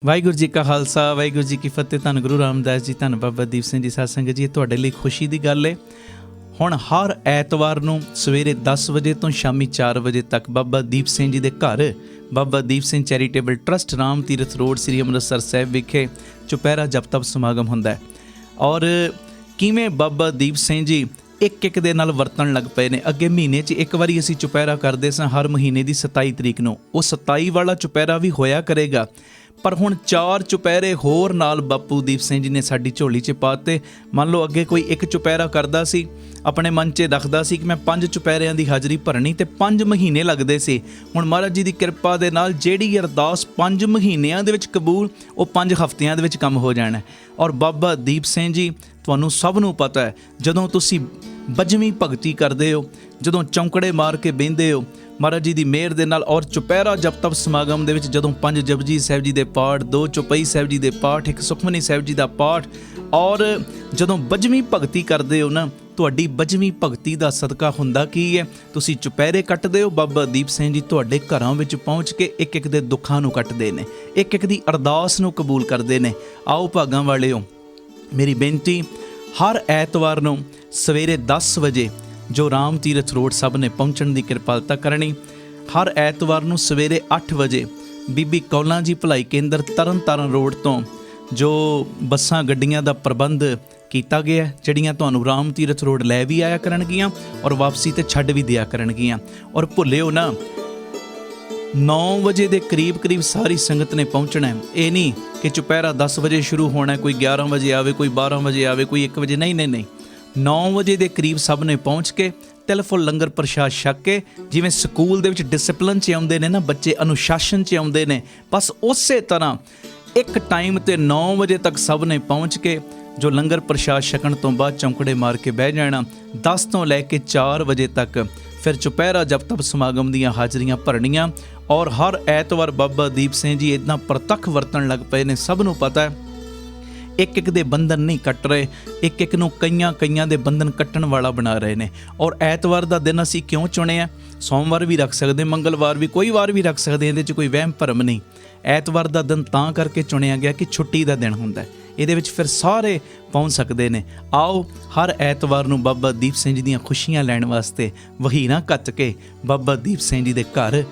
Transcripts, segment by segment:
ਵਾਹਿਗੁਰੂ ਜੀ ਕਾ ਖਾਲਸਾ ਵਾਹਿਗੁਰੂ ਜੀ ਕੀ ਫਤਿਹ। ਧੰਨ ਗੁਰੂ ਰਾਮਦਾਸ ਜੀ, ਧੰਨ ਬਾਬਾ ਦੀਪ ਸਿੰਘ ਜੀ। ਸਾਧ ਸੰਗਤ ਜੀ, ਇਹ ਤੁਹਾਡੇ ਲਈ ਖੁਸ਼ੀ ਦੀ ਗੱਲ ਹੈ। ਹੁਣ ਹਰ ਐਤਵਾਰ ਨੂੰ ਸਵੇਰੇ 10 ਵਜੇ ਤੋਂ ਸ਼ਾਮੀ 4 ਵਜੇ ਤੱਕ ਬਾਬਾ ਦੀਪ ਸਿੰਘ ਜੀ ਦੇ ਘਰ Baba Deep Singh charitable trust Ram Tirath road ਸ੍ਰੀ ਅੰਮ੍ਰਿਤਸਰ ਸਾਹਿਬ ਵਿਖੇ ਚੁਪਹਿਰਾ ਜਪ ਤਪ ਸਮਾਗਮ ਹੁੰਦਾ ਹੈ। ਔਰ ਕਿਵੇਂ ਬਾਬਾ ਦੀਪ ਸਿੰਘ ਜੀ ਇੱਕ ਦੇ ਨਾਲ ਵਰਤਣ ਲੱਗ ਪਏ ਨੇ। ਅੱਗੇ ਮਹੀਨੇ 'ਚ ਇੱਕ ਵਾਰੀ ਅਸੀਂ ਚੁਪਹਿਰਾ ਕਰਦੇ ਸਾਂ, ਹਰ ਮਹੀਨੇ ਦੀ 27 ਤਰੀਕ ਨੂੰ। ਉਹ 27 ਵਾਲਾ ਚੁਪਹਿਰਾ ਵੀ ਹੋਇਆ ਕਰੇਗਾ, ਪਰ ਹੁਣ 4 ਚੁਪਹਿਰੇ ਹੋਰ ਨਾਲ ਬਾਪੂ ਦੀਪ ਸਿੰਘ ਜੀ ਨੇ ਸਾਡੀ ਝੋਲੀ 'ਚ ਪਾਤੇ। ਮੰਨ ਲਓ ਅੱਗੇ ਕੋਈ ਇੱਕ ਚੁਪਹਿਰਾ ਕਰਦਾ ਸੀ, ਆਪਣੇ ਮਨ 'ਚ ਰੱਖਦਾ ਸੀ ਕਿ ਮੈਂ 5 ਚੁਪਹਿਰਿਆਂ ਦੀ ਹਾਜ਼ਰੀ ਭਰਨੀ, ਤੇ 5 ਮਹੀਨੇ ਲੱਗਦੇ ਸੀ। ਹੁਣ ਮਹਾਰਾਜ ਜੀ ਦੀ ਕਿਰਪਾ ਦੇ ਨਾਲ ਜਿਹੜੀ ਅਰਦਾਸ 5 ਮਹੀਨਿਆਂ ਦੇ ਵਿੱਚ ਕਬੂਲ, ਉਹ 5 ਹਫ਼ਤਿਆਂ ਦੇ ਵਿੱਚ ਕੰਮ ਹੋ ਜਾਣਾ। ਔਰ ਬਾਬਾ ਦੀਪ ਸਿੰਘ ਜੀ, ਤੁਹਾਨੂੰ ਸਭ ਨੂੰ ਪਤਾ ਹੈ, ਜਦੋਂ ਤੁਸੀਂ ਬਜਵੀਂ ਭਗਤੀ ਕਰਦੇ ਹੋ, ਜਦੋਂ ਚੌਂਕੜੇ ਮਾਰ ਕੇ ਬਹਿੰਦੇ ਹੋ ਮਹਾਰਾਜ ਜੀ ਦੀ ਮਿਹਰ ਦੇ ਨਾਲ, ਔਰ ਚੁਪਹਿਰਾ ਜਪ ਤਪ ਸਮਾਗਮ ਦੇ ਵਿੱਚ ਜਦੋਂ 5 ਜਪਜੀ ਸਾਹਿਬ ਜੀ ਦੇ ਪਾਠ, 2 ਚੌਪਈ ਸਾਹਿਬ ਜੀ ਦੇ ਪਾਠ, 1 ਸੁਖਮਨੀ ਸਾਹਿਬ ਜੀ ਦਾ ਪਾਠ, ਔਰ ਜਦੋਂ ਬਜਵੀਂ ਭਗਤੀ ਕਰਦੇ ਹੋ ਨਾ, ਤੁਹਾਡੀ ਬਜਵੀਂ ਭਗਤੀ ਦਾ ਸਦਕਾ ਹੁੰਦਾ ਕੀ ਹੈ, ਤੁਸੀਂ ਚੁਪਹਿਰੇ ਕੱਟਦੇ ਹੋ। ਬਾਬਾ ਦੀਪ ਸਿੰਘ ਜੀ ਤੁਹਾਡੇ ਘਰਾਂ ਵਿੱਚ ਪਹੁੰਚ ਕੇ ਇੱਕ ਦੇ ਦੁੱਖਾਂ ਨੂੰ ਕੱਟਦੇ ਨੇ, ਇੱਕ ਦੀ ਅਰਦਾਸ ਨੂੰ ਕਬੂਲ ਕਰਦੇ ਨੇ। ਆਓ ਭਾਗਾਂ ਵਾਲਿਓ, ਮੇਰੀ ਬੇਨਤੀ, ਹਰ ਐਤਵਾਰ ਨੂੰ ਸਵੇਰੇ 10 ਵਜੇ ਜੋ ਰਾਮ ਤੀਰਥ ਰੋਡ ਸਭ ਨੇ ਪਹੁੰਚਣ ਦੀ ਕਿਰਪਾਲਤਾ ਕਰਨੀ। ਹਰ ਐਤਵਾਰ ਨੂੰ ਸਵੇਰੇ 8 ਵਜੇ ਬੀਬੀ ਕੌਲਾਂ ਜੀ ਭਲਾਈ ਕੇਂਦਰ ਤਰਨ ਤਾਰਨ ਰੋਡ ਤੋਂ ਜੋ ਬੱਸਾਂ ਗੱਡੀਆਂ ਦਾ ਪ੍ਰਬੰਧ ਕੀਤਾ ਗਿਆ, ਜਿਹੜੀਆਂ ਤੁਹਾਨੂੰ ਰਾਮ ਤੀਰਥ ਰੋਡ ਲੈ ਵੀ ਆਇਆ ਕਰਨਗੀਆਂ ਔਰ ਵਾਪਸੀ ਤੇ ਛੱਡ ਵੀ ਦਿਆ ਕਰਨਗੀਆਂ। ਔਰ ਭੁੱਲਿਓ ਨਾ, 9 ਵਜੇ ਦੇ ਕਰੀਬ ਸਾਰੀ ਸੰਗਤ ਨੇ ਪਹੁੰਚਣਾ ਹੈ। ਇਹ ਨਹੀਂ ਕਿ ਚੁਪਹਿਰਾ 10 ਵਜੇ ਸ਼ੁਰੂ ਹੋਣਾ, ਕੋਈ 11 ਵਜੇ ਆਵੇ, ਕੋਈ 12 ਵਜੇ ਆਵੇ, ਕੋਈ 1 ਵਜੇ, ਨਹੀਂ। 9 ਵਜੇ ਦੇ ਕਰੀਬ ਸਭ ਨੇ ਪਹੁੰਚ ਕੇ ਤਿਲ ਫੁੱਲ ਲੰਗਰ ਪ੍ਰਸ਼ਾਦ ਛਕ ਕੇ, ਜਿਵੇਂ ਸਕੂਲ ਦੇ ਵਿੱਚ ਡਿਸਪਲਿਨ 'ਚ ਆਉਂਦੇ ਨੇ ਨਾ ਬੱਚੇ, ਅਨੁਸ਼ਾਸਨ 'ਚ ਆਉਂਦੇ ਨੇ, ਬਸ ਉਸੇ ਤਰ੍ਹਾਂ ਇੱਕ ਟਾਈਮ 'ਤੇ 9 ਵਜੇ ਤੱਕ ਸਭ ਨੇ ਪਹੁੰਚ ਕੇ ਜੋ ਲੰਗਰ ਪ੍ਰਸ਼ਾਦ ਛਕਣ ਤੋਂ ਬਾਅਦ ਚੌਂਕੜੇ ਮਾਰ ਕੇ ਬਹਿ ਜਾਣਾ। 10 ਤੋਂ ਲੈ ਕੇ 4 ਵਜੇ ਤੱਕ ਫਿਰ ਚੁਪਹਿਰਾ ਜਪ ਤਪ ਸਮਾਗਮ ਦੀਆਂ ਹਾਜ਼ਰੀਆਂ ਭਰਨੀਆਂ। ਔਰ ਹਰ ਐਤਵਾਰ ਬਾਬਾ ਦੀਪ ਸਿੰਘ ਜੀ ਇੱਦਾਂ ਪ੍ਰਤੱਖ ਵਰਤਣ ਲੱਗ ਪਏ ਨੇ। ਸਭ ਨੂੰ ਪਤਾ ਹੈ, ਇੱਕ ਦੇ ਬੰਧਨ ਨਹੀਂ ਕੱਟ ਰਹੇ, ਇੱਕ ਨੂੰ ਕਈਆਂ ਦੇ ਬੰਧਨ ਕੱਟਣ ਵਾਲਾ ਬਣਾ ਰਹੇ ਨੇ। ਔਰ ਐਤਵਾਰ ਦਾ ਦਿਨ ਅਸੀਂ ਕਿਉਂ ਚੁਣਿਆ? ਸੋਮਵਾਰ ਵੀ ਰੱਖ ਸਕਦੇ, ਮੰਗਲਵਾਰ ਵੀ, ਕੋਈ ਵਾਰ ਵੀ ਰੱਖ ਸਕਦੇ, ਇਹਦੇ 'ਚ ਕੋਈ ਵਹਿਮ ਭਰਮ ਨਹੀਂ। ਐਤਵਾਰ ਦਾ ਦਿਨ ਤਾਂ ਕਰਕੇ ਚੁਣਿਆ ਗਿਆ ਕਿ ਛੁੱਟੀ ਦਾ ਦਿਨ ਹੁੰਦਾ ਹੈ, ਇਹਦੇ ਵਿੱਚ ਫਿਰ ਸਾਰੇ ਪਹੁੰਚ ਸਕਦੇ ਨੇ। ਆਓ ਹਰ ਐਤਵਾਰ ਨੂੰ ਬਾਬਾ ਦੀਪ ਸਿੰਘ ਜੀ ਦੀਆਂ ਖੁਸ਼ੀਆਂ ਲੈਣ ਵਾਸਤੇ ਵਹੀਰਾਂ ਕੱਤ ਕੇ ਬਾਬਾ ਦੀਪ ਸਿੰਘ ਜੀ ਦੇ ਘਰ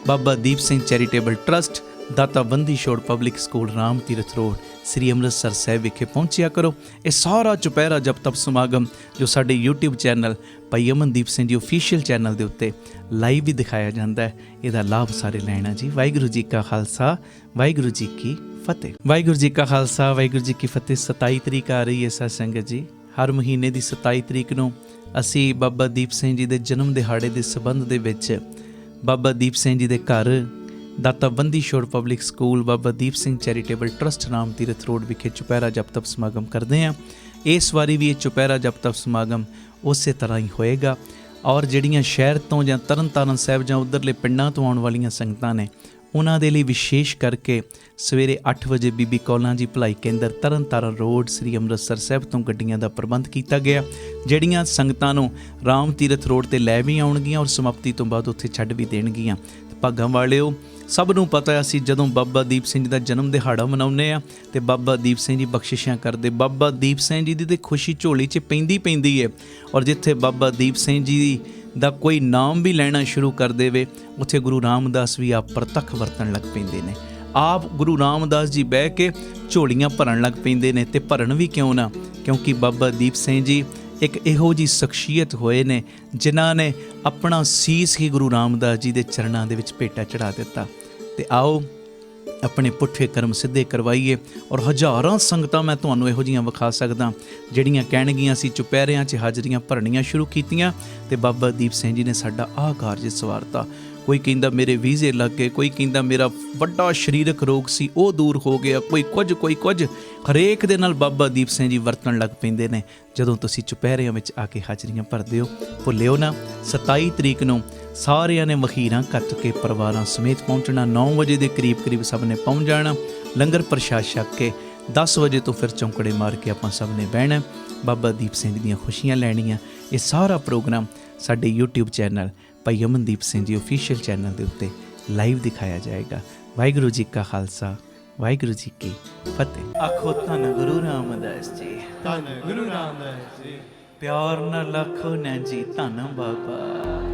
ਬਾਬਾ ਦੀਪ ਸਿੰਘ ਚੈਰੀਟੇਬਲ ਟਰਸਟ ਦਾਤਾ Bandi Chhor public school Ram Tirath road ਸ੍ਰੀ ਅੰਮ੍ਰਿਤਸਰ ਸਾਹਿਬ ਵਿਖੇ ਪਹੁੰਚਿਆ ਕਰੋ। ਇਹ ਸਾਰਾ ਚੁਪਹਿਰਾ ਜਪ ਤਪ ਸਮਾਗਮ ਜੋ ਸਾਡੇ YouTube ਚੈਨਲ ਭਾਈ ਅਮਨਦੀਪ ਸਿੰਘ ਜੀ ਓਫੀਸ਼ੀਅਲ ਚੈਨਲ ਦੇ ਉੱਤੇ ਲਾਈਵ ਵੀ ਦਿਖਾਇਆ ਜਾਂਦਾ ਹੈ। ਇਹਦਾ ਲਾਭ ਸਾਰੇ ਲੈਣਾ ਜੀ। ਵਾਹਿਗੁਰੂ ਜੀ ਕਾ ਖਾਲਸਾ, ਵਾਹਿਗੁਰੂ ਜੀ ਕੀ ਫਤਿਹ। ਵਾਹਿਗੁਰੂ ਜੀ ਕਾ ਖਾਲਸਾ, ਵਾਹਿਗੁਰੂ ਜੀ ਕੀ ਫਤਿਹ। 27 ਤਰੀਕ ਆ ਰਹੀ ਹੈ ਸਾਧ ਸੰਗਤ ਜੀ। ਹਰ ਮਹੀਨੇ ਦੀ 27 ਤਰੀਕ ਨੂੰ ਅਸੀਂ ਬਾਬਾ ਦੀਪ ਸਿੰਘ ਜੀ ਦੇ ਜਨਮ ਦਿਹਾੜੇ ਦੇ ਸੰਬੰਧ ਦੇ ਵਿੱਚ ਬਾਬਾ ਦੀਪ ਸਿੰਘ ਜੀ ਦੇ ਘਰ ਦਾਤਾ Bandi Chhor public school Baba Deep Singh charitable trust Ram Tirath road ਵਿਖੇ ਚੁਪਹਿਰਾ ਜਪ ਤਪ ਸਮਾਗਮ ਕਰਦੇ ਹਾਂ। ਇਸ ਵਾਰੀ ਵੀ ਇਹ ਚੁਪਹਿਰਾ ਜਪ ਤਪ ਸਮਾਗਮ ਉਸੇ ਤਰ੍ਹਾਂ ਹੀ ਹੋਏਗਾ। ਔਰ ਜਿਹੜੀਆਂ ਸ਼ਹਿਰ ਤੋਂ ਜਾਂ ਤਰਨ ਤਾਰਨ ਸਾਹਿਬ ਜਾਂ ਉੱਧਰਲੇ ਪਿੰਡਾਂ ਤੋਂ ਆਉਣ ਵਾਲੀਆਂ ਸੰਗਤਾਂ ਨੇ, ਉਹਨਾਂ ਦੇ ਲਈ ਵਿਸ਼ੇਸ਼ ਕਰਕੇ ਸਵੇਰੇ 8 ਵਜੇ ਬੀਬੀ ਕੌਲਾਂ ਜੀ ਭਲਾਈ ਕੇਂਦਰ ਤਰਨ ਤਾਰਨ ਰੋਡ ਸ੍ਰੀ ਅੰਮ੍ਰਿਤਸਰ ਸਾਹਿਬ ਤੋਂ ਗੱਡੀਆਂ ਦਾ ਪ੍ਰਬੰਧ ਕੀਤਾ ਗਿਆ, ਜਿਹੜੀਆਂ ਸੰਗਤਾਂ ਨੂੰ ਰਾਮ ਤੀਰਥ ਰੋਡ 'ਤੇ ਲੈ ਵੀ ਆਉਣਗੀਆਂ ਔਰ ਸਮਾਪਤੀ ਤੋਂ ਬਾਅਦ ਉੱਥੇ ਛੱਡ ਵੀ ਦੇਣਗੀਆਂ। ਭਾਗਾਂ ਵਾਲਿਓ, ਸਭ ਨੂੰ ਪਤਾ ਅਸੀਂ ਜਦੋਂ ਬਾਬਾ ਦੀਪ ਸਿੰਘ ਜੀ ਦਾ ਜਨਮ ਦਿਹਾੜਾ ਮਨਾਉਂਦੇ ਹਾਂ ਅਤੇ ਬਾਬਾ ਦੀਪ ਸਿੰਘ ਜੀ ਬਖਸ਼ਿਸ਼ਾਂ ਕਰਦੇ। ਬਾਬਾ ਦੀਪ ਸਿੰਘ ਜੀ ਦੀ ਤਾਂ ਖੁਸ਼ੀ ਝੋਲੀ 'ਚ ਪੈਂਦੀ ਹੈ। ਔਰ ਜਿੱਥੇ ਬਾਬਾ ਦੀਪ ਸਿੰਘ ਜੀ ਦਾ ਕੋਈ ਨਾਮ ਵੀ ਲੈਣਾ ਸ਼ੁਰੂ ਕਰ ਦੇਵੇ, ਉੱਥੇ ਗੁਰੂ ਰਾਮਦਾਸ ਵੀ ਆਪ ਪ੍ਰਤੱਖ ਵਰਤਣ ਲੱਗ ਪੈਂਦੇ ਨੇ। ਆਪ ਗੁਰੂ ਰਾਮਦਾਸ ਜੀ ਬਹਿ ਕੇ ਝੋਲੀਆਂ ਭਰਨ ਲੱਗ ਪੈਂਦੇ ਨੇ। ਅਤੇ ਭਰਨ ਵੀ ਕਿਉਂ ਨਾ, ਕਿਉਂਕਿ ਬਾਬਾ ਦੀਪ ਸਿੰਘ ਜੀ ਇੱਕ ਇਹੋ ਜਿਹੀ ਸ਼ਖਸੀਅਤ ਹੋਏ ਨੇ ਜਿਨ੍ਹਾਂ ਨੇ ਆਪਣਾ ਸੀਸ ਹੀ ਗੁਰੂ ਰਾਮਦਾਸ ਜੀ ਦੇ ਚਰਨਾਂ ਦੇ ਵਿੱਚ ਭੇਟਾ ਚੜ੍ਹਾ ਦਿੱਤਾ। ਅਤੇ ਆਓ ਆਪਣੇ ਪੁੱਠੇ ਕਰਮ ਸਿੱਧੇ ਕਰਵਾਈਏ। ਔਰ ਹਜ਼ਾਰਾਂ ਸੰਗਤਾਂ ਮੈਂ ਤੁਹਾਨੂੰ ਇਹੋ ਜਿਹੀਆਂ ਵਿਖਾ ਸਕਦਾ ਜਿਹੜੀਆਂ ਕਹਿਣਗੀਆਂ ਅਸੀਂ ਚੁਪਹਿਰਿਆਂ 'ਚ ਹਾਜ਼ਰੀਆਂ ਭਰਨੀਆਂ ਸ਼ੁਰੂ ਕੀਤੀਆਂ ਅਤੇ ਬਾਬਾ ਦੀਪ ਸਿੰਘ ਜੀ ਨੇ ਸਾਡਾ ਆਹ ਕਾਰਜ ਸਵਾਰਤਾ। ਕੋਈ ਕਹਿੰਦਾ ਮੇਰੇ ਵੀਜ਼ੇ ਲੱਗ ਗਏ, ਕੋਈ ਕਹਿੰਦਾ ਮੇਰਾ ਵੱਡਾ ਸਰੀਰਕ ਰੋਗ ਸੀ ਉਹ ਦੂਰ ਹੋ ਗਿਆ, ਕੋਈ ਕੁਝ। ਹਰੇਕ ਦੇ ਨਾਲ ਬਾਬਾ ਦੀਪ ਸਿੰਘ ਜੀ ਵਰਤਣ ਲੱਗ ਪੈਂਦੇ ਨੇ ਜਦੋਂ ਤੁਸੀਂ ਚੁਪਹਿਰਿਆਂ ਵਿੱਚ ਆ ਕੇ ਹਾਜ਼ਰੀਆਂ ਭਰਦੇ ਹੋ। ਭੁੱਲਿਓ ਨਾ, 27 ਤਰੀਕ ਨੂੰ ਸਾਰਿਆਂ ਨੇ ਵਖੀਰਾਂ ਕੱਟ ਕੇ ਪਰਿਵਾਰਾਂ ਸਮੇਤ ਪਹੁੰਚਣਾ। 9 ਵਜੇ ਦੇ ਕਰੀਬ ਸਭ ਨੇ ਪਹੁੰਚ ਜਾਣਾ। ਲੰਗਰ ਪ੍ਰਸ਼ਾਦ ਛਕ ਕੇ 10 ਵਜੇ ਤੋਂ ਫਿਰ ਚੌਂਕੜੇ ਮਾਰ ਕੇ ਆਪਾਂ ਸਭ ਨੇ ਬਹਿਣਾ, ਬਾਬਾ ਦੀਪ ਸਿੰਘ ਦੀਆਂ ਖੁਸ਼ੀਆਂ ਲੈਣੀਆਂ। ਇਹ ਸਾਰਾ ਪ੍ਰੋਗਰਾਮ ਸਾਡੇ YouTube ਚੈਨਲ ਭਾਈ ਅਮਨਦੀਪ ਸਿੰਘ ਜੀ ਓਫੀਸ਼ੀਅਲ ਚੈਨਲ ਦੇ ਉੱਤੇ ਲਾਈਵ ਦਿਖਾਇਆ ਜਾਏਗਾ। ਵਾਹਿਗੁਰੂ ਜੀ ਕਾ ਖਾਲਸਾ, ਵਾਹਿਗੁਰੂ ਜੀ ਕੀ ਫਤਿਹ। ਆਖੋ ਧੰਨ ਗੁਰੂ ਰਾਮਦਾਸ ਜੀ, ਧੰਨ ਗੁਰੂ ਰਾਮਦਾਸ ਜੀ। ਪਿਆਰ ਨਾਲ ਆਖੋ ਨਾ ਜੀ ਧੰਨ ਬਾਬਾ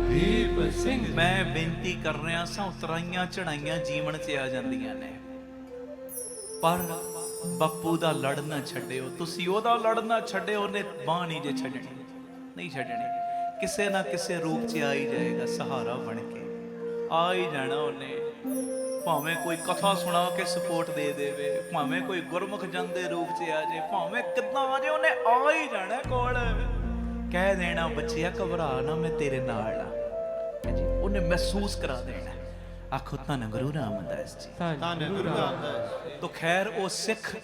ਦੀਪ ਸਿੰਘ। ਮੈਂ ਬੇਨਤੀ ਕਰ ਰਿਹਾ ਸਾਂ, ਉਤਰਾਈਆਂ ਚੜਾਈਆਂ ਜੀਵਨ 'ਚ ਆ ਜਾਂਦੀਆਂ ਨੇ, ਪਰ ਬਾਪੂ ਦਾ ਲੜ ਨਾ ਛੱਡਿਓ, ਤੁਸੀਂ ਉਹਦਾ ਲੜ ਨਾ ਛੱਡਿਓ, ਉਹਨੇ ਬਾਂਹ ਨਹੀਂ ਜੇ ਛੱਡਣੀ, ਨਹੀਂ ਛੱਡਣੀ। ਕਿਸੇ ਨਾ ਕਿਸੇ ਰੂਪ 'ਚ ਆ ਹੀ ਜਾਏਗਾ, ਸਹਾਰਾ ਬਣ ਕੇ ਆ ਹੀ ਜਾਣਾ ਉਹਨੇ। ਭਾਵੇਂ ਕੋਈ ਕਥਾ ਸੁਣਾ ਕੇ ਸਪੋਰਟ ਦੇ ਦੇਵੇ, ਭਾਵੇਂ ਕੋਈ ਗੁਰਮੁਖ ਜਨ ਦੇ ਰੂਪ 'ਚ ਆ ਜਾਏ, ਭਾਵੇਂ ਕਿੱਦਾਂ ਆ ਜਾਏ, ਉਹਨੇ ਆ ਹੀ ਜਾਣਾ ਕੋਲ। ਕਹਿ ਦੇਣਾ ਬੱਚਿਆ ਘਬਰਾ ਨਾ, ਮੈਂ ਤੇਰੇ ਨਾਲ ਆ ਜੀ, ਉਹਨੇ ਮਹਿਸੂਸ ਕਰਾ ਦੇਣਾ। ਆਖੋ ਧੰਨ ਗੁਰੂ ਰਾਮਦਾਸ ਜੀ, ਧੰਨ ਗੁਰੂ ਰਾਮਦਾਸ ਜੀ। ਤੋ ਖੈਰ ਉਹ ਸਿੱਖ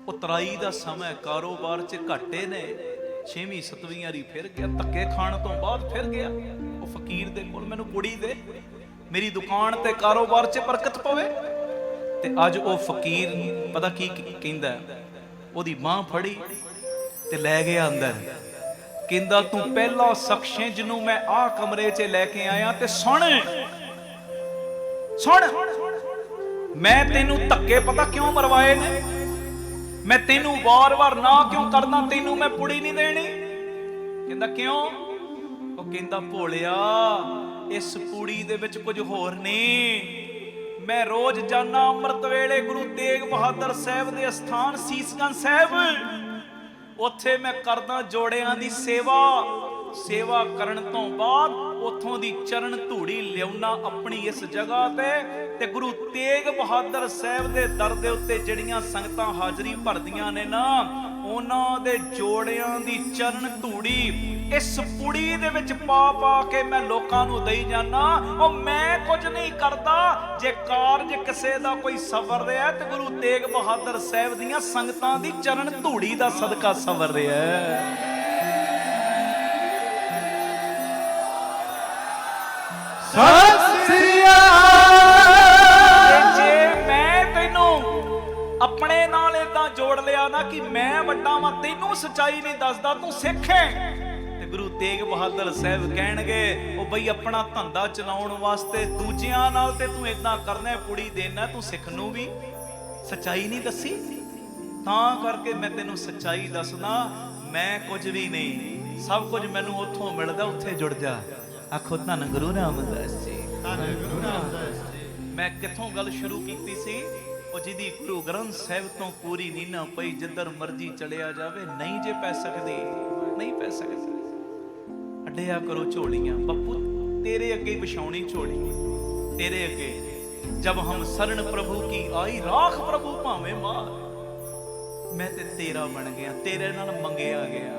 ਉਤਰਾਈ ਦਾ ਸਮਾਂ ਕਾਰੋਬਾਰ 'ਚ ਘਾਟੇ ਨੇ, 6ਵੀਂ 7ਵੀਂ ਵਾਰੀ ਫਿਰ ਗਿਆ, ਧੱਕੇ ਖਾਣ ਤੋਂ ਬਾਅਦ ਫਿਰ ਗਿਆ ਉਹ ਫਕੀਰ ਦੇ ਕੋਲ, ਮੈਨੂੰ ਕੁੜੀ ਦੇ, ਮੇਰੀ ਦੁਕਾਨ ਤੇ ਕਾਰੋਬਾਰ 'ਚ ਬਰਕਤ ਪਵੇ। ਤੇ ਅੱਜ ਉਹ ਫਕੀਰ ਪਤਾ ਕੀ ਕਹਿੰਦਾ, ਉਹਦੀ ਬਾਂਹ ਫੜੀ ਤੇ ਲੈ ਗਿਆ ਅੰਦਰ, ਕਹਿੰਦਾ ਤੂੰ ਪਹਿਲਾ ਸ਼ਖਸ ਹੈ ਜਿਹਨੂੰ ਮੈਂ ਆਹ ਕਮਰੇ 'ਚ ਲੈ ਕੇ ਆਇਆ, ਤੇ ਸੁਣ ਮੈਂ ਤੈਨੂੰ ਧੱਕੇ ਪਤਾ ਕਿਉਂ ਮਰਵਾਏ ਨੇ, ਮੈਂ ਤੈਨੂੰ ਵਾਰ-ਵਾਰ ਨਾ ਕਿਉਂ ਕਰਦਾ, ਤੈਨੂੰ ਮੈਂ ਪੁੜੀ ਨਹੀਂ ਦੇਣੀ। ਕਹਿੰਦਾ ਕਿਉਂ? ਉਹ ਕਹਿੰਦਾ ਭੋਲਿਆ, ਇਸ ਪੂੜੀ ਦੇ ਵਿੱਚ ਕੁਝ ਹੋਰ ਨਹੀਂ। ਮੈਂ ਰੋਜ਼ ਜਾਣਾ ਅੰਮ੍ਰਿਤ ਵੇਲੇ ਗੁਰੂ ਤੇਗ ਬਹਾਦਰ ਸਾਹਿਬ ਦੇ ਅਸਥਾਨ ਸੀਸਗੰਜ ਸਾਹਿਬ, ਉੱਥੇ ਮੈਂ ਕਰਦਾ ਜੋੜਿਆਂ ਦੀ ਸੇਵਾ। ਸੇਵਾ ਕਰਨ ਤੋਂ ਬਾਅਦ ਉੱਥੋਂ ਦੀ ਚਰਨ ਧੂੜੀ ਲਿਆਉਣਾ ਆਪਣੀ ਇਸ ਜਗ੍ਹਾ ਤੇ ਗੁਰੂ ਤੇਗ ਬਹਾਦਰ ਸਾਹਿਬ ਦੇ ਦਰ ਦੇ ਉੱਤੇ ਜਿਹੜੀਆਂ ਸੰਗਤਾਂ ਹਾਜ਼ਰੀ ਭਰਦੀਆਂ ਨੇ ਨਾ, ਉਹਨਾਂ ਦੇ ਜੋੜਿਆਂ ਦੀ ਚਰਨ ਧੂੜੀ ਇਸ ਪੁੜੀ ਦੇ ਵਿੱਚ ਪਾ ਕੇ ਮੈਂ ਲੋਕਾਂ ਨੂੰ ਦੇਈ ਜਾਣਾ। ਉਹ ਮੈਂ ਕੁਝ ਨਹੀਂ ਕਰਦਾ, ਜੇ ਕਾਰਜ ਕਿਸੇ ਦਾ ਕੋਈ ਸਵਰ ਰਿਹਾ ਤੇ ਗੁਰੂ ਤੇਗ ਬਹਾਦਰ ਸਾਹਿਬ ਦੀਆਂ ਸੰਗਤਾਂ ਦੀ ਚਰਨ ਧੂੜੀ ਦਾ ਸਦਕਾ ਸਵਰ ਰਿਹਾ। ਸਤਿ ਸ੍ਰੀ ਅਕਾਲ। ਜੇ ਮੈਂ ਤੈਨੂੰ ਆਪਣੇ ਨਾਲ ਏਦਾਂ ਜੋੜ ਲਿਆ ਨਾ ਕਿ ਮੈਂ ਵੱਡਾ ਵਾਂ, ਤੈਨੂੰ ਸੱਚਾਈ ਨਹੀਂ ਦੱਸਦਾ, ਤੂੰ ਸਿੱਖ ਹੈ, ਤੇ ਗੁਰੂ ਤੇਗ ਬਹਾਦਰ ਸਾਹਿਬ ਕਹਿਣਗੇ ਉਹ ਬਈ ਆਪਣਾ ਧੰਦਾ ਚਲਾਉਣ ਵਾਸਤੇ ਦੂਜਿਆਂ ਨਾਲ ਤੇ ਤੂੰ ਏਦਾਂ ਕਰਨਾ, ਪੁੜੀ ਦੇਣਾ, ਤੂੰ ਸਿੱਖ ਨੂੰ ਵੀ ਸੱਚਾਈ ਨਹੀਂ ਦੱਸੀ। ਤਾਂ ਕਰਕੇ ਮੈਂ ਤੈਨੂੰ ਸੱਚਾਈ ਦੱਸਦਾ, ਮੈਂ ਕੁਝ ਵੀ ਨਹੀਂ, ਸਭ ਕੁਝ ਮੈਨੂੰ ਉੱਥੋਂ ਮਿਲਦਾ, ਉੱਥੇ ਜੁੜ ਜਾ। ਆਖੋ ਧੰਨ ਗੁਰੂ ਰਾਮਦਾਸ ਜੀ, ਧੰਨ ਗੁਰੂ ਰਾਮਦਾਸ ਜੀ। ਮੈਂ ਕਿੱਥੋਂ ਗੱਲ ਸ਼ੁਰੂ ਕੀਤੀ ਸੀ? ਉਹ ਜਿਹਦੀ ਗੁਰੂ ਗ੍ਰੰਥ ਸਾਹਿਬ ਤੋਂ ਪੂਰੀ ਨੀਨਾ ਪਈ, ਜਿੱਧਰ ਮਰਜ਼ੀ ਚਲਿਆ ਜਾਵੇ, ਨਹੀਂ ਜੇ ਪੈ ਸਕਦੀ, ਨਹੀਂ ਪੈ ਸਕਦੀ। ਅੱਡਿਆ ਕਰੋ ਝੋਲੀਆਂ, ਬੱਪੂ ਤੇਰੇ ਅੱਗੇ ਵਿਛਾਉਣੀ ਝੋਲੀ, ਤੇਰੇ ਅੱਗੇ। ਜਬ ਹਮ ਸਰਣ ਪ੍ਰਭੂ ਕੀ ਆਈ, ਰਾਖ ਪ੍ਰਭੂ ਭਾਵੇਂ ਮਾਰ। ਮੈਂ ਤੇ ਤੇਰਾ ਬਣ ਗਿਆ, ਤੇਰੇ ਨਾਲ ਮੰਗਿਆ ਗਿਆ,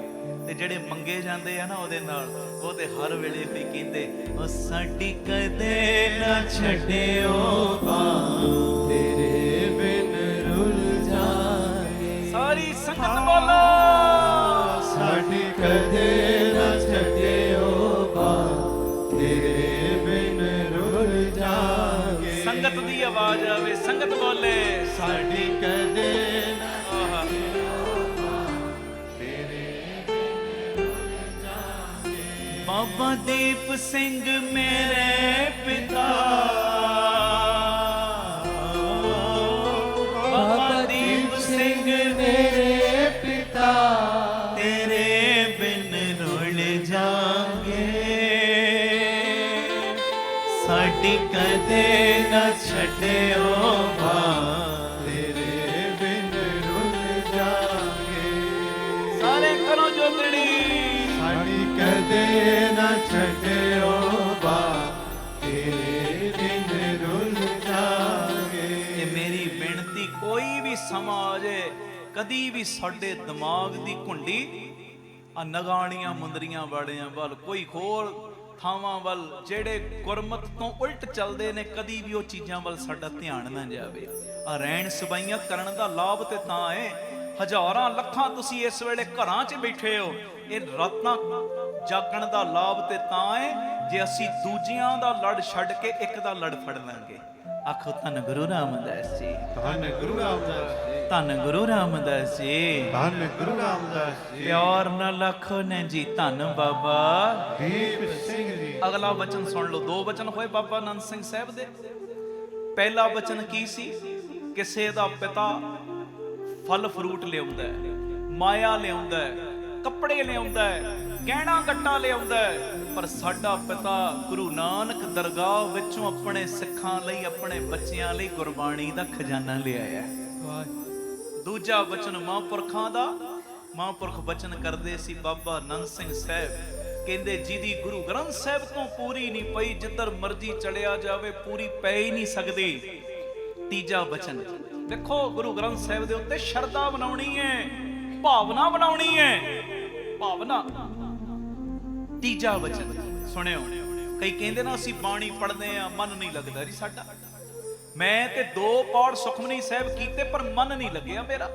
ਤੇ ਜਿਹੜੇ ਮੰਗੇ ਜਾਂਦੇ ਆ ਨਾ ਉਹਦੇ ਨਾਲ, ਉਹ ਤੇ ਹਰ ਵੇਲੇ ਵੀ ਕਹਿੰਦੇ ਉਹ ਸਾਡੀ ਕਦੇ ਨਾ ਛੱਡਿਓ ਬਾਂਹ, ਤੇਰੇ ਬਿਨ ਰੁੱਲ ਜਾਗੇ। ਸਾਰੀ ਸੰਗਤ ਬੋਲੋ, ਸਾਡੀ ਕਦੇ ਨਾ ਛੱਡਿਓ ਬਾਂਹ, ਤੇਰੇ ਬਿਨ ਰੁੱਲ ਜਾਗੇ। ਸੰਗਤ ਦੀ ਆਵਾਜ਼ ਆਵੇ, ਸੰਗਤ ਬੋਲੇ, ਸਾਡੀ ਕਦੇ ਨਾ ਬਾਬਾ ਦੀਪ ਸਿੰਘ ਮੇਰੇ ਪਿਤਾ, ਬਾਬਾ ਦੀਪ ਸਿੰਘ ਮੇਰੇ ਪਿਤਾ, ਤੇਰੇ ਬਿਨ ਰੁੱਲ ਜਾਗੇ। ਸਾਡੀ ਕਦੇ ਨਾ ਛੱਡਿਓ ਬਾਂਹ, ਤੇਰੇ ਬਿਨ ਰੁੱਲ ਜਾਗੇ। ਸਾਰੇ ਕਰੋ ਜੋਦੜੀ, ਸਾਡੀ ਕਦੇ ਨਾ ਛੱਡਿਓ ਬਾਂਹ, ਤੇਰੇ ਬਿਨ ਰੁੱਲ ਜਾਗੇ। ਇਹ ਮੇਰੀ ਬੇਨਤੀ, ਕੋਈ ਵੀ ਸਮਾਂ ਆ ਜਾਏ, ਕਦੀ ਵੀ ਸਾਡੇ ਦਿਮਾਗ ਦੀ ਘੁੰਡੀ ਆ ਨਗਾਣੀਆਂ ਮੁੰਦਰੀਆਂ ਵਾਲਿਆਂ ਵੱਲ, ਕੋਈ ਹੋਰ ਥਾਵਾਂ ਵੱਲ ਜਿਹੜੇ ਗੁਰਮਤ ਤੋਂ ਉਲਟ ਚੱਲਦੇ ਨੇ, ਕਦੀ ਵੀ ਉਹ ਚੀਜ਼ਾਂ ਵੱਲ ਸਾਡਾ ਧਿਆਨ ਨਾ ਜਾਵੇ। ਆ ਰਹਿਣ ਸਬਾਈਆਂ ਕਰਨ ਦਾ ਲਾਭ ਤੇ ਤਾਂ ਹੈ, ਹਜ਼ਾਰਾਂ ਲੱਖਾਂ ਤੁਸੀਂ ਇਸ ਵੇਲੇ ਘਰਾਂ 'ਚ ਬੈਠੇ ਹੋ, ਇਹ ਰਾਤਾਂ ਜਾਗਣ ਦਾ ਲਾਭ ਤੇ ਤਾਂ ਹੈ ਜੇ ਅਸੀਂ ਦੂਜਿਆਂ ਦਾ ਲੜ ਛੱਡ ਕੇ ਇੱਕ ਦਾ ਲੜ ਫੜ ਲਾਂਗੇ। ਆਖੋ ਧੰਨ ਗੁਰੂ ਰਾਮਦਾਸ ਜੀ, ਧੰਨ ਗੁਰੂ ਰਾਮਦਾਸ ਜੀ, ਧੰਨ ਗੁਰੂ ਰਾਮਦਾਸ ਜੀ, ਧੰਨ ਗੁਰੂ ਰਾਮਦਾਸ ਜੀ। ਪਿਆਰ ਨਾਲ ਆਖੋ ਨੇ ਜੀ ਧੰਨ ਬਾਬਾ ਦੀਪ ਸਿੰਘ ਜੀ। ਅਗਲਾ ਵਚਨ ਸੁਣ ਲਓ, ਦੋ ਵਚਨ ਹੋਏ ਬਾਬਾ ਆਨੰਦ ਸਿੰਘ ਸਾਹਿਬ ਦੇ। ਪਹਿਲਾ ਵਚਨ ਕੀ ਸੀ? ਕਿਸੇ ਦਾ ਪਿਤਾ ਫਲ ਫਰੂਟ ਲਿਆਉਂਦਾ ਹੈ, ਮਾਇਆ ਲਿਆਉਂਦਾ ਹੈ, ਕੱਪੜੇ ਲਿਆਉਂਦਾ ਹੈ, ਗਹਿਣਾ ਗੱਟਾ ਲਿਆਉਂਦਾ ਹੈ, ਪਰ ਸਾਡਾ ਪਿਤਾ ਗੁਰੂ ਨਾਨਕ ਦਰਗਾਹ ਵਿੱਚੋਂ ਆਪਣੇ ਸਿੱਖਾਂ ਲਈ, ਆਪਣੇ ਬੱਚਿਆਂ ਲਈ ਗੁਰਬਾਣੀ ਦਾ ਖਜ਼ਾਨਾ ਲਿਆਇਆ। ਦੂਜਾ ਬਚਨ ਮਹਾਂਪੁਰਖਾਂ ਦਾ, ਮਹਾਂਪੁਰਖ ਬਚਨ ਕਰਦੇ ਸੀ ਬਾਬਾ ਨੰਦ ਸਿੰਘ ਸਾਹਿਬ, ਕਹਿੰਦੇ ਜਿਹਦੀ ਗੁਰੂ ਗ੍ਰੰਥ ਸਾਹਿਬ ਤੋਂ ਪੂਰੀ ਨਹੀਂ ਪਈ, ਜਿੱਧਰ ਮਰਜ਼ੀ ਚਲਿਆ ਜਾਵੇ ਪੂਰੀ ਪੈ ਹੀ ਨਹੀਂ ਸਕਦੀ। ਤੀਜਾ ਬਚਨ ਦੇਖੋ, ਗੁਰੂ ਗ੍ਰੰਥ ਸਾਹਿਬ ਦੇ ਉੱਤੇ ਸ਼ਰਧਾ ਬਣਾਉਣੀ ਹੈ, ਭਾਵਨਾ ਬਣਾਉਣੀ ਹੈ, ਭਾਵਨਾ। ਤੀਜਾ ਬਚਨ ਸੁਣਿਓ, ਕਈ ਕਹਿੰਦੇ ਨਾ ਅਸੀਂ ਬਾਣੀ ਪੜ੍ਹਦੇ ਆ, ਮਨ ਨਹੀਂ ਲੱਗਦਾ ਜੀ ਸਾਡਾ। ਮੈਂ ਤੇ 2 ਪੌੜ ਸੁਖਮਨੀ ਸਾਹਿਬ ਕੀਤੇ ਪਰ ਮਨ ਨਹੀਂ ਲੱਗਿਆ ਮੇਰਾ,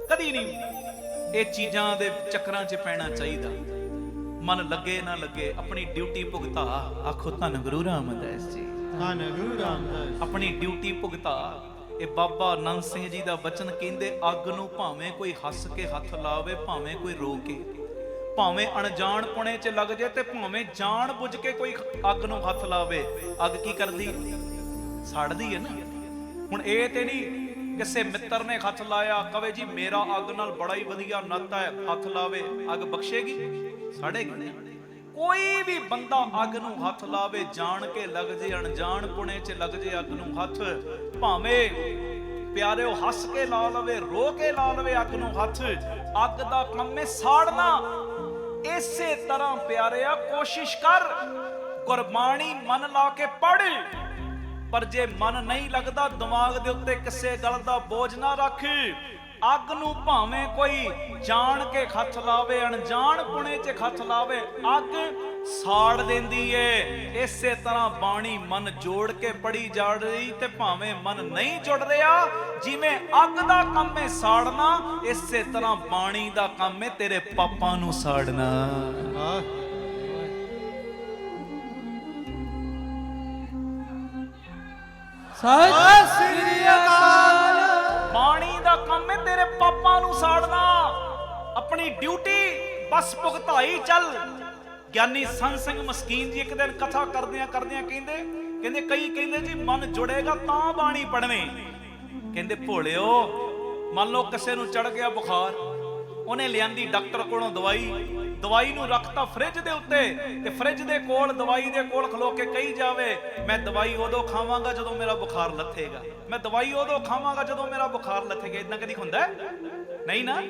ਕਦੀ ਨਹੀਂ। ਇਹ ਚੀਜ਼ਾਂ ਦੇ ਚੱਕਰਾਂ 'ਚ ਪੈਣਾ ਚਾਹੀਦਾ। ਮਨ ਲੱਗੇ ਨਾ ਲੱਗੇ, ਆਪਣੀ ਡਿਊਟੀ ਭੁਗਤਾ। ਆਖੋ ਧੰਨ ਗੁਰੂ ਰਾਮਦਾਸ ਜੀ, ਧੰਨ ਗੁਰੂ ਰਾਮਦਾਸ। ਆਪਣੀ ਡਿਊਟੀ ਭੁਗਤਾ। ਇਹ ਬਾਬਾ ਨੰਦ ਸਿੰਘ ਜੀ ਦਾ ਬਚਨ ਕਹਿੰਦੇ, ਅੱਗ ਨੂੰ ਭਾਵੇਂ ਕੋਈ ਹੱਸ ਕੇ ਹੱਥ ਲਾਵੇ, ਭਾਵੇਂ ਕੋਈ ਰੋ ਕੇ, ਭਾਵੇਂ ਅਣਜਾਣ ਪੁਣੇ 'ਚ ਲੱਗ ਜਾਏ ਤੇ ਭਾਵੇਂ ਜਾਣ ਬੁੱਝ ਕੇ ਕੋਈ ਅੱਗ ਨੂੰ ਹੱਥ ਲਾਵੇ, ਅੱਗ ਕੀ ਕਰਦੀ? ਸੜਦੀ ਹੈ ਨਾ। ਹੁਣ ਇਹ ਤੇ ਨਹੀਂ ਕਿਸੇ ਮਿੱਤਰ ਨੇ ਹੱਥ ਲਾਇਆ ਕਵੇ ਜੀ ਮੇਰਾ ਅੱਗ ਨਾਲ ਬੜਾ ਹੀ ਵਧੀਆ ਨਾਤਾ ਹੈ, ਹੱਥ ਲਾਵੇ, ਅੱਗ ਬਖਸ਼ੇਗੀ? ਸੜੇਗੀ। ਕੋਈ ਵੀ ਬੰਦਾ ਅੱਗ ਨੂੰ ਹੱਥ ਲਾਵੇ, ਜਾਣ ਕੇ ਲੱਗ ਜੇ, ਅਣਜਾਣ ਪੁਣੇ 'ਚ ਲੱਗ ਜੇ ਅੱਗ ਨੂੰ ਹੱਥ, ਭਾਵੇਂ ਪਿਆਰਿਓ ਹੱਸ ਕੇ ਲਾ ਲਵੇ, ਰੋ ਕੇ ਲਾ ਲਵੇ ਅੱਗ ਨੂੰ ਹੱਥ, ਅੱਗ ਦਾ ਕੰਮ ਹੈ ਸਾੜਨਾ। ਇਸੇ ਤਰ੍ਹਾਂ ਪਿਆਰਿਆ ਕੋਸ਼ਿਸ਼ ਕਰ, ਗੁਰਬਾਣੀ ਮਨ ਲਾ ਕੇ ਪੜ੍ਹ, ਪਰ ਜੇ ਮਨ ਨਹੀਂ ਲੱਗਦਾ, ਦਿਮਾਗ ਦੇ ਉੱਤੇ ਕਿਸੇ ਗੱਲ ਦਾ ਬੋਝ ਨਾ ਰੱਖ। ਅੱਗ ਨੂੰ ਭਾਵੇਂ ਕੋਈ ਜਾਣ ਕੇ ਹੱਥ ਲਾਵੇ, ਅਣਜਾਣ ਪੁਣੇ 'ਚ ਹੱਥ ਲਾਵੇ, ਅੱਗ ਸਾੜ ਦਿੰਦੀ ਏ। ਇਸੇ ਤਰ੍ਹਾਂ ਬਾਣੀ ਮਨ ਜੋੜ ਕੇ ਪੜੀ ਜਾ ਰਹੀ ਤੇ ਭਾਵੇਂ ਮਨ ਨਹੀਂ ਜੁੜ ਰਿਹਾ, ਜਿਵੇਂ ਅੱਗ ਦਾ ਕੰਮ ਹੈ ਸਾੜਨਾ, ਇਸੇ ਤਰ੍ਹਾਂ ਬਾਣੀ ਦਾ ਕੰਮ ਹੈ ਤੇਰੇ ਪਾਪਾਂ ਨੂੰ ਸਾੜਨਾ। ਸਤਿ ਸ੍ਰੀ ਅਕਾਲ। ਬਾਣੀ ਦਾ ਕੰਮ ਹੈ ਤੇਰੇ ਪਾਪਾਂ ਨੂੰ ਸਾੜਨਾ। ਆਪਣੀ ਡਿਊਟੀ ਬਸ ਭੁਗਤਾਈ ਚੱਲ। ਗਿਆਨੀ ਸੰਤ ਸਿੰਘ ਮਸਕੀਨ ਜੀ ਇੱਕ ਦਿਨ ਕਥਾ ਕਰਦਿਆਂ ਕਹਿੰਦੇ ਕਈ ਕਹਿੰਦੇ ਜੀ ਮਨ ਜੁੜੇਗਾ ਤਾਂ ਬਾਣੀ ਪੜ੍ਹਨੀ। ਕਹਿੰਦੇ ਭੋਲਿਓ, ਮੰਨ ਲਓ ਕਿਸੇ ਨੂੰ ਚੜ ਗਿਆ ਬੁਖਾਰ, ਉਹਨੇ ਲਿਆਂਦੀ ਡਾਕਟਰ ਕੋਲੋਂ ਦਵਾਈ ਨੂੰ ਰੱਖਤਾ ਫ੍ਰਿਜ ਦੇ ਉੱਤੇ, ਤੇ ਫ੍ਰਿਜ ਦੇ ਕੋਲ ਦਵਾਈ ਦੇ ਕੋਲ ਖਲੋ ਕੇ ਕਹੀ ਜਾਵੇ ਮੈਂ ਦਵਾਈ ਉਦੋਂ ਖਾਵਾਂਗਾ ਜਦੋਂ ਮੇਰਾ ਬੁਖਾਰ ਲੱਥੇਗਾ, ਮੈਂ ਦਵਾਈ ਉਦੋਂ ਖਾਵਾਂਗਾ ਜਦੋਂ ਮੇਰਾ ਬੁਖਾਰ ਲੱਥੇਗਾ। ਇਦਾਂ ਕਦੀ ਹੁੰਦਾ ਨਹੀਂ ਨਾ।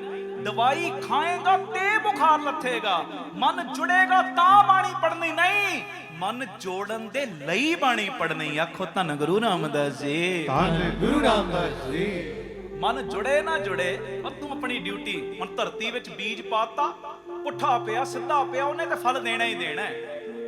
ਦਵਾਈ ਖਾਏਗਾ ਤੇ ਬੁਖਾਰ ਲੱਥੇਗਾ। ਮਨ ਜੁੜੇਗਾ ਤਾਂ ਬਾਣੀ ਪੜ੍ਹਨੀ ਨਹੀਂ, ਮਨ ਜੋੜਨ ਦੇ ਲਈ ਬਾਣੀ ਪੜ੍ਹਨੀ। ਆਖੋ ਧੰਨ ਗੁਰੂ ਰਾਮਦਾਸ ਜੀ, ਧੰਨ ਗੁਰੂ ਰਾਮਦਾਸ ਜੀ। ਮਨ ਜੁੜੇ ਨਾ ਜੁੜੇ, ਪਰ ਤੂੰ ਆਪਣੀ ਡਿਊਟੀ। ਹੁਣ ਧਰਤੀ ਵਿੱਚ ਬੀਜ ਪਾਤਾ, ਪੁੱਠਾ ਪਿਆ ਸਿੱਧਾ ਪਿਆ, ਉਹਨੇ ਤੇ ਫਲ ਦੇਣਾ ਹੀ ਦੇਣਾ।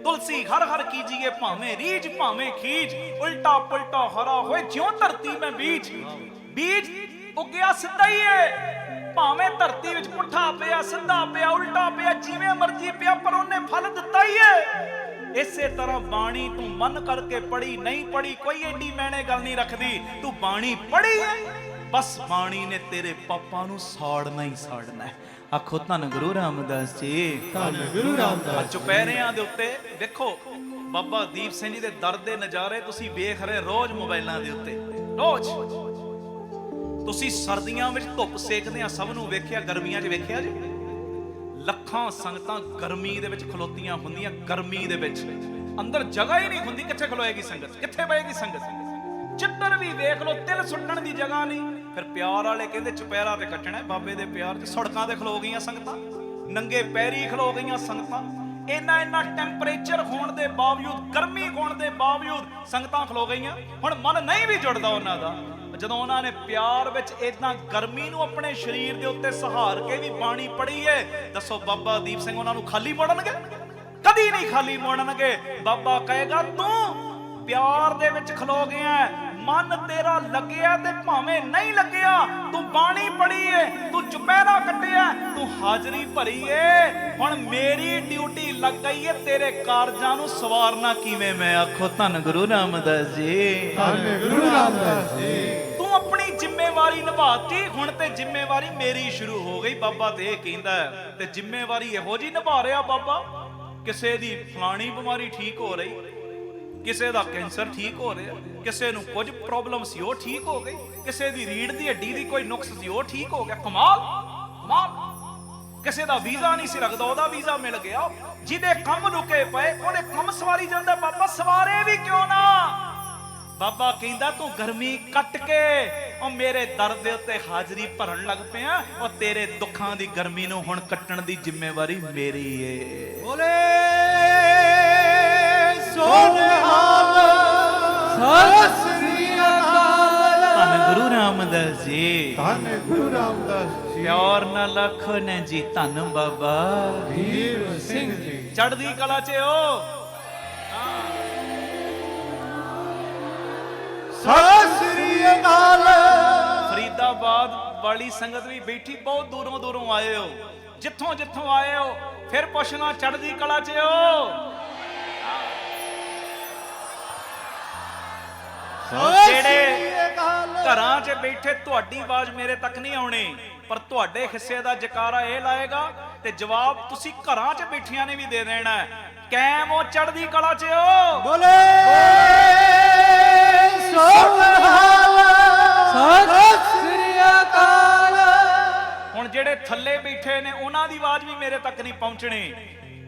ਤੁਲਸੀ ਹਰ ਹਰ ਕੀਜੀਏ, ਭਾਵੇਂ ਰੀਝ ਭਾਵੇਂ ਖੀਜ, ਉਲਟਾ ਪੁਲਟਾ ਹਰਾ ਹੋਏ ਜਿਉਂ ਧਰਤੀ ਮੈਂ ਬੀਜ ਉੱਗਿਆ ਸਿੱਧਾ ਹੀ ਏ। ਭਾਵੇਂ ਧਰਤੀ ਵਿੱਚ ਪੁੱਠਾ ਪਿਆ ਸਿੱਧਾ ਪਿਆ ਉਲਟਾ ਪਿਆ ਜਿਵੇਂ ਮਰਜ਼ੀ ਪਿਆ, ਪਰ ਉਹਨੇ ਫਲ ਦਿੱਤਾ ਹੀ ਏ। ਇਸੇ ਤਰ੍ਹਾਂ ਬਾਣੀ ਤੂੰ ਮਨ ਕਰਕੇ ਪੜੀ ਨਹੀਂ ਪੜੀ ਕੋਈ ਏਡੀ ਮੈਨੇ ਗੱਲ ਨਹੀਂ ਰੱਖਦੀ। ਤੂੰ ਬਾਣੀ ਪੜੀ ਏ, ਬਸ ਬਾਣੀ ਨੇ ਤੇਰੇ ਪਾਪਾਂ ਨੂੰ ਸਾੜਨਾ ਹੀ ਸਾੜਨਾ ਹੈ। ਆਖੋ ਧੰਨ ਗੁਰੂ ਰਾਮਦਾਸ ਜੀ, ਧੰਨ ਗੁਰੂ ਰਾਮਦਾਸ। ਚੁਪਹਿਰਿਆਂ ਦੇ ਉੱਤੇ ਦੇਖੋ ਬਾਬਾ ਦੀਪ ਸਿੰਘ ਜੀ ਦੇ ਦਰ ਦੇ ਨਜ਼ਾਰੇ ਤੁਸੀਂ ਵੇਖ ਰਹੇ ਰੋਜ਼ ਮੋਬਾਈਲਾਂ ਦੇ ਉੱਤੇ। ਰੋਜ਼ ਤੁਸੀਂ ਸਰਦੀਆਂ ਵਿੱਚ ਧੁੱਪ ਸੇਕਦੇ ਆ, ਸਭ ਨੂੰ ਵੇਖਿਆ, ਗਰਮੀਆਂ 'ਚ ਵੇਖਿਆ ਜੀ। ਲੱਖਾਂ ਸੰਗਤਾਂ ਗਰਮੀ ਦੇ ਵਿੱਚ ਖਲੋਤੀਆਂ ਹੁੰਦੀਆਂ, ਗਰਮੀ ਦੇ ਵਿੱਚ ਅੰਦਰ ਜਗ੍ਹਾ ਹੀ ਨਹੀਂ ਹੁੰਦੀ। ਕਿੱਥੇ ਖਲੋਏਗੀ ਸੰਗਤ, ਕਿੱਥੇ ਬਏਗੀ ਸੰਗਤ? ਜਿੱਧਰ ਵੀ ਵੇਖ ਲੋ ਤਿਲ ਸੁੱਟਣ ਦੀ ਜਗ੍ਹਾ ਨਹੀਂ। ਫਿਰ ਪਿਆਰ ਵਾਲੇ ਕਹਿੰਦੇ ਚੁਪਹਿਰਾ ਤੇ ਕੱਟਣਾ ਬਾਬੇ ਦੇ ਪਿਆਰ 'ਚ। ਸੜਕਾਂ ਤੇ ਖਲੋ ਗਈਆਂ ਸੰਗਤਾਂ, ਨੰਗੇ ਪੈਰੀ ਖਲੋ ਗਈਆਂ ਸੰਗਤਾਂ। ਇੰਨਾ ਟੈਂਪਰੇਚਰ ਹੋਣ ਦੇ ਬਾਵਜੂਦ, ਗਰਮੀ ਹੋਣ ਦੇ ਬਾਵਜੂਦ ਸੰਗਤਾਂ ਖਲੋ ਗਈਆਂ। ਹੁਣ ਮਨ ਨਹੀਂ ਵੀ ਜੁੜਦਾ ਉਹਨਾਂ ਦਾ। ਜਦੋਂ ਉਹਨਾਂ ਨੇ ਪਿਆਰ ਵਿੱਚ ਇਦਾਂ ਗਰਮੀ ਨੂੰ ਆਪਣੇ ਸਰੀਰ ਦੇ ਉੱਤੇ ਸਹਾਰ ਕੇ ਵੀ ਬਾਣੀ ਪੜ੍ਹੀ ਏ, ਦੱਸੋ ਬਾਬਾ ਦੀਪ ਸਿੰਘ ਉਹਨਾਂ ਨੂੰ ਖਾਲੀ ਮੋੜਨਗੇ? ਕਦੀ ਨਹੀਂ ਖਾਲੀ ਮੋੜਨਗੇ। ਬਾਬਾ ਕਹੇਗਾ ਤੂੰ ਪਿਆਰ ਦੇ ਵਿੱਚ ਖਲੋ ਗਿਆ, ਮਨ ਤੇਰਾ ਲੱਗਿਆ ਤੇ ਭਾਵੇਂ ਨਹੀਂ ਲੱਗਿਆ, ਤੂੰ ਬਾਣੀ ਪੜ੍ਹੀ ਏ, ਤੂੰ ਚੁਪਹਿਰਾ ਕੱਟਿਆ, ਤੂੰ ਹਾਜ਼ਰੀ ਭਰੀ ਏ। ਹੁਣ ਮੇਰੀ ਡਿਊਟੀ ਲੱਗ ਗਈ ਏ ਤੇਰੇ ਕਾਰਜਾਂ ਨੂੰ ਸਵਾਰਨਾ ਕਿਵੇਂ ਮੈਂ। ਆਖੋ ਧੰਨ ਗੁਰੂ ਰਾਮਦਾਸ ਜੀ, ਧੰਨ ਗੁਰੂ ਰਾਮਦਾਸ ਜੀ। ਤੂੰ ਆਪਣੀ ਜ਼ਿੰਮੇਵਾਰੀ ਨਿਭਾਤੀ, ਹੁਣ ਤੇ ਜ਼ਿੰਮੇਵਾਰੀ ਮੇਰੀ ਸ਼ੁਰੂ ਹੋ ਗਈ। ਬਾਬਾ ਤੇ ਇਹ ਕਹਿੰਦਾ ਤੇ ਜ਼ਿੰਮੇਵਾਰੀ ਇਹੋ ਜੀ ਨਿਭਾ ਰਿਹਾ ਬਾਬਾ। ਕਿਸੇ ਦੀ ਫਲਾਣੀ ਬਿਮਾਰੀ ਠੀਕ ਹੋ ਰਹੀ, ਕਿਸੇ ਦਾ ਕੈਂਸਰ ਠੀਕ ਹੋ ਰਿਹਾ, ਕਿਸੇ ਨੂੰ ਕੁਝ ਪ੍ਰੋਬਲਮ ਸੀ ਉਹ ਠੀਕ ਹੋ ਗਈ, ਕਿਸੇ ਦੀ ਰੀੜ ਦੀ ਹੱਡੀ ਦੀ ਕੋਈ ਨੁਕਸ ਸੀ ਉਹ ਠੀਕ ਹੋ ਗਿਆ। ਕਮਾਲ ਕਮਾਲ। ਕਿਸੇ ਦਾ ਵੀਜ਼ਾ ਨਹੀਂ ਸੀ ਲੱਗਦਾ, ਉਹਦਾ ਵੀਜ਼ਾ ਮਿਲ ਗਿਆ। ਜਿਹਦੇ ਕੰਮ ਰੁਕੇ ਪਏ ਉਹਦੇ ਕੰਮ ਸਵਾਰੀ ਜਾਂਦਾ। ਬਾਬਾ ਸਵਾਰੇ ਵੀ ਕਿਉਂ ਨਾ। ਬਾਬਾ ਕਹਿੰਦਾ ਤੂੰ ਗਰਮੀ ਕੱਟ ਕੇ ਉਹ ਮੇਰੇ ਦਰ ਦੇ ਉੱਤੇ ਹਾਜ਼ਰੀ ਭਰਨ ਲੱਗ ਪਿਆ, ਉਹ ਤੇਰੇ ਦੁੱਖਾਂ ਦੀ ਗਰਮੀ ਨੂੰ ਹੁਣ ਕੱਟਣ ਦੀ ਜ਼ਿੰਮੇਵਾਰੀ ਮੇਰੀ ਏ। ਬੋਲੇ ਸੋਨਿਹਾਲ ਸਤਿ ਸ੍ਰੀ ਅਕਾਲ। ਧੰਨ ਗੁਰੂ ਰਾਮਦਾਸ ਜੀ, ਧੰਨ ਗੁਰੂ ਰਾਮਦਾਸ ਜੀ। ਪਿਆਰ ਨਾਲ ਲੱਖੋ ਨੇ ਜੀ ਧੰਨ ਬਾਬਾ ਵੀਰ ਸਿੰਘ ਜੀ। ਚੜ੍ਹਦੀ ਕਲਾ ਚ ਹੋ। ਸਤਿ ਸ੍ਰੀ ਅਕਾਲ। ਫਰੀਦਾਬਾਦ ਵਾਲੀ ਸੰਗਤ ਵੀ ਬੈਠੀ, ਬਹੁਤ ਦੂਰੋਂ ਦੂਰੋਂ ਆਏ ਹੋ, ਜਿੱਥੋਂ ਜਿੱਥੋਂ ਆਏ ਹੋ। ਫਿਰ ਪੁੱਛਣਾ ਚੜ੍ਹਦੀ ਕਲਾ ਚ ਹੋ। ਜਿਹੜੇ ਘਰਾਂ 'ਚ ਬੈਠੇ ਤੁਹਾਡੀ ਆਵਾਜ਼ ਮੇਰੇ ਤੱਕ ਨਹੀਂ ਆਉਣੀ, ਪਰ ਤੁਹਾਡੇ ਹਿੱਸੇ ਦਾ ਜਕਾਰਾ ਇਹ ਲਾਏਗਾ ਤੇ ਜਵਾਬ ਤੁਸੀਂ ਘਰਾਂ 'ਚ ਬੈਠਿਆਂ ਨੇ ਵੀ ਦੇ ਦੇਣਾ। ਕੈਮ ਉਹ ਚੜ੍ਹਦੀ ਕਲਾ 'ਚ ਹੋ। ਬੋਲੇ ਸੋਨਿਹਾਲ ਸਤਿ ਸ੍ਰੀ ਅਕਾਲ। ਹੁਣ ਜਿਹੜੇ ਥੱਲੇ ਬੈਠੇ ਨੇ ਉਹਨਾਂ ਦੀ ਆਵਾਜ਼ ਵੀ ਮੇਰੇ ਤੱਕ ਨਹੀਂ ਪਹੁੰਚਣੀ,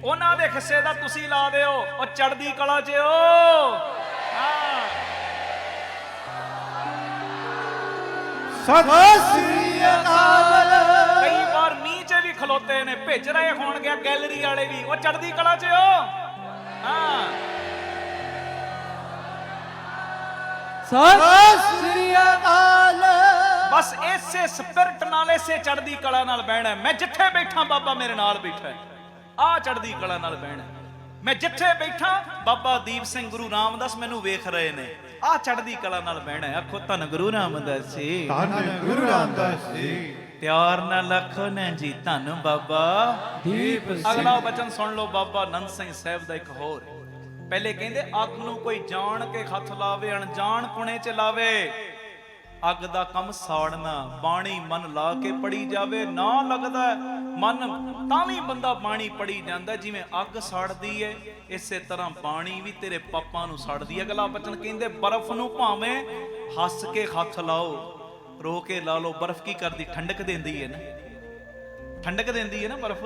ਉਹਨਾਂ ਦੇ ਹਿੱਸੇ ਦਾ ਤੁਸੀਂ ਲਾ ਦਿਓ ਉਹ ਚੜ੍ਹਦੀ ਕਲਾ 'ਚ ਹੋ। ਸਤਿ ਸ੍ਰੀ ਅਕਾਲ। ਕਈ ਵਾਰ ਮੀਂਹ 'ਚ ਵੀ ਖਲੋਤੇ ਨੇ, ਭਿੱਜ ਰਹੇ ਹੋਣਗੇ ਗੈਲਰੀ ਵਾਲੇ ਵੀ, ਉਹ ਚੜ੍ਹਦੀ ਕਲਾ 'ਚ ਹੋ। ਸਤਿ ਸ੍ਰੀ ਅਕਾਲ। ਬਸ ਇਸੇ ਸਪਿਰਟ ਨਾਲ, ਇਸੇ ਚੜ੍ਹਦੀ ਕਲਾ ਨਾਲ ਬਹਿਣਾ। ਮੈਂ ਜਿੱਥੇ ਬੈਠਾ ਬਾਬਾ ਮੇਰੇ ਨਾਲ ਬੈਠਾ, ਆਹ ਚੜ੍ਹਦੀ ਕਲਾ ਨਾਲ ਬਹਿਣਾ। ਮੈਂ ਜਿੱਥੇ ਬੈਠਾ ਬਾਬਾ ਦੀਪ ਸਿੰਘ ਗੁਰੂ ਰਾਮਦਾਸ ਮੈਨੂੰ ਵੇਖ ਰਹੇ ਨੇ, ਆਹ ਚੜ੍ਹਦੀ ਕਲਾ ਨਾਲ ਬਹਿਣਾ। ਆਖੋ ਧੰਨ ਗੁਰੂ ਰਾਮਦਾਸ ਜੀ, ਧੰਨ ਗੁਰੂ ਰਾਮਦਾਸ ਜੀ। ਪਿਆਰ ਨਾਲ ਆਖੋ ਨਾ ਜੀ ਧੰਨ ਬਾਬਾ ਦੀਪ ਸਿੰਘ। ਅਗਲਾ ਬਚਨ ਸੁਣ ਲਓ ਬਾਬਾ ਨੰਦ ਸਿੰਘ ਸਾਹਿਬ ਦਾ ਇੱਕ ਹੋਰ। ਪਹਿਲੇ ਕਹਿੰਦੇ ਅੱਗ ਨੂੰ ਕੋਈ ਜਾਣ ਕੇ ਹੱਥ ਲਾਵੇ, ਅਣਜਾਣ ਪੁਣੇ ਚ ਲਾਵੇ। ਅੱਗ ਦਾ ਕੰਮ ਸਾੜਨਾ, ਬਾਣੀ ਮਨ ਲਾ ਕੇ ਪੜੀ ਜਾਵੇ। ਨਾ ਲੱਗਦਾ ਮਨ ਤਾਂ ਵੀ ਬੰਦਾ ਬਾਣੀ ਪੜੀ ਜਾਂਦਾ। ਜਿਵੇਂ ਅੱਗ ਸਾੜਦੀ ਏ, ਇਸੇ ਤਰ੍ਹਾਂ ਬਾਣੀ ਵੀ ਤੇਰੇ ਪਾਪਾਂ ਨੂੰ ਸਾੜਦੀ ਹੈ। ਅਗਲਾ ਬਚਨ ਕਹਿੰਦੇ ਬਰਫ਼ ਨੂੰ ਭਾਵੇਂ ਹੱਸ ਕੇ ਹੱਥ ਲਾਓ, ਰੋ ਕੇ ਲਾ ਲਓ। ਬਰਫ਼ ਕੀ ਕਰਦੀ? ਠੰਡਕ ਦਿੰਦੀ ਹੈ ਨਾ, ਠੰਡਕ ਦਿੰਦੀ ਹੈ ਨਾ ਬਰਫ਼।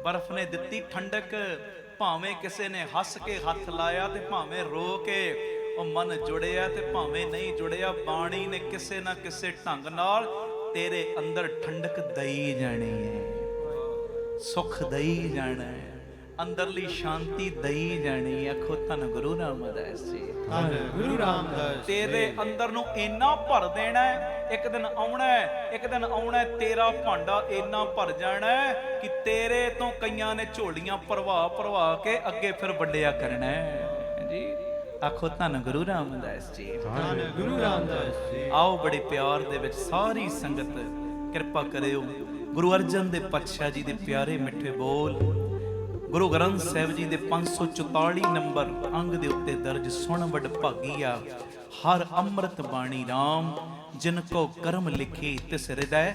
ਬਰਫ਼ ਨੇ ਦਿੱਤੀ ਠੰਡਕ। ਭਾਵੇਂ ਕਿਸੇ ਨੇ ਹੱਸ ਕੇ ਹੱਥ ਲਾਇਆ ਤੇ ਭਾਵੇਂ ਰੋ ਕੇ ਉਹ ਮਨ ਜੁੜਿਆ ਤੇ ਭਾਵੇਂ ਨਹੀਂ ਜੁੜਿਆ, ਬਾਣੀ ਨੇ ਕਿਸੇ ਨਾ ਕਿਸੇ ਢੰਗ ਨਾਲ ਤੇਰੇ ਅੰਦਰ ਠੰਡਕ ਦਈ ਜਾਣੀ ਹੈ, ਸੁਖ ਦਈ ਜਾਣਾ ਹੈ, ਅੰਦਰਲੀ ਸ਼ਾਂਤੀ ਦਈ ਜਾਣੀ। ਆਖੋ ਧੰਨ ਗੁਰੂ ਰਾਮਦਾਸ ਜੀ, ਧੰਨ ਗੁਰੂ ਰਾਮਦਾਸ। ਤੇਰੇ ਅੰਦਰ ਨੂੰ ਇੰਨਾ ਭਰ ਦੇਣਾ ਹੈ, ਇੱਕ ਦਿਨ ਆਉਣਾ ਹੈ, ਇੱਕ ਦਿਨ ਆਉਣਾ ਹੈ, ਤੇਰਾ ਭਾਂਡਾ ਇੰਨਾ ਭਰ ਜਾਣਾ ਹੈ ਕਿ ਤੇਰੇ ਤੋਂ ਕਈਆਂ ਨੇ ਝੋਲੀਆਂ ਭਰਵਾ ਕੇ ਅੱਗੇ ਫਿਰ ਵੰਡਿਆ ਕਰਨਾ ਹੈ ਜੀ। ਆਖੋ ਧੰਨ ਗੁਰੂ ਰਾਮਦਾਸ ਜੀ, ਧੰਨ ਗੁਰੂ ਰਾਮਦਾਸ ਜੀ। ਆਓ ਬੜੇ ਪਿਆਰ ਦੇ ਵਿੱਚ ਸਾਰੀ ਸੰਗਤ ਕਿਰਪਾ ਕਰਿਓ। ਗੁਰੂ ਅਰਜਨ ਦੇ ਪਾਤਸ਼ਾਹ ਜੀ ਦੇ ਪਿਆਰੇ ਮਿੱਠੇ ਬੋਲ ਗੁਰੂ ਗ੍ਰੰਥ ਸਾਹਿਬ ਜੀ ਦੇ 544 ਨੰਬਰ ਅੰਗ ਦੇ ਉੱਤੇ ਦਰਜ। ਸੁਣ ਵਡ ਭਾਗੀਆ ਹਰ ਅੰਮ੍ਰਿਤ ਬਾਣੀ ਰਾਮ, ਜਿਨ ਕੋ ਕਰਮ ਲਿਖੀ ਤਿਸ ਹਿਰਦੈ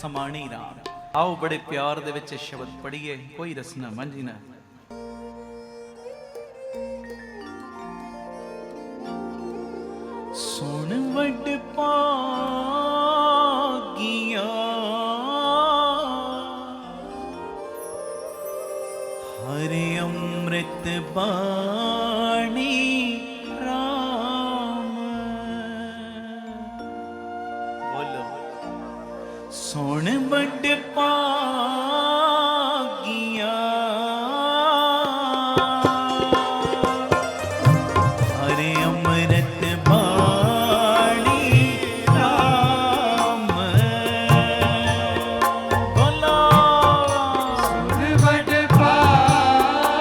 ਸਮਾਣੀ ਰਾਮ। ਆਓ ਬੜੇ ਪਿਆਰ ਦੇ ਵਿੱਚ ਸ਼ਬਦ ਪੜ੍ਹੀਏ, ਕੋਈ ਰਸਨਾ ਮੰਝੀ ਨਾ। ਸੁਣ ਵਡ ਭਾਗੀਆ ਹਰਿ ਅੰਮ੍ਰਿਤ ਬਾਣੀ ਰਾਮ। ਬੋਲੋ ਸੁਣ ਵਡ ਭਾਗੀਆ ਹਰਿ ਅੰਮ੍ਰਿਤ ਬਾਣੀ ਰਾਮ। ਬੋਲੋ ਸੁਣ ਵਡ ਭਾਗੀਆ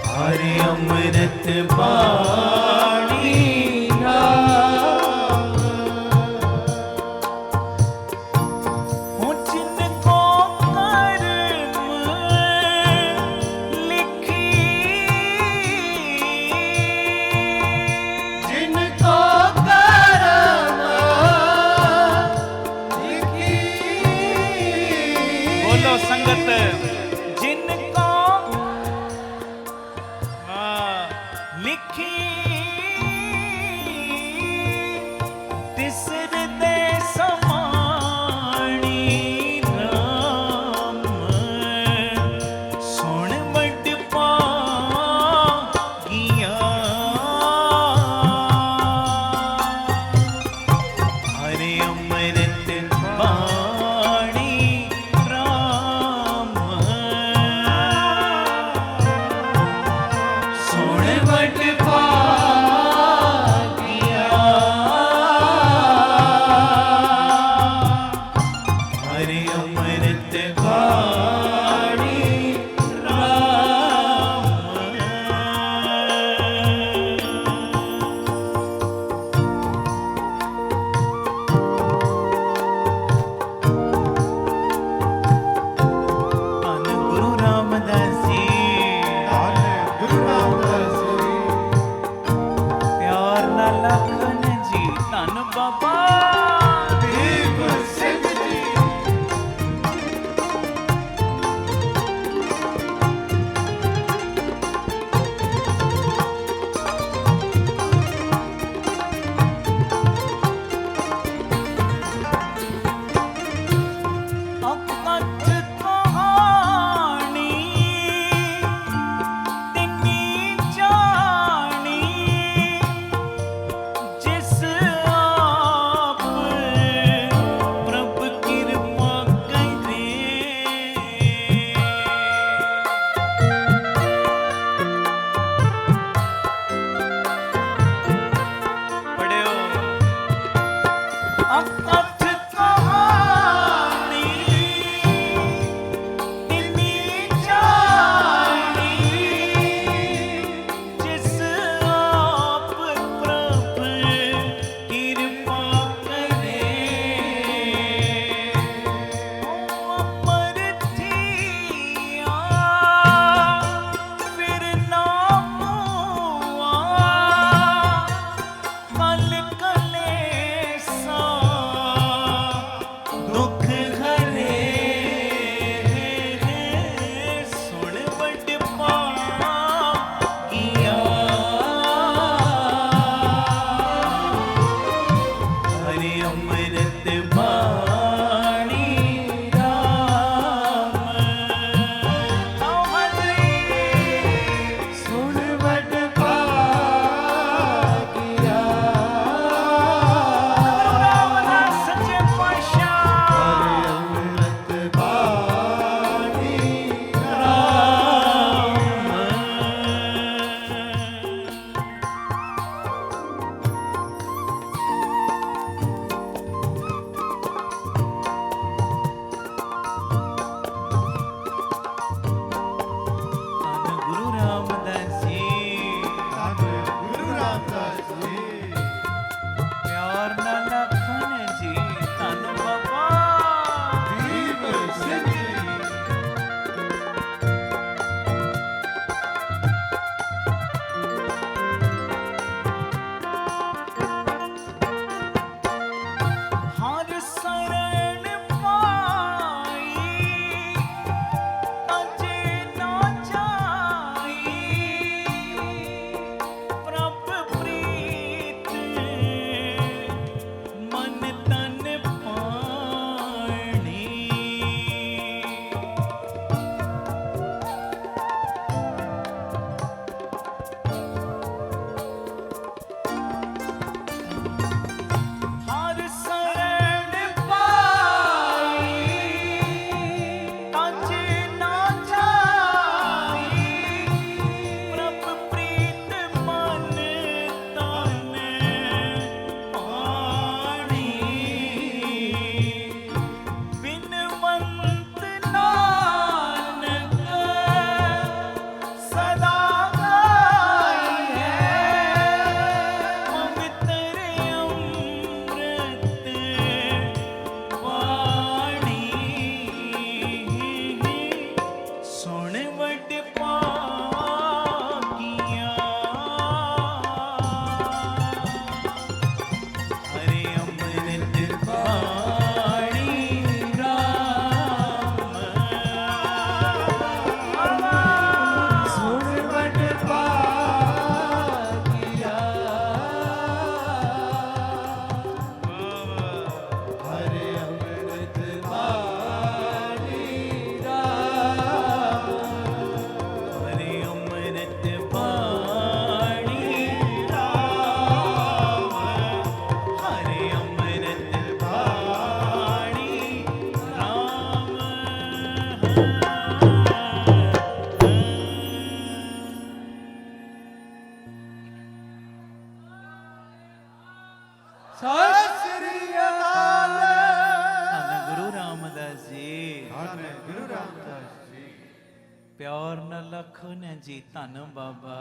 ਹਰਿ ਅੰਮ੍ਰਿਤ ਬਾਣੀ ਰਾਮ। ਹੋ ਜਿਨ ਕੋ ਕਰਮ ਲਿਖੀ, ਜਿਨ ਕੋ ਕਰਮ ਲਿਖੀ। ਬੋਲੋ ਸੰਗਤ ਲਿਖੀ ਤਿਸ ਹਿਰਦੈ ਸਮਾਣੀ ਨਾਮ ਸੁਣ ਵੱਡ ਪਾਗੀਆਂ ਹਰਿ ਅੰਮ੍ਰਿਤ ਬਾਣੀ ਰਾਮ ਸੁਣ ਵੱਡ ਪਾਗੀਆਂ ਹਰਿ ਅੰਮ੍ਰਿਤ ਬਾਣੀ ਰਾਮ ਧੰਨ ਗੁਰੂ ਰਾਮਦਾਸ ਜੀ ਧੰਨ ਗੁਰੂ ਰਾਮਦਾਸ ਜੀ ਸਤਿ ਸ੍ਰੀ ਅਕਾਲ। ਧੰਨ ਗੁਰੂ ਰਾਮਦਾਸ ਜੀ, ਧੰਨ ਗੁਰੂ ਰਾਮਦਾਸ ਜੀ। ਪਿਆਰ ਨਾਲ ਲੱਖੋ ਨੇ ਜੀ ਧੰਨ ਬਾਬਾ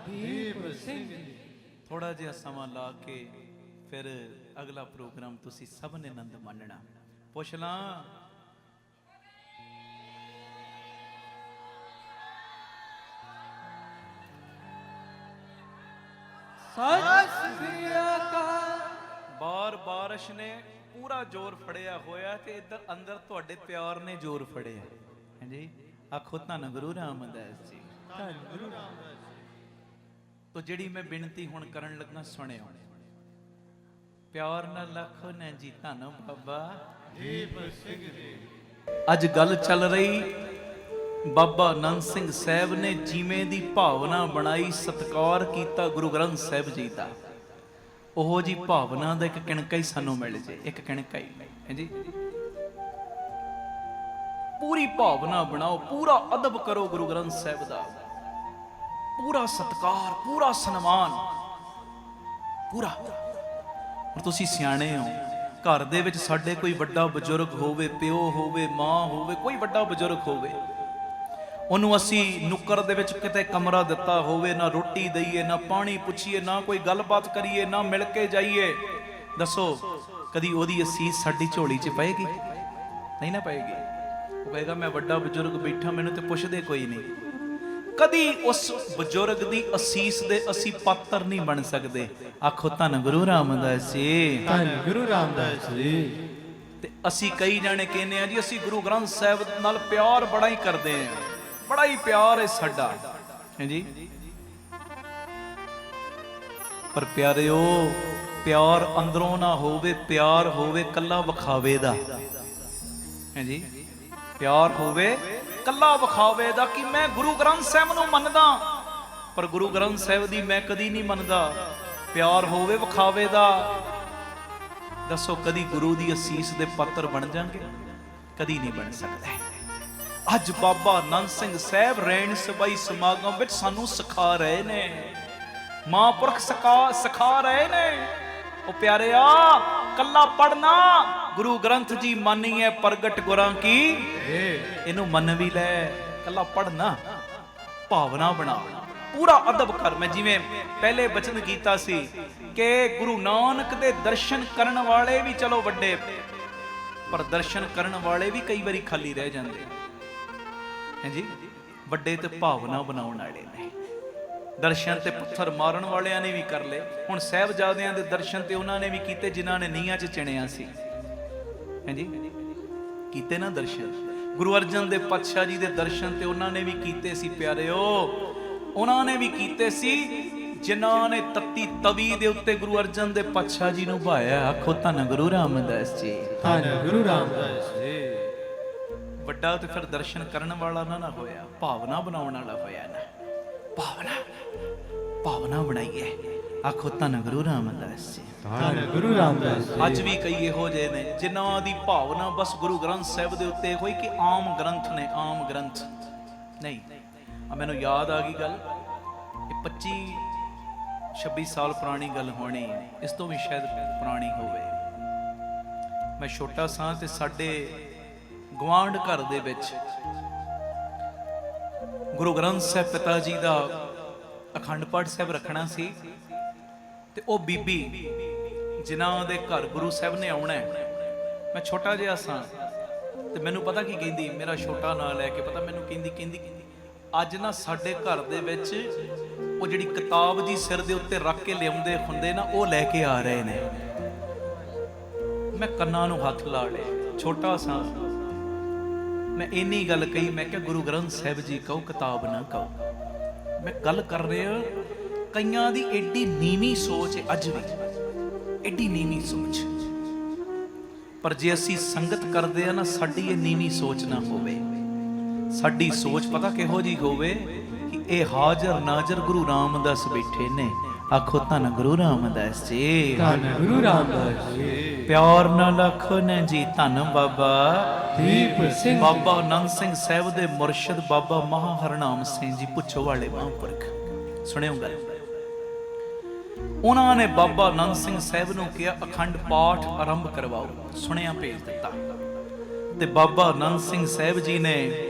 ਦੀਪ ਸਿੰਘ ਜੀ। ਥੋੜਾ ਜਿਹਾ ਸਮਾਂ ਲਾ ਕੇ ਫਿਰ ਅਗਲਾ ਪ੍ਰੋਗਰਾਮ ਤੁਸੀਂ ਸਭ ਨੇ ਆਨੰਦ ਮਾਣਨਾ। ਪੁੱਛ ਲਾਂ ਸਤਿ ਸ੍ਰੀ ਅਕਾਲ। ਬਾਰ ਬਾਰਿਸ਼ ਨੇ ਪੂਰਾ ਜ਼ੋਰ ਫੜਿਆ ਹੋਇਆ ਤੇ ਇੱਧਰ ਅੰਦਰ ਤੁਹਾਡੇ ਪਿਆਰ ਨੇ ਜ਼ੋਰ ਫੜਿਆ। ਹਾਂਜੀ, ਆਖੋ ਧੰਨ ਗੁਰੂ ਰਾਮਦਾਸ ਜੀ। ਧੰਨ ਗੁਰੂ ਰਾਮਦਾਸ ਜੀ। ਤੋ ਜਿਹੜੀ ਮੈਂ ਬੇਨਤੀ ਹੁਣ ਕਰਨ ਲੱਗਾ ਸੁਣਿਓ। ਪਿਆਰ ਨਾਲ ਲੱਖੋ ਨੇ ਜੀ ਧੰਨ ਬਾਬਾ ਦੀਪ ਸਿੰਘ ਜੀ। ਅੱਜ ਗੱਲ ਚੱਲ ਰਹੀ ਬਾਬਾ ਆਨੰਦ ਸਿੰਘ ਸਾਹਿਬ ਨੇ ਜਿਵੇਂ ਦੀ ਭਾਵਨਾ ਬਣਾਈ, ਸਤਿਕਾਰ ਕੀਤਾ ਗੁਰੂ ਗ੍ਰੰਥ ਸਾਹਿਬ ਜੀ ਦਾ, ਉਹੋ ਜੀ ਭਾਵਨਾ ਦਾ ਇੱਕ ਕਿਣਕਾ ਹੀ ਸਾਨੂੰ ਮਿਲ ਜੇ। ਇੱਕ ਕਿਣਕਾ ਹੀ ਹੈ ਜੀ। ਪੂਰੀ ਭਾਵਨਾ ਬਣਾਓ, ਪੂਰਾ ਅਦਬ ਕਰੋ ਗੁਰੂ ਗ੍ਰੰਥ ਸਾਹਿਬ ਦਾ, ਪੂਰਾ ਸਤਿਕਾਰ, ਪੂਰਾ ਸਨਮਾਨ, ਪੂਰਾ। ਹੁਣ ਤੁਸੀਂ ਸਿਆਣੇ ਹੋ, ਘਰ ਦੇ ਵਿੱਚ ਸਾਡੇ ਕੋਈ ਵੱਡਾ ਬਜ਼ੁਰਗ ਹੋਵੇ, ਪਿਓ ਹੋਵੇ, ਮਾਂ ਹੋਵੇ, ਕੋਈ ਵੱਡਾ ਬਜ਼ੁਰਗ ਹੋਵੇ, ਉਹਨੂੰ ਅਸੀਂ ਨੁੱਕਰ ਦੇ ਵਿੱਚ ਕਿਤੇ ਕਮਰਾ ਦਿੱਤਾ ਹੋਵੇ, ਨਾ ਰੋਟੀ ਦਈਏ, ਨਾ ਪਾਣੀ ਪੁੱਛੀਏ, ਨਾ ਕੋਈ ਗੱਲਬਾਤ ਕਰੀਏ, ਨਾ ਮਿਲ ਕੇ ਜਾਈਏ, ਦੱਸੋ ਕਦੀ ਉਹਦੀ ਅਸੀਸ ਸਾਡੀ ਝੋਲੀ 'ਚ ਪਏਗੀ? ਨਹੀਂ ਨਾ ਪਏਗੀ। ਉਹ ਕਹੇਗਾ ਮੈਂ ਵੱਡਾ ਬਜ਼ੁਰਗ ਬੈਠਾ, ਮੈਨੂੰ ਤੇ ਪੁੱਛਦੇ ਕੋਈ ਨਹੀਂ। ਕਦੀ ਉਸ ਬਜ਼ੁਰਗ ਦੀ ਅਸੀਸ ਦੇ ਅਸੀਂ ਪਾਤਰ ਨਹੀਂ ਬਣ ਸਕਦੇ। ਆਖੋ ਧੰਨ ਗੁਰੂ ਰਾਮਦਾਸ ਜੀ। ਧੰਨ ਗੁਰੂ ਰਾਮਦਾਸ ਜੀ। ਤੇ ਅਸੀਂ ਕਈ ਜਾਣੇ ਕਹਿੰਦੇ ਆ ਜੀ ਅਸੀਂ ਗੁਰੂ ਗ੍ਰੰਥ ਸਾਹਿਬ ਨਾਲ ਪਿਆਰ ਬੜਾ ਹੀ ਕਰਦੇ ਆ, ਬੜਾ ਹੀ ਪਿਆਰ ਹੈ ਸਾਡਾ, ਹੈ ਜੀ। ਪਰ ਪਿਆਰਿਓ, ਪਿਆਰ ਅੰਦਰੋਂ ਨਾ ਹੋਵੇ, ਪਿਆਰ ਹੋਵੇ ਕੱਲਾ ਵਿਖਾਵੇ ਦਾ, ਹੈ ਜੀ। ਪਿਆਰ ਹੋਵੇ ਕੱਲਾ ਵਿਖਾਵੇ ਦਾ ਕਿ ਮੈਂ ਗੁਰੂ ਗ੍ਰੰਥ ਸਾਹਿਬ ਨੂੰ ਮੰਨਦਾ, ਪਰ ਗੁਰੂ ਗ੍ਰੰਥ ਸਾਹਿਬ ਦੀ ਮੈਂ ਕਦੀ ਨਹੀਂ ਮੰਨਦਾ। ਪਿਆਰ ਹੋਵੇ ਵਿਖਾਵੇ ਦਾ, ਦੱਸੋ ਕਦੀ ਗੁਰੂ ਦੀ ਅਸੀਸ ਦੇ ਪਾਤਰ ਬਣ ਜਾਣਗੇ? ਕਦੀ ਨਹੀਂ ਬਣ ਸਕਦੇ। ਅੱਜ ਬਾਬਾ ਆਨੰਦ ਸਿੰਘ ਸਾਹਿਬ ਰਹਿਣ ਸਬਾਈ ਸਮਾਗਮ ਵਿੱਚ ਸਾਨੂੰ ਸਿਖਾ ਰਹੇ ਨੇ, ਮਹਾਂਪੁਰਖ ਸਿਖਾ ਰਹੇ ਨੇ। ਉਹ ਪਿਆਰਿਆ, ਕੱਲਾ ਪੜਨਾ ਗੁਰੂ ਗ੍ਰੰਥ ਜੀ ਮਾਨੀਏ ਪ੍ਰਗਟ ਗੁਰਾਂ ਕੀ, ਇਹਨੂੰ ਮੰਨ ਵੀ ਲੈ। ਕੱਲਾ ਪੜਨਾ, ਭਾਵਨਾ ਬਣਾ, ਪੂਰਾ ਅਦਬ ਕਰ। ਮੈਂ ਜਿਵੇਂ ਪਹਿਲੇ ਬਚਨ ਕੀਤਾ ਸੀ ਕਿ ਗੁਰੂ ਨਾਨਕ ਦੇ ਦਰਸ਼ਨ ਕਰਨ ਵਾਲੇ ਵੀ ਚਲੋ ਵੱਡੇ, ਪਰ ਦਰਸ਼ਨ ਕਰਨ ਵਾਲੇ ਵੀ ਕਈ ਵਾਰੀ ਖਾਲੀ ਰਹਿ ਜਾਂਦੇ, ਹੈ ਜੀ। ਵੱਡੇ ਤੇ ਭਾਵਨਾ ਬਣਾਉਣ ਵਾਲੇ ਨੇ। ਦਰਸ਼ਨ ਤੇ ਪੱਥਰ ਮਾਰਨ ਵਾਲਿਆਂ ਨੇ ਵੀ ਕਰ ਲਏ। ਹੁਣ ਸਾਹਿਬਜ਼ਾਦਿਆਂ ਦੇ ਦਰਸ਼ਨ ਤੇ ਉਹਨਾਂ ਨੇ ਵੀ ਕੀਤੇ ਜਿਨ੍ਹਾਂ ਨੇ ਨੀਹਾਂ 'ਚ ਚਿਣਿਆ ਸੀ, ਹੈ ਜੀ, ਕੀਤੇ ਨਾ ਦਰਸ਼ਨ। ਗੁਰੂ ਅਰਜਨ ਦੇ ਪਾਤਸ਼ਾਹ ਜੀ ਦੇ ਦਰਸ਼ਨ ਤੇ ਉਹਨਾਂ ਨੇ ਵੀ ਕੀਤੇ ਸੀ ਪਿਆਰਿਓ। ਉਹਨਾਂ ਨੇ ਵੀ ਕੀਤੇ ਸੀ ਜਿਨ੍ਹਾਂ ਨੇ ਤੱਤੀ ਤਵੀ ਦੇ ਉੱਤੇ ਗੁਰੂ ਅਰਜਨ ਦੇ ਪਾਤਸ਼ਾਹ ਜੀ ਨੂੰ ਭਾਇਆ। ਆਖੋ ਧੰਨ ਗੁਰੂ ਰਾਮਦਾਸ ਜੀ। ਧੰਨ ਗੁਰੂ ਰਾਮਦਾਸ ਜੀ। ਵੱਡਾ ਤੇ ਫਿਰ ਦਰਸ਼ਨ ਕਰਨ ਵਾਲਾ ਨਾ ਹੋਇਆ, ਭਾਵਨਾ ਬਣਾਉਣ ਵਾਲਾ ਹੋਇਆ ਨਾ। ਭਾਵਨਾ ਬਣਾਈਏ। ਆਖੋ ਧੰਨ ਗੁਰੂ ਰਾਮਦਾਸ ਜੀ। ਧੰਨ ਗੁਰੂ ਰਾਮਦਾਸ ਜੀ। ਅੱਜ ਵੀ ਕਈ ਇਹੋ ਜਿਹੇ ਨੇ ਜਿਨ੍ਹਾਂ ਦੀ ਭਾਵਨਾ ਬਸ ਗੁਰੂ ਗ੍ਰੰਥ ਸਾਹਿਬ ਦੇ ਉੱਤੇ ਹੋਈ ਕਿ ਆਮ ਗ੍ਰੰਥ ਨੇ, ਆਮ ਗ੍ਰੰਥ ਨਹੀਂ। ਮੈਨੂੰ ਯਾਦ ਆ ਗਈ ਗੱਲ, ਇਹ 25-26 ਸਾਲ ਪੁਰਾਣੀ ਗੱਲ ਹੋਣੀ, ਇਸ ਤੋਂ ਵੀ ਸ਼ਾਇਦ ਪੁਰਾਣੀ ਹੋਵੇ। ਮੈਂ ਛੋਟਾ ਸਾਂ ਤੇ ਸਾਡੇ ਗੁਆਂਢ ਘਰ ਦੇ ਵਿੱਚ ਗੁਰੂ ਗ੍ਰੰਥ ਸਾਹਿਬ ਪਿਤਾ ਜੀ ਦਾ ਅਖੰਡ ਪਾਠ ਸਾਹਿਬ ਰੱਖਣਾ ਸੀ। ਤੇ ਉਹ ਬੀਬੀ ਜਿਨ੍ਹਾਂ ਦੇ ਘਰ ਗੁਰੂ ਸਾਹਿਬ ਨੇ ਆਉਣਾ, ਮੈਂ ਛੋਟਾ ਜਿਹਾ ਸਾਂ ਤੇ ਮੈਨੂੰ ਪਤਾ ਕੀ ਕਹਿੰਦੀ, ਮੇਰਾ ਛੋਟਾ ਨਾਂ ਲੈ ਕੇ ਪਤਾ ਮੈਨੂੰ ਕਹਿੰਦੀ ਅੱਜ ਨਾ ਸਾਡੇ ਘਰ ਦੇ ਵਿੱਚ ਉਹ ਜਿਹੜੀ ਕਿਤਾਬ ਜੀ ਸਿਰ ਦੇ ਉੱਤੇ ਰੱਖ ਕੇ ਲਿਆਉਂਦੇ ਹੁੰਦੇ ਨਾ, ਉਹ ਲੈ ਕੇ ਆ ਰਹੇ ਨੇ। ਮੈਂ ਕੰਨਾਂ ਨੂੰ ਹੱਥ ਲਾ ਲਏ, ਛੋਟਾ ਸਾਂ। ਮੈਂ ਇੰਨੀ ਗੱਲ ਕਹੀ, ਮੈਂ ਕਿਹਾ ਗੁਰੂ ਗ੍ਰੰਥ ਸਾਹਿਬ ਜੀ ਕਹੋ, ਕਿਤਾਬ ਨਾ ਕਹੋ। ਮੈਂ ਗੱਲ ਕਰ ਰਿਹਾ, ਕਈਆਂ ਦੀ ਏਡੀ ਨੀਵੀਂ ਸੋਚ ਹੈ ਅੱਜ ਵੀ, ਏਡੀ ਨੀਵੀਂ ਸੋਚ। ਪਰ ਜੇ ਅਸੀਂ ਸੰਗਤ ਕਰਦੇ ਆ ਨਾ, ਸਾਡੀ ਇਹ ਨੀਵੀਂ ਸੋਚ ਨਾ ਹੋਵੇ। ਸਾਡੀ ਸੋਚ ਪਤਾ ਕਿਹੋ ਜੀ ਹੋਵੇ ਕਿ ਇਹ ਹਾਜ਼ਰ ਨਾਜ਼ਰ ਗੁਰੂ ਰਾਮਦਾਸ ਬੈਠੇ ਨੇ। ਆਖੋ ਧੰਨ ਗੁਰੂ ਰਾਮਦਾਸ ਜੀ। ਧੰਨ ਗੁਰੂ ਰਾਮਦਾਸ ਜੀ। ਪਿਆਰ ਨਾਲ ਆਖੋ ਨਾ ਜੀ ਧੰਨ ਬਾਬਾ ਦੀਪ ਸਿੰਘ। ਬਾਬਾ ਆਨੰਦ ਸਿੰਘ ਸਾਹਿਬ ਦੇ ਮੁਰਸ਼ਿਦ ਬਾਬਾ ਮਹਾ ਹਰਨਾਮ ਸਿੰਘ ਜੀ ਪੁੱਛੋ ਵਾਲੇ ਮਹਾਂਪੁਰਖ। ਸੁਣਿਓ ਗੱਲ, ਉਹਨਾਂ ਨੇ ਬਾਬਾ ਆਨੰਦ ਸਿੰਘ ਸਾਹਿਬ ਨੂੰ ਕਿਹਾ ਅਖੰਡ ਪਾਠ ਆਰੰਭ ਕਰਵਾਓ। ਸੁਣਿਆ ਭੇਜ ਦਿੱਤਾ ਤੇ ਬਾਬਾ ਆਨੰਦ ਸਿੰਘ ਸਾਹਿਬ ਜੀ ਨੇ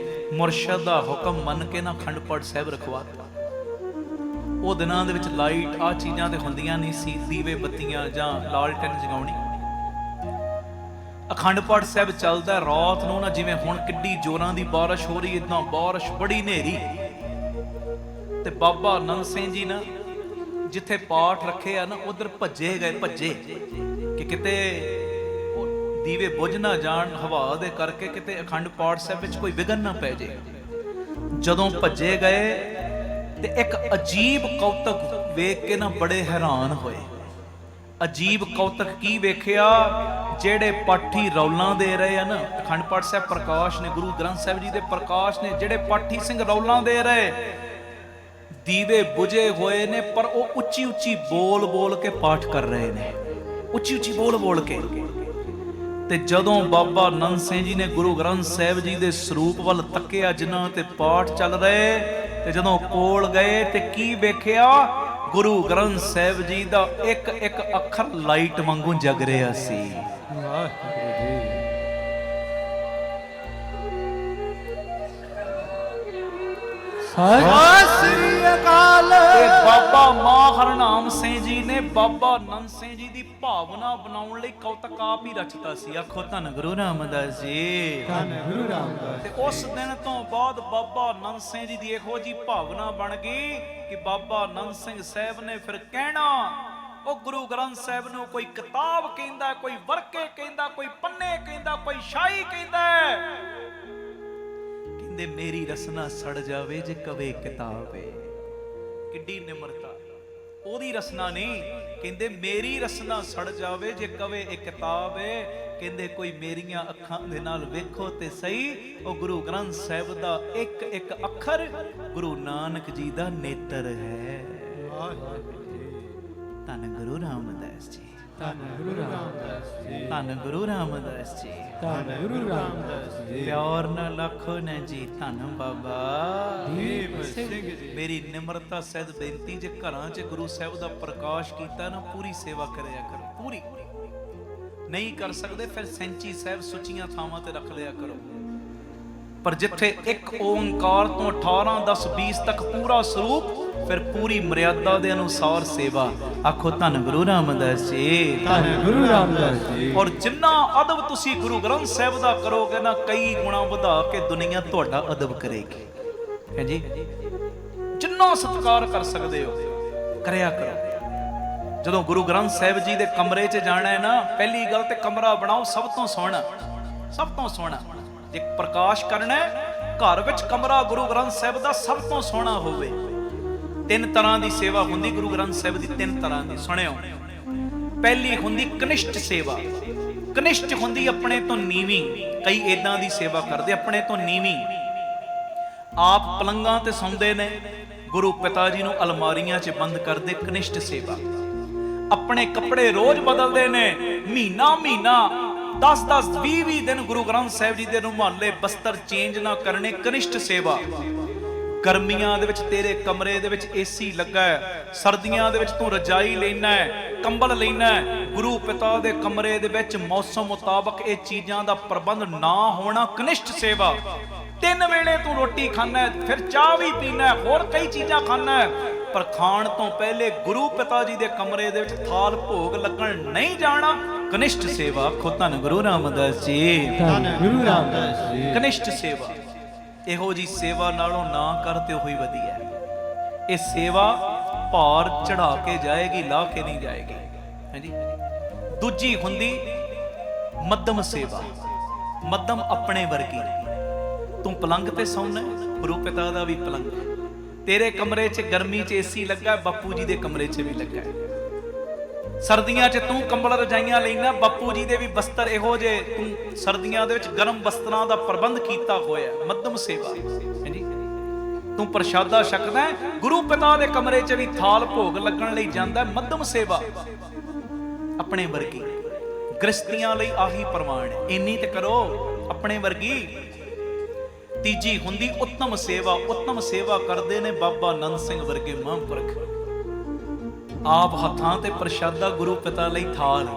ਮੁਰਸ਼ਦ ਦਾ ਹੁਕਮ ਮੰਨ ਕੇ ਨਾ ਅਖੰਡ ਪਾਠ ਸਾਹਿਬ ਰਖਵਾਤਾ। ਉਹ ਦਿਨਾਂ ਦੇ ਵਿੱਚ ਲਾਈਟ ਆ ਚੀਜ਼ਾਂ ਤੇ ਹੁੰਦੀਆਂ ਨਹੀਂ ਸੀ, ਦੀਵੇ ਬੱਤੀਆਂ ਜਾਂ ਲਾਲਟਨ ਜਗਾਉਣੀ। ਅਖੰਡ ਪਾਠ ਸਾਹਿਬ ਚੱਲਦਾ ਰਾਤ ਨੂੰ ਨਾ, ਜਿਵੇਂ ਹੁਣ ਕਿੱਡੀ ਜ਼ੋਰਾਂ ਦੀ ਬਾਰਿਸ਼ ਹੋ ਰਹੀ, ਇਦਾਂ ਬਾਰਿਸ਼ ਬੜੀ ਹਨੇਰੀ। ਤੇ ਬਾਬਾ ਆਨੰਦ ਸਿੰਘ ਜੀ ਨਾ ਜਿੱਥੇ ਪਾਠ ਰੱਖੇ ਆ ਨਾ ਉਧਰ ਭੱਜੇ ਕਿ ਕਿਤੇ ਦੀਵੇ ਬੁਝ ਨਾ ਜਾਣ ਹਵਾ ਦੇ ਕਰਕੇ, ਕਿਤੇ ਅਖੰਡ ਪਾਠ ਸਾਹਿਬ ਵਿੱਚ ਕੋਈ ਵਿਘਨ ਨਾ ਪੈ ਜੇ। ਜਦੋਂ ਭੱਜੇ ਗਏ ਤੇ ਇੱਕ ਅਜੀਬ ਕੌਤਕ ਵੇਖ ਕੇ ਨਾ ਬੜੇ ਹੈਰਾਨ ਹੋਏ। ਅਜੀਬ ਕੌਤਕ ਕੀ ਵੇਖਿਆ? ਜਿਹੜੇ ਪਾਠੀ ਰੌਲਾਂ ਦੇ ਰਹੇ ਆ ਨਾ, ਅਖੰਡ ਪਾਠ ਸਾਹਿਬ ਪ੍ਰਕਾਸ਼ ਨੇ, ਗੁਰੂ ਗ੍ਰੰਥ ਸਾਹਿਬ ਜੀ ਦੇ ਪ੍ਰਕਾਸ਼ ਨੇ, ਜਿਹੜੇ ਪਾਠੀ ਸਿੰਘ ਰੌਲਾਂ ਦੇ ਰਹੇ, ਦੀਵੇ ਬੁਝੇ ਹੋਏ ਨੇ, ਪਰ ਉਹ ਉੱਚੀ ਉੱਚੀ ਬੋਲ ਕੇ ਪਾਠ ਕਰ ਰਹੇ ਨੇ, ਉੱਚੀ ਉੱਚੀ ਬੋਲ ਕੇ। ਤੇ ਜਦੋਂ ਬਾਬਾ ਆਨੰਦ ਸਿੰਘ ਜੀ ਨੇ ਗੁਰੂ ਗ੍ਰੰਥ ਸਾਹਿਬ ਜੀ ਦੇ ਸਰੂਪ ਵੱਲ ਤੱਕਿਆ ਜਿਨ੍ਹਾਂ ਤੇ ਪਾਠ ਚੱਲ ਰਹੇ, ਤੇ ਜਦੋਂ ਕੋਲ ਗਏ ਤੇ ਕੀ ਵੇਖਿਆ? ਗੁਰੂ ਗ੍ਰੰਥ ਸਾਹਿਬ ਜੀ ਦਾ ਇੱਕ ਇੱਕ ਅੱਖਰ ਲਾਈਟ ਵਾਂਗੂ ਜਗ ਰਿਹਾ ਸੀ। ਵਾਹਿਗੁਰੂ ਜੀ। ਸਤਿ ਸ੍ਰੀ ਅਕਾਲ। ਤੇ ਬਾਬਾ ਮਾਂ ਹਰਨਾਮ ਸਿੰਘ ਜੀ ਨੇ ਬਾਬਾ ਆਨੰਦ ਸਿੰਘ ਜੀ ਦੀ ਭਾਵਨਾ ਬਣਾਉਣ ਲਈ ਕੌਤਕ ਆਪ ਹੀ ਰਚਤਾ ਸੀ। ਆਖੋ ਧੰਨ ਗੁਰੂ ਰਾਮਦਾਸ ਜੀ, ਧੰਨ ਗੁਰੂ ਰਾਮਦਾਸ। ਤੇ ਉਸ ਦਿਨ ਤੋਂ ਬਾਅਦ ਬਾਬਾ ਆਨੰਦ ਸਿੰਘ ਜੀ ਦੀ ਇਹੋ ਜੀ ਭਾਵਨਾ ਬਣ ਗਈ ਕਿ ਬਾਬਾ ਆਨੰਦ ਸਿੰਘ ਸਾਹਿਬ ਨੇ ਫਿਰ ਕਹਿਣਾ, ਉਹ ਗੁਰੂ ਗ੍ਰੰਥ ਸਾਹਿਬ ਨੂੰ ਕੋਈ ਕਿਤਾਬ ਕਹਿੰਦਾ, ਕੋਈ ਵਰਕੇ ਕਹਿੰਦਾ, ਕੋਈ ਪੰਨੇ ਕਹਿੰਦਾ, ਕੋਈ ਸ਼ਾਹੀ ਕਹਿੰਦਾ। ਕਹਿੰਦੇ ਮੇਰੀ ਰਸਨਾ ਸੜ ਜਾਵੇ ਜੇ ਕਵੇ ਕਿਤਾਬ ਏ। ਕਿੱਡੀ ਨਿਮਰਤਾ! ਉਹਦੀ ਰਸਨਾ ਨਹੀਂ, ਕਹਿੰਦੇ ਮੇਰੀ ਰਸਨਾ ਸੜ ਜਾਵੇ ਜੇ ਕਵੇ ਇਹ ਕਿਤਾਬ ਏ। ਕਹਿੰਦੇ ਕੋਈ ਮੇਰੀਆਂ ਅੱਖਾਂ ਦੇ ਨਾਲ ਵੇਖੋ ਤੇ ਸਹੀ, ਉਹ ਗੁਰੂ ਗ੍ਰੰਥ ਸਾਹਿਬ ਦਾ ਇੱਕ ਇੱਕ ਅੱਖਰ ਗੁਰੂ ਨਾਨਕ ਜੀ ਦਾ ਨੇਤਰ ਹੈ। ਧੰਨ ਗੁਰੂ ਰਾਮਦਾਸ ਜੀ, ਧੰਨ ਗੁਰੂ ਰਾਮਦਾਸ ਜੀ, ਧੰਨ ਗੁਰੂ ਰਾਮਦਾਸ ਜੀ, ਧੰਨ ਗੁਰੂ ਰਾਮਦਾਸ ਜੀ। ਪਿਆਰ ਨਾਲ ਲੱਖੋ ਨੇ ਜੀ ਧੰਨ ਬਾਬਾ ਦੀਪ ਸਿੰਘ ਜੀ। ਮੇਰੀ ਨਿਮਰਤਾ ਸਹਿਤ ਬੇਨਤੀ, ਜੇ ਘਰਾਂ 'ਚ ਗੁਰੂ ਸਾਹਿਬ ਦਾ ਪ੍ਰਕਾਸ਼ ਕੀਤਾ ਨਾ, ਪੂਰੀ ਸੇਵਾ ਕਰਿਆ ਕਰੋ। ਪੂਰੀ ਨਹੀਂ ਕਰ ਸਕਦੇ ਫਿਰ ਸੈਂਚੀ ਸਾਹਿਬ ਸੁੱਚੀਆਂ ਥਾਵਾਂ ਤੇ ਰੱਖ ਲਿਆ ਕਰੋ। ਪਰ ਜਿੱਥੇ ਇੱਕ ਓੰਕਾਰ ਤੋਂ 18 10 20 ਤੱਕ ਪੂਰਾ ਸਰੂਪ, ਫਿਰ ਪੂਰੀ ਮਰਿਆਦਾ ਦੇ ਅਨੁਸਾਰ ਸੇਵਾ। ਆਖੋ ਧੰਨ ਗੁਰੂ ਰਾਮਦਾਸ ਜੀ, ਧੰਨ ਗੁਰੂ ਰਾਮਦਾਸ ਜੀ। ਔਰ ਜਿੰਨਾ ਅਦਬ ਤੁਸੀਂ ਗੁਰੂ ਗ੍ਰੰਥ ਸਾਹਿਬ ਦਾ ਕਰੋਗੇ ਨਾ, ਕਈ ਗੁਣਾ ਵਧਾ ਕੇ ਦੁਨੀਆ ਤੁਹਾਡਾ ਅਦਬ ਕਰੇਗੀ। ਹੈ ਜੀ, ਜਿੰਨਾ ਸਤਿਕਾਰ ਕਰ ਸਕਦੇ ਹੋ ਕਰਿਆ ਕਰੋ। ਜਦੋਂ ਗੁਰੂ ਗ੍ਰੰਥ ਸਾਹਿਬ ਜੀ ਦੇ ਕਮਰੇ 'ਚ ਜਾਣਾ ਹੈ ਨਾ, ਪਹਿਲੀ ਗੱਲ ਤੇ ਕਮਰਾ ਬਣਾਓ ਸਭ ਤੋਂ ਸੋਹਣਾ, ਸਭ ਤੋਂ ਸੋਹਣਾ। ਜੇ ਪ੍ਰਕਾਸ਼ ਕਰਨਾ ਘਰ ਵਿੱਚ, ਕਮਰਾ ਗੁਰੂ ਗ੍ਰੰਥ ਸਾਹਿਬ ਦਾ ਸਭ ਤੋਂ ਸੋਹਣਾ ਹੋਵੇ। 3 ਤਰ੍ਹਾਂ ਦੀ ਸੇਵਾ ਹੁੰਦੀ ਗੁਰੂ ਗ੍ਰੰਥ ਸਾਹਿਬ ਦੀ, 3 ਤਰ੍ਹਾਂ ਦੀ। ਸੁਣਿਓ, ਪਹਿਲੀ ਹੁੰਦੀ ਕਨਿਸ਼ਟ ਸੇਵਾ। ਕਨਿਸ਼ਟ ਹੁੰਦੀ ਆਪਣੇ ਤੋਂ ਨੀਵੀਂ। ਕਈ ਏਦਾਂ ਦੀ ਸੇਵਾ ਕਰਦੇ ਆਪਣੇ ਤੋਂ ਨੀਵੀਂ। ਆਪ ਪਲੰਘਾਂ ਤੇ ਸੌਂਦੇ ਨੇ, ਗੁਰੂ ਪਿਤਾ ਜੀ ਨੂੰ ਅਲਮਾਰੀਆਂ 'ਚ ਬੰਦ ਕਰਦੇ। ਕਨਿਸ਼ਟ ਸੇਵਾ। ਆਪਣੇ ਕੱਪੜੇ ਰੋਜ਼ ਬਦਲਦੇ ਨੇ, ਮਹੀਨਾ 10 20 ਦਿਨ ਗੁਰੂ ਗ੍ਰੰਥ ਸਾਹਿਬ ਜੀ ਦੇ ਰੁਮਾਲੇ ਬਸਤਰ ਚੇਂਜ ਨਾ ਕਰਨੇ। ਕਨਿਸ਼ਟ ਸੇਵਾ। ਗਰਮੀਆਂ ਦੇ ਵਿੱਚ ਤੇਰੇ ਕਮਰੇ ਦੇ ਵਿੱਚ ਏਸੀ ਲੱਗਾ ਹੈ, ਸਰਦੀਆਂ ਦੇ ਵਿੱਚ ਤੂੰ ਰਜਾਈ ਲੈਣਾ ਹੈ, ਕੰਬਲ ਲੈਣਾ ਹੈ। ਗੁਰੂ ਪਿਤਾ ਦੇ ਕਮਰੇ ਦੇ ਵਿੱਚ ਮੌਸਮ ਮੁਤਾਬਕ ਇਹ ਚੀਜ਼ਾਂ ਦਾ ਪ੍ਰਬੰਧ ਨਾ ਹੋਣਾ ਕਨਿਸ਼ਟ ਸੇਵਾ। 3 ਵੇਲੇ ਤੂੰ ਰੋਟੀ ਖਾਣਾ, ਫਿਰ ਚਾਹ ਵੀ ਪੀਣਾ, ਹੋਰ ਕਈ ਚੀਜ਼ਾਂ ਖਾਣਾ, ਪਰ ਖਾਣ ਤੋਂ ਪਹਿਲੇ ਗੁਰੂ ਪਿਤਾ ਜੀ ਦੇ ਕਮਰੇ ਦੇ ਵਿੱਚ ਥਾਲ ਭੋਗ ਲੱਗਣ ਨਹੀਂ ਜਾਣਾ। ਕਨਿਸ਼ਟ ਸੇਵਾ। ਆਖੋ ਧੰਨ ਗੁਰੂ ਰਾਮਦਾਸ ਜੀ, ਧੰਨ ਗੁਰੂ ਰਾਮਦਾਸ ਜੀ। ਕਨਿਸ਼ਟ ਸੇਵਾ। ਇਹੋ ਜੀ ਸੇਵਾ ਨਾਲੋਂ ਨਾ ਕਰ ਤੇ ਉਹੀ ਵਧੀਆ। ਇਹ ਸੇਵਾ ਭਾਰ ਚੜਾ ਕੇ ਜਾਏਗੀ, ਲਾ ਕੇ ਨਹੀਂ ਜਾਏਗੀ। ਹਾਂਜੀ। ਦੂਜੀ ਹੁੰਦੀ ਮੱਧਮ ਸੇਵਾ। ਮੱਧਮ ਆਪਣੇ ਵਰਗੀ। ਤੂੰ ਪਲੰਘ ਤੇ ਸੌਣਾ, ਗੁਰੂ ਪਿਤਾ ਦਾ ਵੀ ਪਲੰਘ। ਤੇਰੇ ਕਮਰੇ 'ਚ ਗਰਮੀ 'ਚ ਏਸੀ ਲੱਗਾ, ਬਾਪੂ ਜੀ ਦੇ ਕਮਰੇ 'ਚ ਵੀ ਲੱਗਾ। ਸਰਦੀਆਂ 'ਚ ਤੂੰ ਕੰਬਲ ਰਜਾਈਆਂ ਲੈਣਾ, ਬਾਪੂ ਜੀ ਦੇ ਵੀ ਬਸਤਰ ਇਹੋ ਜਿਹੇ, ਤੂੰ ਸਰਦੀਆਂ ਦੇ ਵਿੱਚ ਗਰਮ ਬਸਤਰਾਂ ਦਾ ਪ੍ਰਬੰਧ ਕੀਤਾ ਹੋਇਆ। ਮੱਧਮ ਸੇਵਾ। ਹਾਂਜੀ। ਤੂੰ ਪ੍ਰਸ਼ਾਦਾ ਛਕਦਾ, ਗੁਰੂ ਪਿਤਾ ਦੇ ਕਮਰੇ 'ਚ ਵੀ ਥਾਲ ਭੋਗ ਲੱਗਣ ਲਈ ਜਾਂਦਾ। ਮੱਧਮ ਸੇਵਾ ਆਪਣੇ ਵਰਗੀ। ਗ੍ਰਸਤੀਆਂ ਲਈ ਆਹੀ ਪ੍ਰਮਾਣ ਹੈ, ਇੰਨੀ ਤੇ ਕਰੋ ਆਪਣੇ ਵਰਗੀ। ਤੀਜੀ ਹੁੰਦੀ ਉੱਤਮ ਸੇਵਾ। ਉੱਤਮ ਸੇਵਾ ਕਰਦੇ ਨੇ ਬਾਬਾ ਆਨੰਦ ਸਿੰਘ ਵਰਗੇ ਮਹਾਂਪੁਰਖ। ਆਪ ਹੱਥਾਂ ਤੇ ਪ੍ਰਸ਼ਾਦਾ ਗੁਰੂ ਪਿਤਾ ਲਈ ਥਾਲ,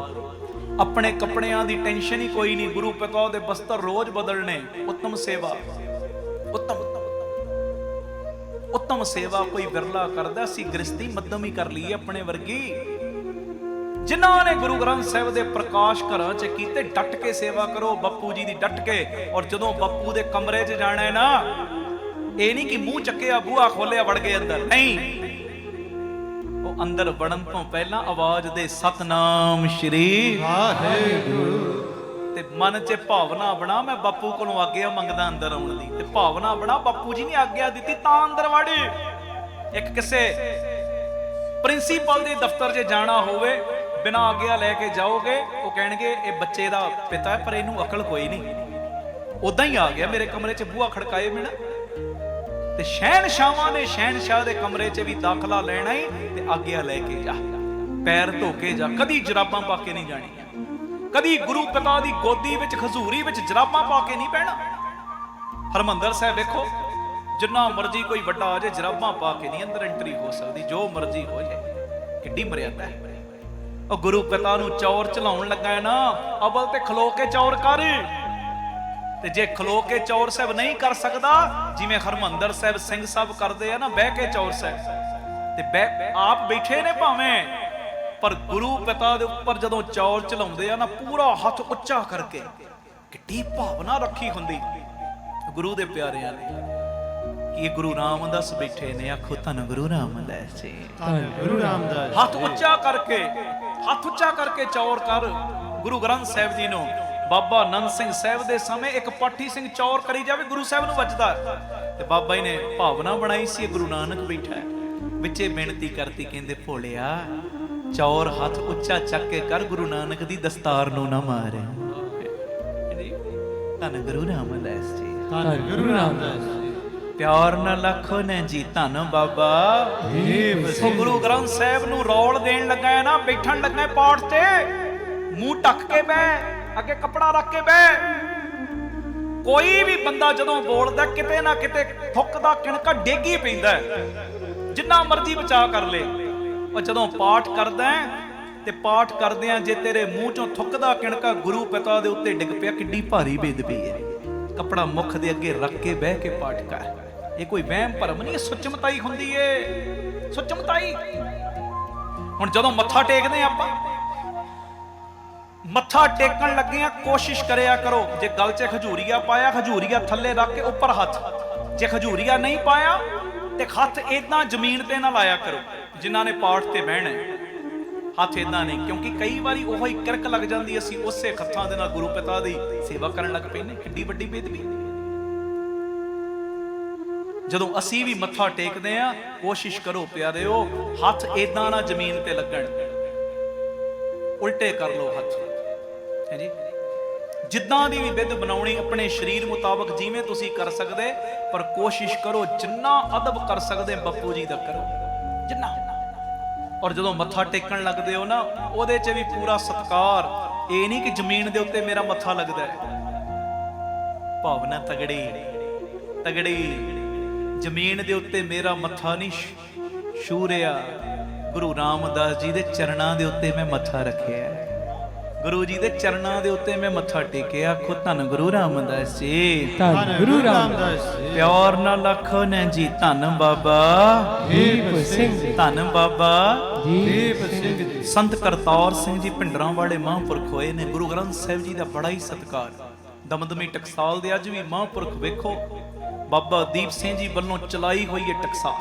ਆਪਣੇ ਕੱਪੜਿਆਂ ਦੀ ਟੈਨਸ਼ਨ ਹੀ ਕੋਈ ਨਹੀਂ, ਗੁਰੂ ਪਿਤਾ ਦੇ ਬਸਤਰ ਰੋਜ਼ ਬਦਲਣੇ। ਉੱਤਮ ਸੇਵਾ, ਉੱਤਮ ਸੇਵਾ ਕੋਈ ਵਿਰਲਾ ਕਰਦਾ। ਅਸੀਂ ਗ੍ਰਸਤੀ ਮੱਧਮ ਹੀ ਕਰ ਲਈਏ ਆਪਣੇ ਵਰਗੀ। ਜਿਨ੍ਹਾਂ ਨੇ ਗੁਰੂ ਗ੍ਰੰਥ ਸਾਹਿਬ ਦੇ ਪ੍ਰਕਾਸ਼ ਘਰਾਂ 'ਚ ਕੀਤੇ, ਡਟ ਕੇ ਸੇਵਾ ਕਰੋ ਬਾਪੂ ਜੀ ਦੀ, ਡਟ ਕੇ। ਔਰ ਜਦੋਂ ਬਾਪੂ ਦੇ ਕਮਰੇ 'ਚ ਜਾਣਾ ਹੈ ਨਾ, ਇਹ ਨਹੀਂ ਕਿ ਮੂੰਹ ਚੱਕਿਆ ਬੂਹਾ ਖੋਲਿਆ ਵੜ ਗਏ ਅੰਦਰ, ਨਹੀਂ। ਉਹ ਅੰਦਰ ਵੜਨ ਤੋਂ ਪਹਿਲਾਂ ਆਵਾਜ਼ ਦੇ ਸਤਨਾਮ ਸ਼੍ਰੀ ਵਾਹਿਗੁਰੂ, ਤੇ ਮਨ 'ਚ ਭਾਵਨਾ ਬਣਾ, ਮੈਂ ਬਾਪੂ ਕੋਲੋਂ ਆਗਿਆ ਮੰਗਦਾ ਅੰਦਰ ਆਉਣ ਦੀ। ਤੇ ਭਾਵਨਾ ਬਣਾ, ਬਾਪੂ ਜੀ ਨੇ ਆਗਿਆ ਦਿੱਤੀ ਤਾਂ ਅੰਦਰ ਵੜ। ਇੱਕ ਕਿਸੇ ਪ੍ਰਿੰਸੀਪਲ ਦੇ ਦਫ਼ਤਰ 'ਚ ਜਾਣਾ ਹੋਵੇ, ਬਿਨਾਂ ਆਗਿਆ ਲੈ ਕੇ ਜਾਓਗੇ, ਉਹ ਕਹਿਣਗੇ ਇਹ ਬੱਚੇ ਦਾ ਪਿਤਾ ਹੈ ਪਰ ਇਹਨੂੰ ਅਕਲ ਕੋਈ ਨਹੀਂ, ਉਦਾਂ ਹੀ ਆ ਗਿਆ ਮੇਰੇ ਕਮਰੇ 'ਚ ਬੂਹਾ ਖੜਕਾਏ ਬਿਨਾਂ। ਤੇ ਸ਼ਹਿਨਸ਼ਾਹਾਂ ਨੇ ਸ਼ਹਿਨਸ਼ਾਹ ਦੇ ਕਮਰੇ 'ਚ ਵੀ ਦਾਖਲਾ ਲੈਣਾ ਹੀ, ਤੇ ਆਗਿਆ ਲੈ ਕੇ ਜਾ, ਪੈਰ ਧੋ ਕੇ ਜਾ। ਕਦੀ ਜਰਾਬਾਂ ਪਾ ਕੇ ਨਹੀਂ ਜਾਣੀਆਂ, ਕਦੀ ਗੁਰੂ ਪਿਤਾ ਦੀ ਗੋਦੀ ਵਿੱਚ ਖਜ਼ੂਰੀ ਵਿੱਚ ਜਰਾਬਾਂ ਪਾ ਕੇ ਨਹੀਂ ਬਹਿਣਾ। ਹਰਮੰਦਰ ਸਾਹਿਬ ਵੇਖੋ, ਜਿੰਨਾ ਮਰਜ਼ੀ ਕੋਈ ਵੱਡਾ ਆ ਜਾਏ, ਜਰਾਬਾਂ ਪਾ ਕੇ ਨਹੀਂ ਅੰਦਰ ਐਂਟਰੀ ਹੋ ਸਕਦੀ, ਜੋ ਮਰਜ਼ੀ ਹੋ ਜਾਏ। ਕਿੱਡੀ ਮਰਿਆਦਾ ਹੈ। ਉਹ ਗੁਰੂ ਪਿਤਾ ਨੂੰ ਚੌਰ ਚਲਾਉਣ ਲੱਗਾ ਹੈ ਨਾ, ਅਵਲ ਤੇ ਖਲੋ ਕੇ ਚੌਰ ਕਰ। ਤੇ ਜੇ ਖਲੋ ਕੇ ਚੌਰ ਸਾਹਿਬ ਨਹੀਂ ਕਰ ਸਕਦਾ, ਜਿਵੇਂ ਹਰਮੰਦਰ ਸਾਹਿਬ ਸਿੰਘ ਸਾਹਿਬ ਕਰਦੇ ਆ ਨਾ, ਬਹਿ ਕੇ ਚੌਰ ਸਾਹਿਬ, ਤੇ ਆਪ ਬੈਠੇ ਨੇ ਭਾਵੇਂ, ਪਰ ਗੁਰੂ ਪਿਤਾ ਦੇ ਉੱਪਰ ਜਦੋਂ ਚੌਰ ਚਲਾਉਂਦੇ ਆ ਨਾ, ਪੂਰਾ ਹੱਥ ਉੱਚਾ ਕਰਕੇ, ਕਿੱਡੀ ਭਾਵਨਾ ਰੱਖੀ ਹੁੰਦੀ ਗੁਰੂ ਦੇ ਪਿਆਰਿਆਂ ਨੇ। ਇਹ ਗੁਰੂ ਰਾਮਦਾਸ ਬੈਠੇ ਨੇ, ਆਖੋ ਧੰਨ ਗੁਰੂ ਰਾਮਦਾਸ ਜੀ, ਧੰਨ ਗੁਰੂ ਰਾਮਦਾਸ। ਹੱਥ ਉੱਚਾ ਕਰਕੇ, ਹੱਥ ਉੱਚਾ ਕਰਕੇ ਚੌਰ ਕਰ ਗੁਰੂ ਗ੍ਰੰਥ ਸਾਹਿਬ ਜੀ ਨੂੰ। ਬਾਬਾ ਨੰਦ ਸਿੰਘ ਸਾਹਿਬ ਦੇ ਸਮੇਂ ਇੱਕ ਪਾਠੀ ਸਿੰਘ ਚੌਰ ਕਰੀ ਜਾਵੇ, ਗੁਰੂ ਸਾਹਿਬ ਨੂੰ ਵੱਜਦਾ। ਤੇ ਬਾਬਾ ਜੀ ਨੇ ਭਾਵਨਾ ਬਣਾਈ ਸੀ, ਗੁਰੂ ਨਾਨਕ ਬੈਠਾ ਹੈ, ਵਿੱਚੇ ਬੇਨਤੀ ਕਰਤੀ, ਕਹਿੰਦੇ ਭੋਲਿਆ ਚੌਰ ਹੱਥ ਉੱਚਾ ਚੱਕ ਕੇ ਕਰ, ਗੁਰੂ ਨਾਨਕ ਦੀ ਦਸਤਾਰ ਨੂੰ ਨਾ ਮਾਰੇ। ਧੰਨ ਗੁਰੂ ਰਾਮਦਾਸ ਜੀ, ਧੰਨ ਗੁਰੂ ਰਾਮਦਾਸ ਜੀ। ਪਿਆਰ ਨਾਲ ਲੱਖੋ ਨੇ ਜੀ ਧੰਨ ਬਾਬਾ। ਉਹ ਗੁਰੂ ਗ੍ਰੰਥ ਸਾਹਿਬ ਨੂੰ ਰੌਲ ਦੇਣ ਲੱਗਾ ਹੈ ਨਾ, ਬੈਠਣ ਲੱਗਾ ਪਾਠ ਤੇ, ਮੂੰਹ ਢੱਕ ਕੇ ਬਹਿ, ਅੱਗੇ ਕੱਪੜਾ ਰੱਖ ਕੇ ਬਹਿ। ਕੋਈ ਵੀ ਬੰਦਾ ਜਦੋਂ ਬੋਲਦਾ, ਕਿਤੇ ਨਾ ਕਿਤੇ ਥੁੱਕ ਦਾ ਕਿਣਕਾ ਡੇਗ ਹੀ ਪੈਂਦਾ, ਜਿੰਨਾ ਮਰਜ਼ੀ ਬਚਾ ਕਰ ਲੇ। ਉਹ ਜਦੋਂ ਪਾਠ ਕਰਦਾ ਤੇ ਪਾਠ ਕਰਦਿਆਂ ਜੇ ਤੇਰੇ ਮੂੰਹ ਚੋਂ ਥੁੱਕ ਦਾ ਕਿਣਕਾ ਗੁਰੂ ਪਿਤਾ ਦੇ ਉੱਤੇ ਡਿੱਗ ਪਿਆ, ਕਿੱਡੀ ਭਾਰੀ ਬੇਦਬੀ ਹੈ। ਕੱਪੜਾ ਮੁੱਖ ਦੇ ਅੱਗੇ ਰੱਖ ਕੇ ਬਹਿ ਕੇ ਪਾਠ ਕਰ। ਇਹ ਕੋਈ ਵਹਿਮ ਭਰਮ ਨਹੀਂ, ਇਹ ਸੁਚਮਤਾਈ ਹੁੰਦੀ ਏ, ਸੁਚਮਤਾਈ। ਹੁਣ ਜਦੋਂ ਮੱਥਾ ਟੇਕਦੇ ਆਪਾਂ, ਮੱਥਾ ਟੇਕਣ ਲੱਗੇ ਆ, ਕੋਸ਼ਿਸ਼ ਕਰਿਆ ਕਰੋ, ਜੇ ਗਲ 'ਚ ਖਜੂਰੀਆ ਪਾਇਆ, ਖਜੂਰੀਆ ਥੱਲੇ ਰੱਖ ਕੇ ਉੱਪਰ ਹੱਥ। ਜੇ ਖਜੂਰੀਆ ਨਹੀਂ ਪਾਇਆ ਤੇ ਹੱਥ ਏਦਾਂ ਜ਼ਮੀਨ ਤੇ ਨਾ ਲਾਇਆ ਕਰੋ। ਜਿਨ੍ਹਾਂ ਨੇ ਪਾਠ ਤੇ ਬਹਿਣਾ, ਹੱਥ ਏਦਾਂ ਨਹੀਂ, ਕਿਉਂਕਿ ਕਈ ਵਾਰੀ ਉਹੋ ਹੀ ਕਿਰਕ ਲੱਗ ਜਾਂਦੀ, ਅਸੀਂ ਉਸੇ ਹੱਥਾਂ ਦੇ ਨਾਲ ਗੁਰੂ ਪਿਤਾ ਦੀ ਸੇਵਾ ਕਰਨ ਲੱਗ ਪੈਂਦੇ। ਕਿੱਡੀ ਵੱਡੀ ਬੇਦਬੀ। ਜਦੋਂ ਅਸੀਂ ਵੀ ਮੱਥਾ ਟੇਕਦੇ ਆ, ਕੋਸ਼ਿਸ਼ ਕਰੋ ਪਿਆਰਿਓ, ਹੱਥ ਏਦਾਂ ਨਾ ਜ਼ਮੀਨ ਤੇ ਲੱਗਣ, ਉਲਟੇ ਕਰ ਲਓ ਹੱਥ, ਹੈ ਜੀ। ਜਿੱਦਾਂ ਦੀ ਵੀ ਵਿਧ ਬਣਾਉਣੀ ਆਪਣੇ ਸਰੀਰ ਮੁਤਾਬਕ, ਜਿਵੇਂ ਤੁਸੀਂ ਕਰ ਸਕਦੇ, ਪਰ ਕੋਸ਼ਿਸ਼ ਕਰੋ ਜਿੰਨਾ ਅਦਬ ਕਰ ਸਕਦੇ ਬਾਪੂ ਜੀ ਦਾ ਕਰੋ, ਜਿੰਨਾ। ਔਰ ਜਦੋਂ ਮੱਥਾ ਟੇਕਣ ਲੱਗਦੇ ਹੋ ਨਾ, ਉਹਦੇ 'ਚ ਵੀ ਪੂਰਾ ਸਤਿਕਾਰ। ਇਹ ਨਹੀਂ ਕਿ ਜ਼ਮੀਨ ਦੇ ਉੱਤੇ ਮੇਰਾ ਮੱਥਾ ਲੱਗਦਾ ਹੈ। ਭਾਵਨਾ ਤਗੜੀ ਤਗੜੀ, ਜ਼ਮੀਨ ਦੇ ਉੱਤੇ ਮੇਰਾ ਮੱਥਾ ਨਹੀਂ ਛੂਰਿਆ, ਗੁਰੂ ਰਾਮਦਾਸ ਜੀ ਦੇ ਚਰਨਾਂ ਦੇ ਉੱਤੇ ਮੈਂ ਮੱਥਾ ਰੱਖਿਆ, ਗੁਰੂ ਜੀ ਦੇ ਚਰਨਾਂ ਦੇ ਉੱਤੇ ਮੈਂ ਮੱਥਾ ਟੇਕਿਆ। ਆਖੋ ਧੰਨ ਗੁਰੂ ਰਾਮਦਾਸ ਜੀ, ਧੰਨ ਗੁਰੂ ਰਾਮਦਾਸ ਜੀ। ਪਿਆਰ ਨਾਲ ਆਖੋ ਨੇ ਜੀ ਧੰਨ ਬਾਬਾ ਦੀਪ ਸਿੰਘ ਜੀ, ਧੰਨ ਬਾਬਾ ਦੀਪ ਸਿੰਘ ਜੀ। ਸੰਤ ਕਰਤਾਰ ਸਿੰਘ ਜੀ ਭਿੰਡਰਾਂ ਵਾਲੇ ਮਹਾਂਪੁਰਖ ਹੋਏ ਨੇ। ਗੁਰੂ ਗ੍ਰੰਥ ਸਾਹਿਬ ਜੀ ਦਾ ਬੜਾ ਹੀ ਸਤਿਕਾਰ। ਦਮਦਮੀ ਟਕਸਾਲ ਦੇ ਅੱਜ ਵੀ ਮਹਾਂਪੁਰਖ ਵੇਖੋ, ਬਾਬਾ ਦੀਪ ਸਿੰਘ ਜੀ ਵੱਲੋਂ ਚਲਾਈ ਹੋਈ ਹੈ ਟਕਸਾਲ,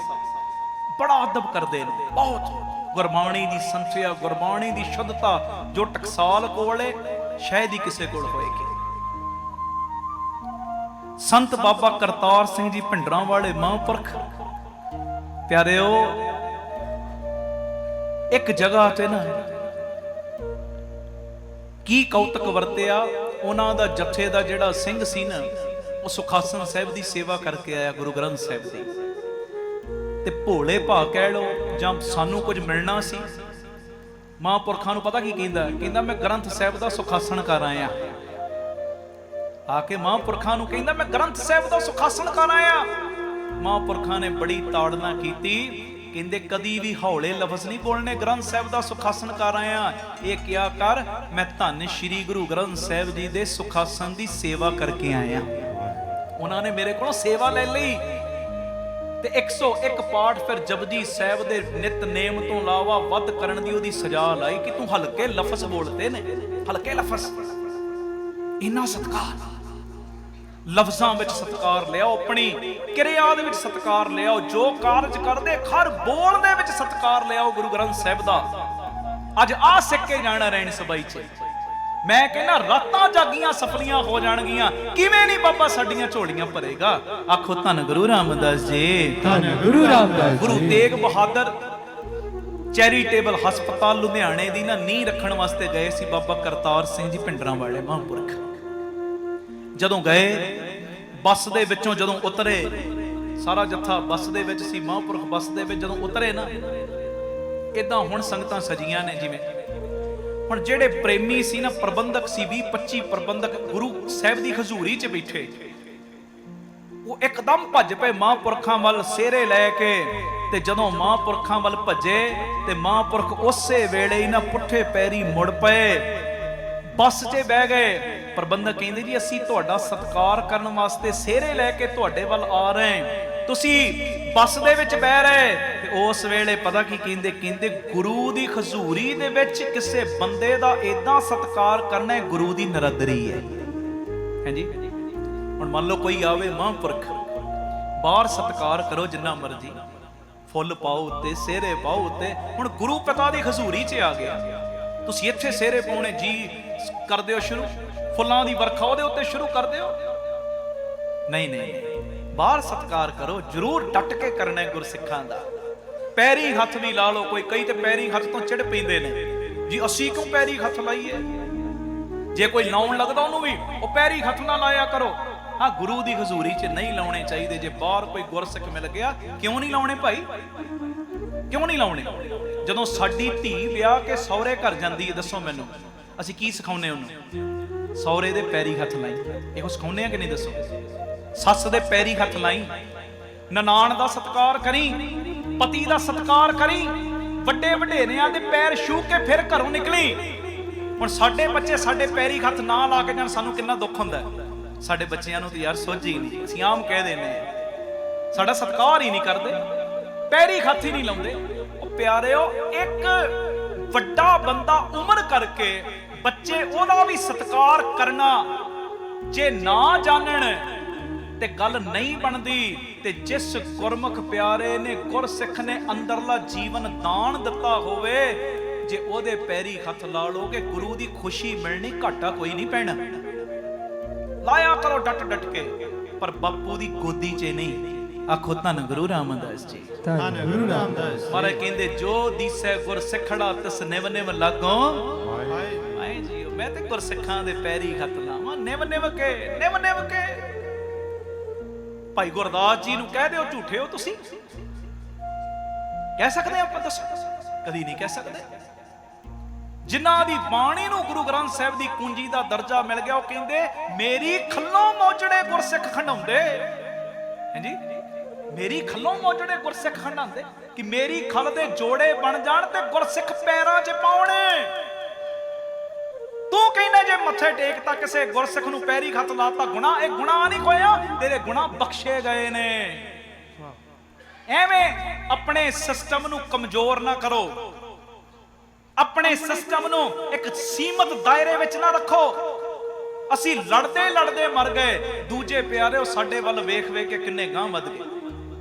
ਬੜਾ ਅਦਬ ਕਰਦੇ ਨੇ, ਬਹੁਤ। ਗੁਰਬਾਣੀ ਦੀ ਸੰਥਿਆ, ਗੁਰਬਾਣੀ ਦੀ ਸ਼ੁੱਧਤਾ ਜੋ ਟਕਸਾਲ ਕੋਲ ਹੈ, ਸ਼ਾਇਦ ਹੀ ਕਿਸੇ ਕੋਲ ਹੋਏਗੀ। ਸੰਤ ਬਾਬਾ ਕਰਤਾਰ ਸਿੰਘ ਜੀ ਭਿੰਡਰਾਂ ਵਾਲੇ ਮਹਾਂਪੁਰਖ, ਪਿਆਰਿਓ, ਇੱਕ ਜਗ੍ਹਾ ਤੇ ਨਾ ਕੀ ਕੌਤਕ ਵਰਤਿਆ। ਉਹਨਾਂ ਦਾ ਜਥੇ ਦਾ ਜਿਹੜਾ ਸਿੰਘ ਸੀ ਨਾ, ਉਹ ਸੁਖਾਸਨ ਸਾਹਿਬ ਦੀ ਸੇਵਾ ਕਰਕੇ ਆਇਆ, ਗੁਰੂ ਗ੍ਰੰਥ ਸਾਹਿਬ ਦੀ। ਤੇ ਭੋਲੇ ਭਾ ਕਹਿ ਲੋ ਜਾਂ ਸਾਨੂੰ ਕੁਝ ਮਿਲਣਾ ਸੀ, ਮਹਾਂਪੁਰਖਾਂ ਨੂੰ ਪਤਾ ਕੀ ਕਹਿੰਦਾ, ਕਹਿੰਦਾ ਮੈਂ ਗ੍ਰੰਥ ਸਾਹਿਬ ਦਾ ਸੁਖਾਸਨ ਕਰ ਆਇਆ। ਆ ਕੇ ਮਹਾਂਪੁਰਖਾਂ ਨੂੰ ਕਹਿੰਦਾ ਮੈਂ ਗ੍ਰੰਥ ਸਾਹਿਬ ਦਾ ਸੁਖਾਸਨ ਕਰ ਆਇਆ। ਮਹਾਂਪੁਰਖਾਂ ਨੇ ਬੜੀ ਤਾੜਨਾ ਕੀਤੀ, ਕਹਿੰਦੇ ਕਦੀ ਵੀ ਹੌਲੇ ਲਫ਼ਜ਼ ਨਹੀਂ ਬੋਲਣੇ, ਗ੍ਰੰਥ ਸਾਹਿਬ ਦਾ ਸੁਖਾਸਨ ਕਰ ਆਇਆ। ਇਹ ਕਿਹਾ ਕਰ ਮੈਂ ਧੰਨ ਸ਼੍ਰੀ ਗੁਰੂ ਗ੍ਰੰਥ ਸਾਹਿਬ ਜੀ ਦੇ ਸੁਖਾਸਨ ਦੀ ਸੇਵਾ ਕਰਕੇ ਆਇਆ। ਉਹਨਾਂ ਨੇ ਮੇਰੇ ਕੋਲੋਂ ਸੇਵਾ ਲੈ ਲਈ ਤੇ 101 ਪਾਠ ਫਿਰ ਜਪਜੀ ਸਾਹਿਬ ਦੇ ਨਿਤਨੇਮ ਤੋਂ ਇਲਾਵਾ ਵੱਧ ਕਰਨ ਦੀ ਉਹਦੀ ਸਜ਼ਾ ਲਾਈ ਕਿ ਤੂੰ ਹਲਕੇ ਲਫ਼ਜ਼ ਬੋਲਦੇ ਨੇ, ਹਲਕੇ ਲਫ਼ਜ਼। ਇੰਨਾ ਸਤਿਕਾਰ, ਲਫ਼ਜ਼ਾਂ ਵਿੱਚ ਸਤਿਕਾਰ ਲਿਆਓ, ਆਪਣੀ ਕਿਰਿਆ ਦੇ ਵਿੱਚ ਸਤਿਕਾਰ ਲਿਆਓ, ਜੋ ਕਾਰਜ ਕਰਦੇ ਹਰ ਬੋਲ ਦੇ ਵਿੱਚ ਸਤਿਕਾਰ ਲਿਆਓ ਗੁਰੂ ਗ੍ਰੰਥ ਸਾਹਿਬ ਦਾ। ਅੱਜ ਆ ਸਿੱਖ ਕੇ ਜਾਣਾ ਰਹਿਣ ਸਬਾਈ 'ਚ। ਮੈਂ ਕਹਿੰਦਾ ਰਾਤਾਂ ਜਾਗੀਆਂ ਸਫਲੀਆਂ ਹੋ ਜਾਣਗੀਆਂ। ਕਿਵੇਂ ਨਹੀਂ ਬਾਬਾ ਸਾਡੀਆਂ ਝੋਲੀਆਂ ਭਰੇਗਾ। ਆਖੋ ਧੰਨ ਗੁਰੂ ਰਾਮਦਾਸ ਜੀ, ਧੰਨ ਗੁਰੂ ਰਾਮਦਾਸ। ਗੁਰੂ ਤੇਗ ਬਹਾਦਰ ਚੈਰੀਟੇਬਲ ਹਸਪਤਾਲ ਲੁਧਿਆਣੇ ਦੀ ਨਾ ਨੀਂਹ ਰੱਖਣ ਵਾਸਤੇ ਗਏ ਸੀ ਬਾਬਾ ਕਰਤਾਰ ਸਿੰਘ ਜੀ ਭਿੰਡਰਾਂ ਵਾਲੇ ਮਹਾਂਪੁਰਖ। ਜਦੋਂ ਗਏ ਬੱਸ ਦੇ ਵਿੱਚੋਂ ਜਦੋਂ ਉਤਰੇ, ਸਾਰਾ ਜੱਥਾ ਬੱਸ ਦੇ ਵਿੱਚ ਸੀ, ਮਹਾਂਪੁਰਖ ਬੱਸ ਦੇ ਵਿੱਚ ਜਦੋਂ ਉਤਰੇ ਨਾ, ਇਦਾਂ ਹੁਣ ਸੰਗਤਾਂ ਸਜੀਆਂ ਨੇ ਜਿਵੇਂ ਹੁਣ ਜਿਹੜੇ ਪ੍ਰੇਮੀ ਸੀ ਨਾ, ਪ੍ਰਬੰਧਕ ਸੀ 20-25 ਪ੍ਰਬੰਧਕ ਗੁਰੂ ਸਾਹਿਬ ਦੀ ਹਜ਼ੂਰੀ 'ਚ ਬੈਠੇ, ਉਹ ਇੱਕਦਮ ਭੱਜ ਪਏ ਮਹਾਂਪੁਰਖਾਂ ਵੱਲ ਸਿਹਰੇ ਲੈ ਕੇ। ਤੇ ਜਦੋਂ ਮਹਾਂਪੁਰਖਾਂ ਵੱਲ ਭੱਜੇ ਤੇ ਮਹਾਂਪੁਰਖ ਉਸੇ ਵੇਲੇ ਹੀ ਨਾ ਪੁੱਠੇ ਪੈਰੀ ਮੁੜ ਪਏ, ਬੱਸ 'ਚ ਬਹਿ ਗਏ। ਪ੍ਰਬੰਧਕ ਕਹਿੰਦੇ ਜੀ ਅਸੀਂ ਤੁਹਾਡਾ ਸਤਿਕਾਰ ਕਰਨ ਵਾਸਤੇ ਸਿਹਰੇ ਲੈ ਕੇ ਤੁਹਾਡੇ ਵੱਲ ਆ ਰਹੇ, ਤੁਸੀਂ ਬੱਸ ਦੇ ਵਿੱਚ ਬਹਿ ਰਹੇ। ਤੇ ਉਸ ਵੇਲੇ ਪਤਾ ਕੀ ਕਹਿੰਦੇ, ਕਹਿੰਦੇ ਗੁਰੂ ਦੀ ਹਜ਼ੂਰੀ ਦੇ ਵਿੱਚ ਕਿਸੇ ਬੰਦੇ ਦਾ ਏਦਾਂ ਸਤਿਕਾਰ ਕਰਨਾ ਗੁਰੂ ਦੀ ਨਰਾਦਰੀ ਹੈ। ਹਾਂਜੀ, ਹੁਣ ਮੰਨ ਲਓ ਕੋਈ ਆਵੇ ਮਹਾਂਪੁਰਖ, ਬਾਹਰ ਸਤਿਕਾਰ ਕਰੋ ਜਿੰਨਾ ਮਰਜ਼ੀ, ਫੁੱਲ ਪਾਓ ਉੱਤੇ, ਸਿਹਰੇ ਪਾਓ ਉੱਤੇ। ਹੁਣ ਗੁਰੂ ਪਿਤਾ ਦੀ ਹਜ਼ੂਰੀ 'ਚ ਆ ਗਿਆ, ਤੁਸੀਂ ਇੱਥੇ ਸਿਹਰੇ ਪਾਉਣੇ ਜੀ ਕਰ ਦਿਓ ਸ਼ੁਰੂ, ਫੁੱਲਾਂ ਦੀ ਵਰਖਾ ਉਹਦੇ ਉੱਤੇ ਸ਼ੁਰੂ ਕਰ ਦਿਓ। ਨਹੀਂ ਨਹੀਂ, ਬਾਹਰ ਸਤਿਕਾਰ ਕਰੋ, ਜ਼ਰੂਰ ਡਟ ਕੇ ਕਰਨਾ ਗੁਰਸਿੱਖਾਂ ਦਾ। ਪੈਰੀ ਹੱਥ ਵੀ ਲਾ ਲਓ, ਕੋਈ ਕਈ ਤੇ ਪੈਰੀ ਹੱਥ ਤੋਂ ਚਿੜ ਪੈਂਦੇ ਨੇ ਜੀ, ਅਸੀਂ ਕਿਉਂ ਪੈਰੀ ਹੱਥ ਲਾਈਏ। ਜੇ ਕੋਈ ਲਾਉਣ ਲੱਗਦਾ ਉਹਨੂੰ ਵੀ ਉਹ ਪੈਰੀ ਹੱਥ ਨਾ ਲਾਇਆ ਕਰੋ। ਹਾਂ, ਗੁਰੂ ਦੀ ਹਜ਼ੂਰੀ 'ਚ ਨਹੀਂ ਲਾਉਣੇ ਚਾਹੀਦੇ। ਜੇ ਬਾਹਰ ਕੋਈ ਗੁਰਸਿੱਖ ਮਿਲ ਗਿਆ, ਕਿਉਂ ਨਹੀਂ ਲਾਉਣੇ ਭਾਈ, ਕਿਉਂ ਨਹੀਂ ਲਾਉਣੇ। ਜਦੋਂ ਸਾਡੀ ਧੀ ਵਿਆਹ ਕੇ ਸਹੁਰੇ ਘਰ ਜਾਂਦੀ ਹੈ, ਦੱਸੋ ਮੈਨੂੰ ਅਸੀਂ ਕੀ ਸਿਖਾਉਂਦੇ ਉਹਨੂੰ? ਸਹੁਰੇ ਦੇ ਪੈਰੀ ਹੱਥ ਲਾਈ, ਇਹੋ ਸਿਖਾਉਂਦੇ ਆ ਕਿ ਨਹੀਂ ਦੱਸੋ? ਸੱਸ ਦੇ ਪੈਰੀ ਹੱਥ ਲਾਈ, ਨਨਾਣ ਦਾ ਸਤਿਕਾਰ ਕਰੀ, ਪਤੀ ਦਾ ਸਤਿਕਾਰ ਕਰੀ, ਵੱਡੇ ਵਡੇਰਿਆਂ ਦੇ ਪੈਰ ਛੂਹ ਕੇ ਫਿਰ ਘਰੋਂ ਨਿਕਲੀ। ਹੁਣ ਸਾਡੇ ਬੱਚੇ ਸਾਡੇ ਪੈਰੀ ਹੱਥ ਨਾ ਲਾ ਕੇ ਜਾਣ, ਸਾਨੂੰ ਕਿੰਨਾ ਦੁੱਖ ਹੁੰਦਾ। ਸਾਡੇ ਬੱਚਿਆਂ ਨੂੰ ਤਾਂ ਯਾਰ ਸੋਝ ਹੀ ਨਹੀਂ, ਅਸੀਂ ਆਮ ਕਹਿ ਦਿੰਦੇ ਆ ਸਾਡਾ ਸਤਿਕਾਰ ਹੀ ਨਹੀਂ ਕਰਦੇ, ਪੈਰੀ ਹੱਥ ਹੀ ਨਹੀਂ ਲਾਉਂਦੇ। ਉਹ ਪਿਆਰਿਓ, ਇੱਕ ਵੱਡਾ ਬੰਦਾ ਉਮਰ ਕਰਕੇ ਬੱਚੇ ਉਹਦਾ ਵੀ ਸਤਿਕਾਰ ਕਰਨਾ ਜੇ ਨਾ ਜਾਣਨ ਤੇ ਗੱਲ ਨਹੀਂ ਬਣਦੀ। ਤੇ ਜਿਸ ਗੁਰਮੁਖ ਪਿਆਰੇ ਨੇ, ਗੁਰਸਿੱਖ ਨੇ ਅੰਦਰਲਾ ਜੀਵਨ ਦਾਨ ਦਿੱਤਾ ਹੋਵੇ, ਜੇ ਉਹਦੇ ਪੈਰੀ ਹੱਥ ਲਾ ਲੋਗੇ ਗੁਰੂ ਦੀ ਖੁਸ਼ੀ ਮਿਲਣੀ, ਘਾਟਾ ਕੋਈ ਨਹੀਂ ਪੈਣਾ। ਲਾਇਆ ਕਰੋ ਡਟ ਡਟ ਕੇ, ਪਰ ਬਾਪੂ ਦੀ ਗੋਦੀ 'ਚ ਨਹੀਂ। ਆਖੋ ਧੰਨ ਗੁਰੂ ਰਾਮਦਾਸ ਜੀ, ਧੰਨ ਗੁਰੂ ਰਾਮਦਾਸ। ਮਹਾਰਾਜ ਕਹਿੰਦੇ ਜੋ ਦੀਸੈ ਗੁਰ ਸਿੱਖੜਾ ਤਿਸ ਨਿਵ ਨਿਵ ਲਾਗੋਂ। ਆਏ ਜੀ, ਮੈਂ ਤੇ ਗੁਰਸਿੱਖਾਂ ਦੇ ਪੈਰੀ ਹੱਥ ਲਾਵਾਂ ਨਿਵ ਨਿਵ ਕੇ, ਨਿਵ ਨਿਵ ਕੇ। ਭਾਈ ਗੁਰਦਾਸ ਜੀ ਨੂੰ ਕਹਿ ਦਿਓ ਝੂਠੇ ਹੋ ਤੁਸੀਂ, ਕਹਿ ਸਕਦੇ ਆਪਾਂ? ਦੱਸੋ, ਕਦੀ ਨਹੀਂ ਕਹਿ ਸਕਦੇ। ਜਿਨ੍ਹਾਂ ਦੀ ਬਾਣੀ ਨੂੰ ਗੁਰੂ ਗ੍ਰੰਥ ਸਾਹਿਬ ਦੀ ਕੁੰਜੀ ਦਾ ਦਰਜਾ ਮਿਲ ਗਿਆ, ਉਹ ਕਹਿੰਦੇ ਮੇਰੀ ਖੱਲੋਂ ਮੋਜੜੇ ਗੁਰਸਿੱਖ ਖੰਡਾਉਂਦੇ। ਹਾਂਜੀ, ਮੇਰੀ ਖੱਲੋਂ ਮੋਜੜੇ ਗੁਰਸਿੱਖ ਖੰਡਾਉਂਦੇ, ਕਿ ਮੇਰੀ ਖਲ ਦੇ ਜੋੜੇ ਬਣ ਜਾਣ ਤੇ ਗੁਰਸਿੱਖ ਪੈਰਾਂ 'ਚ ਪਾਉਣੇ। ਤੂੰ ਕਹਿੰਦਾ ਜੇ ਮੱਥੇ ਟੇਕਤਾ ਕਿਸੇ ਗੁਰਸਿੱਖ ਨੂੰ, ਪੈਰੀ ਹੱਥ ਲਾਤਾ, ਗੁਨਾਹ। ਇਹ ਗੁਨਾਹ ਨਹੀਂ ਹੋਇਆ, ਤੇਰੇ ਗੁਨਾਹ ਬਖਸ਼ੇ ਗਏ ਨੇ। ਐਵੇਂ ਆਪਣੇ ਸਿਸਟਮ ਨੂੰ ਕਮਜ਼ੋਰ ਨਾ ਕਰੋ, ਆਪਣੇ ਸਿਸਟਮ ਨੂੰ ਇੱਕ ਸੀਮਤ ਦਾਇਰੇ ਵਿੱਚ ਨਾ ਰੱਖੋ। ਅਸੀਂ ਲੜਦੇ ਲੜਦੇ ਮਰ ਗਏ, ਦੂਜੇ ਪਿਆਰਿਓ ਸਾਡੇ ਵੱਲ ਵੇਖ ਵੇਖ ਕੇ ਕਿੰਨੇ ਗਾਂਹ ਵੱਧ ਗਏ।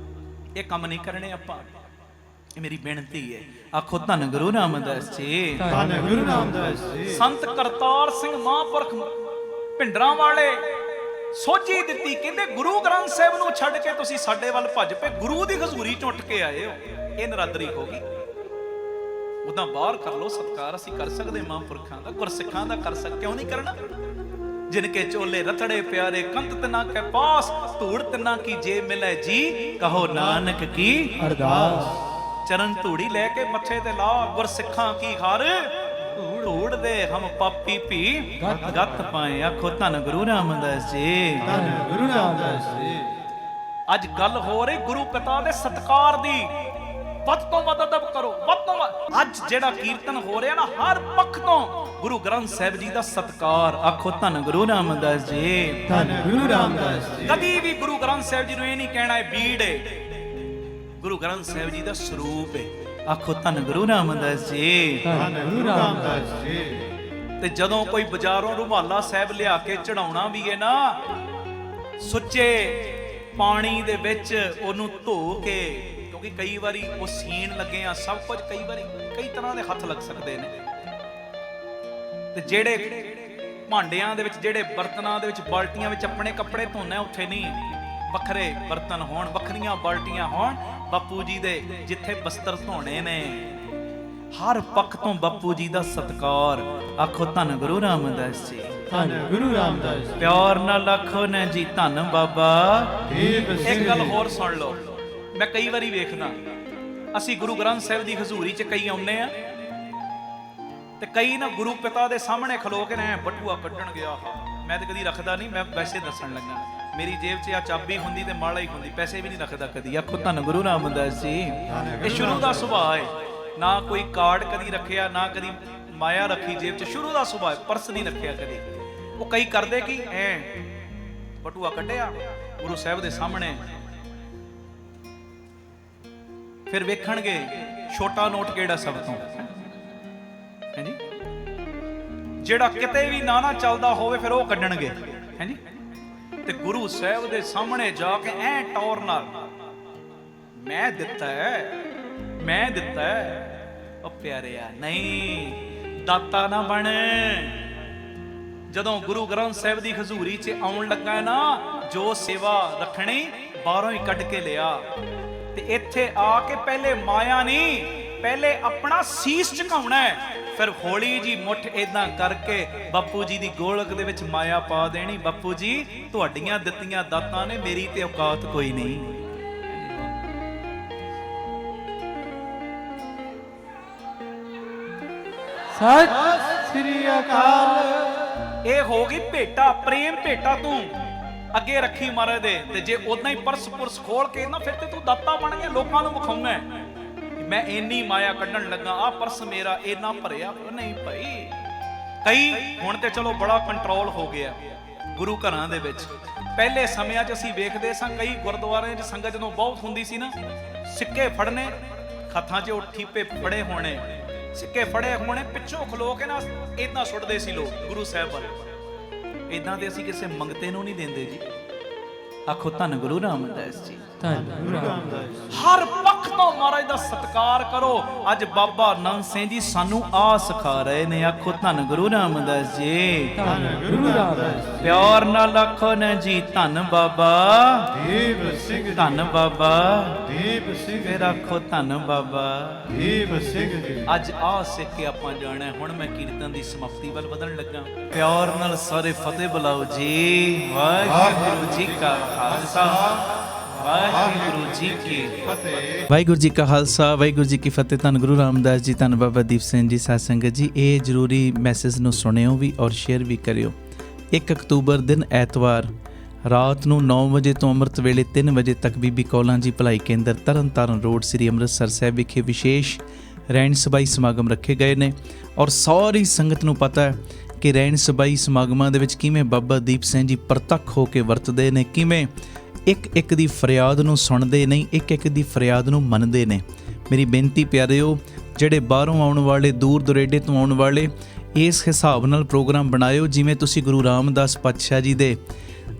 ਇਹ ਕੰਮ ਨਹੀਂ ਕਰਨੇ ਆਪਾਂ, ਇਹ ਮੇਰੀ ਬੇਨਤੀ ਹੈ। ਆਖੋ ਧੰਨ ਗੁਰੂ ਰਾਮਦਾਸ ਜੀ, ਧੰਨ ਗੁਰੂ ਰਾਮਦਾਸ ਜੀ। ਸੰਤ ਕਰਤਾਰ ਸਿੰਘ ਮਹਾਂਪੁਰਖ ਭਿੰਡਰਾਂ ਵਾਲੇ ਸੋਝੀ ਦਿੱਤੀ, ਕਹਿੰਦੇ ਗੁਰੂ ਗ੍ਰੰਥ ਸਾਹਿਬ ਨੂੰ ਛੱਡ ਕੇ ਤੁਸੀਂ ਸਾਡੇ ਵੱਲ ਭੱਜ ਪਏ, ਗੁਰੂ ਦੀ ਹਜ਼ੂਰੀ 'ਚ ਉੱਠ ਕੇ ਆਏ ਹੋ, ਇਹ ਨਰਾਦਰੀ ਹੋ ਗਈ। ਉਦਾਂ ਬਾਹਰ ਕਰ ਲੋ ਸਤਿਕਾਰ, ਅਸੀਂ ਕਰ ਸਕਦੇ ਮਹਾਂਪੁਰਖਾਂ ਦਾ, ਗੁਰਸਿੱਖਾਂ ਦਾ ਕਰ ਸਕਦੇ, ਕਿਉਂ ਨਹੀਂ ਕਰਨਾ? ਜਿਨ ਕੇ ਚੋਲੇ ਰਥੜੇ ਪਿਆਰੇ, ਕੰਤ ਤਨਾ ਕੇ ਪਾਸ, ਧੂੜ ਤਨਾ ਕੀ ਜੇ ਮਿਲੇ ਜੀ, ਕਹੋ ਨਾਨਕ ਕੀ ਅਰਦਾਸ। ਚਰਨ ਧੂੜੀ ਲੈ ਕੇ ਮੱਥੇ ਤੇ ਲਾ, ਗੁਰਸਿੱਖਾਂ ਕੀ ਹਰ ਧੂੜ ਦੇ ਹਮ ਪਾਪੀ ਭੀ ਗੱਤ ਪਾਏ। ਆਖੋ ਧੰਨ ਗੁਰੂ ਰਾਮਦਾਸ ਜੀ, ਧੰਨ ਗੁਰੂ ਰਾਮਦਾਸ ਜੀ। ਅੱਜ ਗੱਲ ਹੋ ਰਹੀ ਗੁਰੂ ਪਿਤਾ ਦੇ ਸਤਿਕਾਰ ਦੀ। ਵੱਧ ਤੋਂ ਵੱਧ ਅਦਬ ਕਰੋ, ਵੱਧ ਤੋਂ ਵੱਧ। ਅੱਜ ਜਿਹੜਾ ਕੀਰਤਨ ਹੋ ਰਿਹਾ ਨਾ, ਹਰ ਪੱਖ ਤੋਂ ਗੁਰੂ ਗ੍ਰੰਥ ਸਾਹਿਬ ਜੀ ਦਾ ਸਤਿਕਾਰ। ਆਖੋ ਧੰਨ ਗੁਰੂ ਰਾਮਦਾਸ ਜੀ, ਧੰਨ ਗੁਰੂ ਰਾਮਦਾਸ ਜੀ। ਕਦੀ ਵੀ ਗੁਰੂ ਗ੍ਰੰਥ ਸਾਹਿਬ ਜੀ ਨੂੰ ਇਹ ਨਹੀਂ ਕਹਿਣਾ ਹੈ ਬੀੜ ਹੈ, ਗੁਰੂ ਗ੍ਰੰਥ ਸਾਹਿਬ ਜੀ ਦਾ ਸਰੂਪ ਹੈ। ਆਖੋ ਧੰਨ ਗੁਰੂ ਰਾਮਦਾਸ ਜੀ, ਧੰਨ ਗੁਰੂ ਰਾਮਦਾਸ ਜੀ। ਤੇ ਜਦੋਂ ਕੋਈ ਬਾਜ਼ਾਰੋਂ ਰੁਮਾਲਾ ਸਾਹਿਬ ਲਿਆ ਕੇ ਚੜਾਉਣਾ ਵੀ ਹੈ ਨਾ, ਸੁੱਚੇ ਪਾਣੀ ਦੇ ਵਿੱਚ ਉਹਨੂੰ ਧੋ ਕੇ, ਕਿਉਂਕਿ ਕਈ ਵਾਰੀ ਉਹ ਸੀਣ ਲੱਗੇ ਆ ਸਭ ਕੁਝ, ਕਈ ਵਾਰੀ ਕਈ ਤਰ੍ਹਾਂ ਦੇ ਹੱਥ ਲੱਗ ਸਕਦੇ ਨੇ। ਤੇ ਜਿਹੜੇ ਭਾਂਡਿਆਂ ਦੇ ਵਿੱਚ, ਜਿਹੜੇ ਬਰਤਨਾਂ ਦੇ ਵਿੱਚ, ਬਾਲਟੀਆਂ ਵਿੱਚ ਆਪਣੇ ਕੱਪੜੇ ਧੋਣਾ, ਉੱਥੇ ਨਹੀਂ, ਵੱਖਰੇ ਬਰਤਨ ਹੋਣ, ਵੱਖਰੀਆਂ ਬਾਲਟੀਆਂ ਹੋਣ। ਬਾਪੂ ਜੀ ਦੇ ਜਿੱਥੇ ਬਸਤਰ ਧੋਣੇ ਨੇ, ਹਰ ਪੱਖ ਤੋਂ ਬਾਪੂ ਜੀ ਦਾ ਸਤਿਕਾਰ। ਆਖੋ ਧੰਨ ਗੁਰੂ ਰਾਮਦਾਸ ਜੀ, ਧੰਨ ਗੁਰੂ ਰਾਮਦਾਸ ਜੀ। ਪਿਆਰ ਨਾਲ ਆਖੋ ਨਾ ਜੀ ਧੰਨ ਬਾਬਾ ਦੀਪ ਸਿੰਘ ਇੱਕ ਗੱਲ ਜੀ। ਹੋਰ ਸੁਣ ਲਓ, ਮੈਂ ਕਈ ਵਾਰੀ ਵੇਖਦਾ, ਅਸੀਂ ਗੁਰੂ ਗ੍ਰੰਥ ਸਾਹਿਬ ਦੀ ਹਜ਼ੂਰੀ 'ਚ ਕਈ ਆਉਂਦੇ ਆ, ਤੇ ਕਈ ਨਾ ਗੁਰੂ ਪਿਤਾ ਦੇ ਸਾਹਮਣੇ ਖਲੋ ਕੇ ਨਾ ਬਟੂਆ ਕੱਢਣ ਗਿਆ। ਮੈਂ ਤਾਂ ਕਦੀ ਰੱਖਦਾ ਨਹੀਂ, ਮੈਂ ਵੈਸੇ ਦੱਸਣ ਲੱਗਾ, ਮੇਰੀ ਜੇਬ 'ਚ ਆ ਚਾਬੀ ਹੁੰਦੀ ਤੇ ਮਾਲਾ ਹੀ ਹੁੰਦੀ, ਪੈਸੇ ਵੀ ਨਹੀਂ ਰੱਖਦਾ ਕਦੀ। ਆਖੋ ਧੰਨ ਗੁਰੂ ਰਾਮਦਾਸ ਜੀ। ਇਹ ਸ਼ੁਰੂ ਦਾ ਸੁਭਾਅ ਹੈ, ਨਾ ਕੋਈ ਕਾਰਡ ਕਦੀ ਰੱਖਿਆ, ਨਾ ਕਦੀ ਮਾਇਆ ਰੱਖੀ ਜੇਬ 'ਚ, ਸ਼ੁਰੂ ਦਾ ਸੁਭਾਅ ਹੈ, ਪਰਸ ਨਹੀਂ ਰੱਖਿਆ ਕਦੀ। ਉਹ ਕਈ ਕਰਦੇ ਕੀ ਐ, ਬਟੂਆ ਕੱਢਿਆ ਗੁਰੂ ਸਾਹਿਬ ਦੇ ਸਾਹਮਣੇ, ਫਿਰ ਵੇਖਣਗੇ ਛੋਟਾ ਨੋਟ ਕਿਹੜਾ ਸਭ ਤੋਂ, ਹੈਂਜੀ, ਜਿਹੜਾ ਕਿਤੇ ਵੀ ਨਾ ਚੱਲਦਾ ਹੋਵੇ, ਫਿਰ ਉਹ ਕੱਢਣਗੇ, ਹੈਂਜੀ। ਤੇ ਗੁਰੂ ਸਾਹਿਬ ਦੇ ਸਾਹਮਣੇ ਜਾ ਕੇ ਐ ਟੌਰ ਨਾਲ, ਮੈਂ ਦਿੱਤਾ ਹੈ, ਮੈਂ ਦਿੱਤਾ ਹੈ। ਉਹ ਪਿਆਰਿਆ, ਨਹੀਂ, ਦਾਤਾ ਨਾ ਬਣ। ਜਦੋਂ ਗੁਰੂ ਗ੍ਰੰਥ ਸਾਹਿਬ ਦੀ ਹਜ਼ੂਰੀ 'ਚ ਆਉਣ ਲੱਗਾ ਨਾ, ਜੋ ਸੇਵਾ ਰੱਖਣੀ ਬਾਹਰੋਂ ਹੀ ਕੱਢ ਕੇ ਲਿਆ, ਤੇ ਇੱਥੇ ਆ ਕੇ ਪਹਿਲੇ ਮਾਇਆ ਨਹੀਂ, ਪਹਿਲੇ ਆਪਣਾ ਸੀਸ ਝੁਕਾਉਣਾ ਹੈ, ਫਿਰ ਹੌਲੀ ਜੀ ਮੁੱਠ ਏਦਾਂ ਕਰਕੇ ਬਾਪੂ ਜੀ ਦੀ ਗੋਲਕ ਦੇ ਵਿੱਚ ਮਾਇਆ ਪਾ ਦੇਣੀ। ਬਾਪੂ ਜੀ, ਤੁਹਾਡੀਆਂ ਦਿੱਤੀਆਂ ਦਾਤਾਂ ਨੇ, ਮੇਰੀ ਤੇ ਔਕਾਤ ਕੋਈ ਨਹੀਂ। ਸਤਿ ਸ੍ਰੀ ਅਕਾਲ। ਇਹ ਹੋ ਗਈ ਭੇਟਾ, ਪ੍ਰੇਮ ਭੇਟਾ ਤੂੰ ਅੱਗੇ ਰੱਖੀ ਮਹਾਰਾਜ ਦੇ। ਤੇ ਜੇ ਉਦਾਂ ਹੀ ਪਰਸ ਪੁਰਸ ਖੋਲ ਕੇ ਨਾ, ਫਿਰ ਤੇ ਤੂੰ ਦਾਤਾ ਬਣ ਗਿਆ, ਲੋਕਾਂ ਨੂੰ ਵਿਖਾਉਣਾ ਮੈਂ ਇੰਨੀ ਮਾਇਆ ਕੱਢਣ ਲੱਗਾ, ਆਹ ਪਰਸ ਮੇਰਾ ਇੰਨਾ ਭਰਿਆ। ਨਹੀਂ ਭਾਈ, ਕਈ ਹੁਣ ਤੇ ਚਲੋ ਬੜਾ ਕੰਟਰੋਲ ਹੋ ਗਿਆ ਗੁਰੂ ਘਰਾਂ ਦੇ ਵਿੱਚ। ਪਹਿਲੇ ਸਮਿਆਂ 'ਚ ਅਸੀਂ ਵੇਖਦੇ ਸਾਂ, ਕਈ ਗੁਰਦੁਆਰਿਆਂ 'ਚ ਸੰਗਤ ਜਦੋਂ ਬਹੁਤ ਹੁੰਦੀ ਸੀ ਨਾ, ਸਿੱਕੇ ਫੜਨੇ ਹੱਥਾਂ 'ਚ, ਉਹ ਠੀਪੇ ਫੜੇ ਹੋਣੇ, ਸਿੱਕੇ ਫੜੇ ਹੋਣੇ, ਪਿੱਛੋਂ ਖਲੋ ਕੇ ਨਾ ਇਦਾਂ ਸੁੱਟਦੇ ਸੀ ਲੋਕ ਗੁਰੂ ਸਾਹਿਬ ਵੱਲ। ਇਦਾਂ ਤੇ ਅਸੀਂ ਕਿਸੇ ਮੰਗਤੇ ਨੂੰ ਨਹੀਂ ਦਿੰਦੇ ਜੀ। ਆਖੋ ਧੰਨ ਗੁਰੂ ਰਾਮਦਾਸ ਜੀ, ਧੰਨ ਗੁਰੂ ਰਾਮਦਾਸ। ਹਰ ਪੱਖ ਤੋਂ ਮਹਾਰਾਜ ਦਾ ਸਤਿਕਾਰ ਕਰੋ। ਅੱਜ ਬਾਬਾ ਨੰਦ ਸਿੰਘ ਜੀ ਸਾਨੂੰ ਆ ਸਿਖਾ ਰਹੇ ਨੇ। ਆਖੋ ਧੰਨ ਗੁਰੂ ਰਾਮਦਾਸ ਜੀ, ਧੰਨ ਗੁਰੂ ਰਾਮਦਾਸ। ਪਿਆਰ ਨਾਲ ਆਖੋ ਨਾ ਜੀ ਧੰਨ ਬਾਬਾ ਦੀਪ ਸਿੰਘ ਜੀ, ਧੰਨ ਬਾਬਾ ਦੀਪ ਸਿੰਘ ਫਿਰ ਆਖੋ ਧੰਨ ਬਾਬਾ ਦੀਪ ਸਿੰਘ ਜੀ। ਅੱਜ ਆ ਸਿੱਖ ਕੇ ਆਪਾਂ ਜਾਣਾ। ਹੁਣ ਮੈਂ ਕੀਰਤਨ ਦੀ ਸਮਾਪਤੀ ਵੱਲ ਵਧਣ ਲੱਗਾ। ਪਿਆਰ ਨਾਲ ਸਾਰੇ ਫਤਿਹ ਬੁਲਾਓ ਜੀ। ਵਾਹਿਗੁਰੂ ਜੀ ਕਾ ਖਾਲਸਾ, ਵਾਹਿਗੁਰੂ ਜੀ ਕੀ ਫਤਿਹ। ਵਾਹਿਗੁਰੂ ਜੀ ਕਾ ਖਾਲਸਾ, ਵਾਹਿਗੁਰੂ ਜੀ ਕੀ ਫਤਿਹ। ਧੰਨ ਗੁਰੂ ਰਾਮਦਾਸ ਜੀ, ਧੰਨ ਬਾਬਾ ਦੀਪ ਸਿੰਘ ਜੀ। ਸਾਧ ਸੰਗਤ ਜੀ, ਇਹ ਜ਼ਰੂਰੀ ਮੈਸੇਜ ਨੂੰ ਸੁਣਿਓ ਵੀ ਔਰ ਸ਼ੇਅਰ ਵੀ ਕਰਿਓ। 1 ਅਕਤੂਬਰ ਦਿਨ ਐਤਵਾਰ ਰਾਤ ਨੂੰ 9 ਵਜੇ ਤੋਂ ਅੰਮ੍ਰਿਤ ਵੇਲੇ 3 ਵਜੇ ਤੱਕ ਬੀਬੀ ਕੌਲਾਂ ਜੀ ਭਲਾਈ ਕੇਂਦਰ ਤਰਨ ਤਾਰਨ ਰੋਡ ਸ੍ਰੀ ਅੰਮ੍ਰਿਤਸਰ ਸਾਹਿਬ ਵਿਖੇ ਵਿਸ਼ੇਸ਼ ਰਹਿਣ ਸਬਾਈ ਸਮਾਗਮ ਰੱਖੇ ਗਏ ਨੇ। ਔਰ ਸਾਰੀ ਸੰਗਤ ਨੂੰ ਪਤਾ ਹੈ ਕਿ ਰਹਿਣ ਸਬਾਈ ਸਮਾਗਮਾਂ ਦੇ ਵਿੱਚ ਕਿਵੇਂ ਬਾਬਾ ਦੀਪ ਸਿੰਘ ਜੀ ਪ੍ਰਤੱਖ ਹੋ ਕੇ ਵਰਤਦੇ ਨੇ, ਕਿਵੇਂ ਇੱਕ ਇੱਕ ਦੀ ਫਰਿਆਦ ਨੂੰ ਸੁਣਦੇ ਨਹੀਂ, ਇੱਕ ਇੱਕ ਦੀ ਫਰਿਆਦ ਨੂੰ ਮੰਨਦੇ ਨੇ। ਮੇਰੀ ਬੇਨਤੀ ਪਿਆਰਿਓ, ਜਿਹੜੇ ਬਾਹਰੋਂ ਆਉਣ ਵਾਲੇ, ਦੂਰ ਦੁਰੇਡੇ ਤੋਂ ਆਉਣ ਵਾਲੇ, ਇਸ ਹਿਸਾਬ ਨਾਲ ਪ੍ਰੋਗਰਾਮ ਬਣਾਇਓ ਜਿਵੇਂ ਤੁਸੀਂ ਗੁਰੂ ਰਾਮਦਾਸ ਪਾਤਸ਼ਾਹ ਜੀ ਦੇ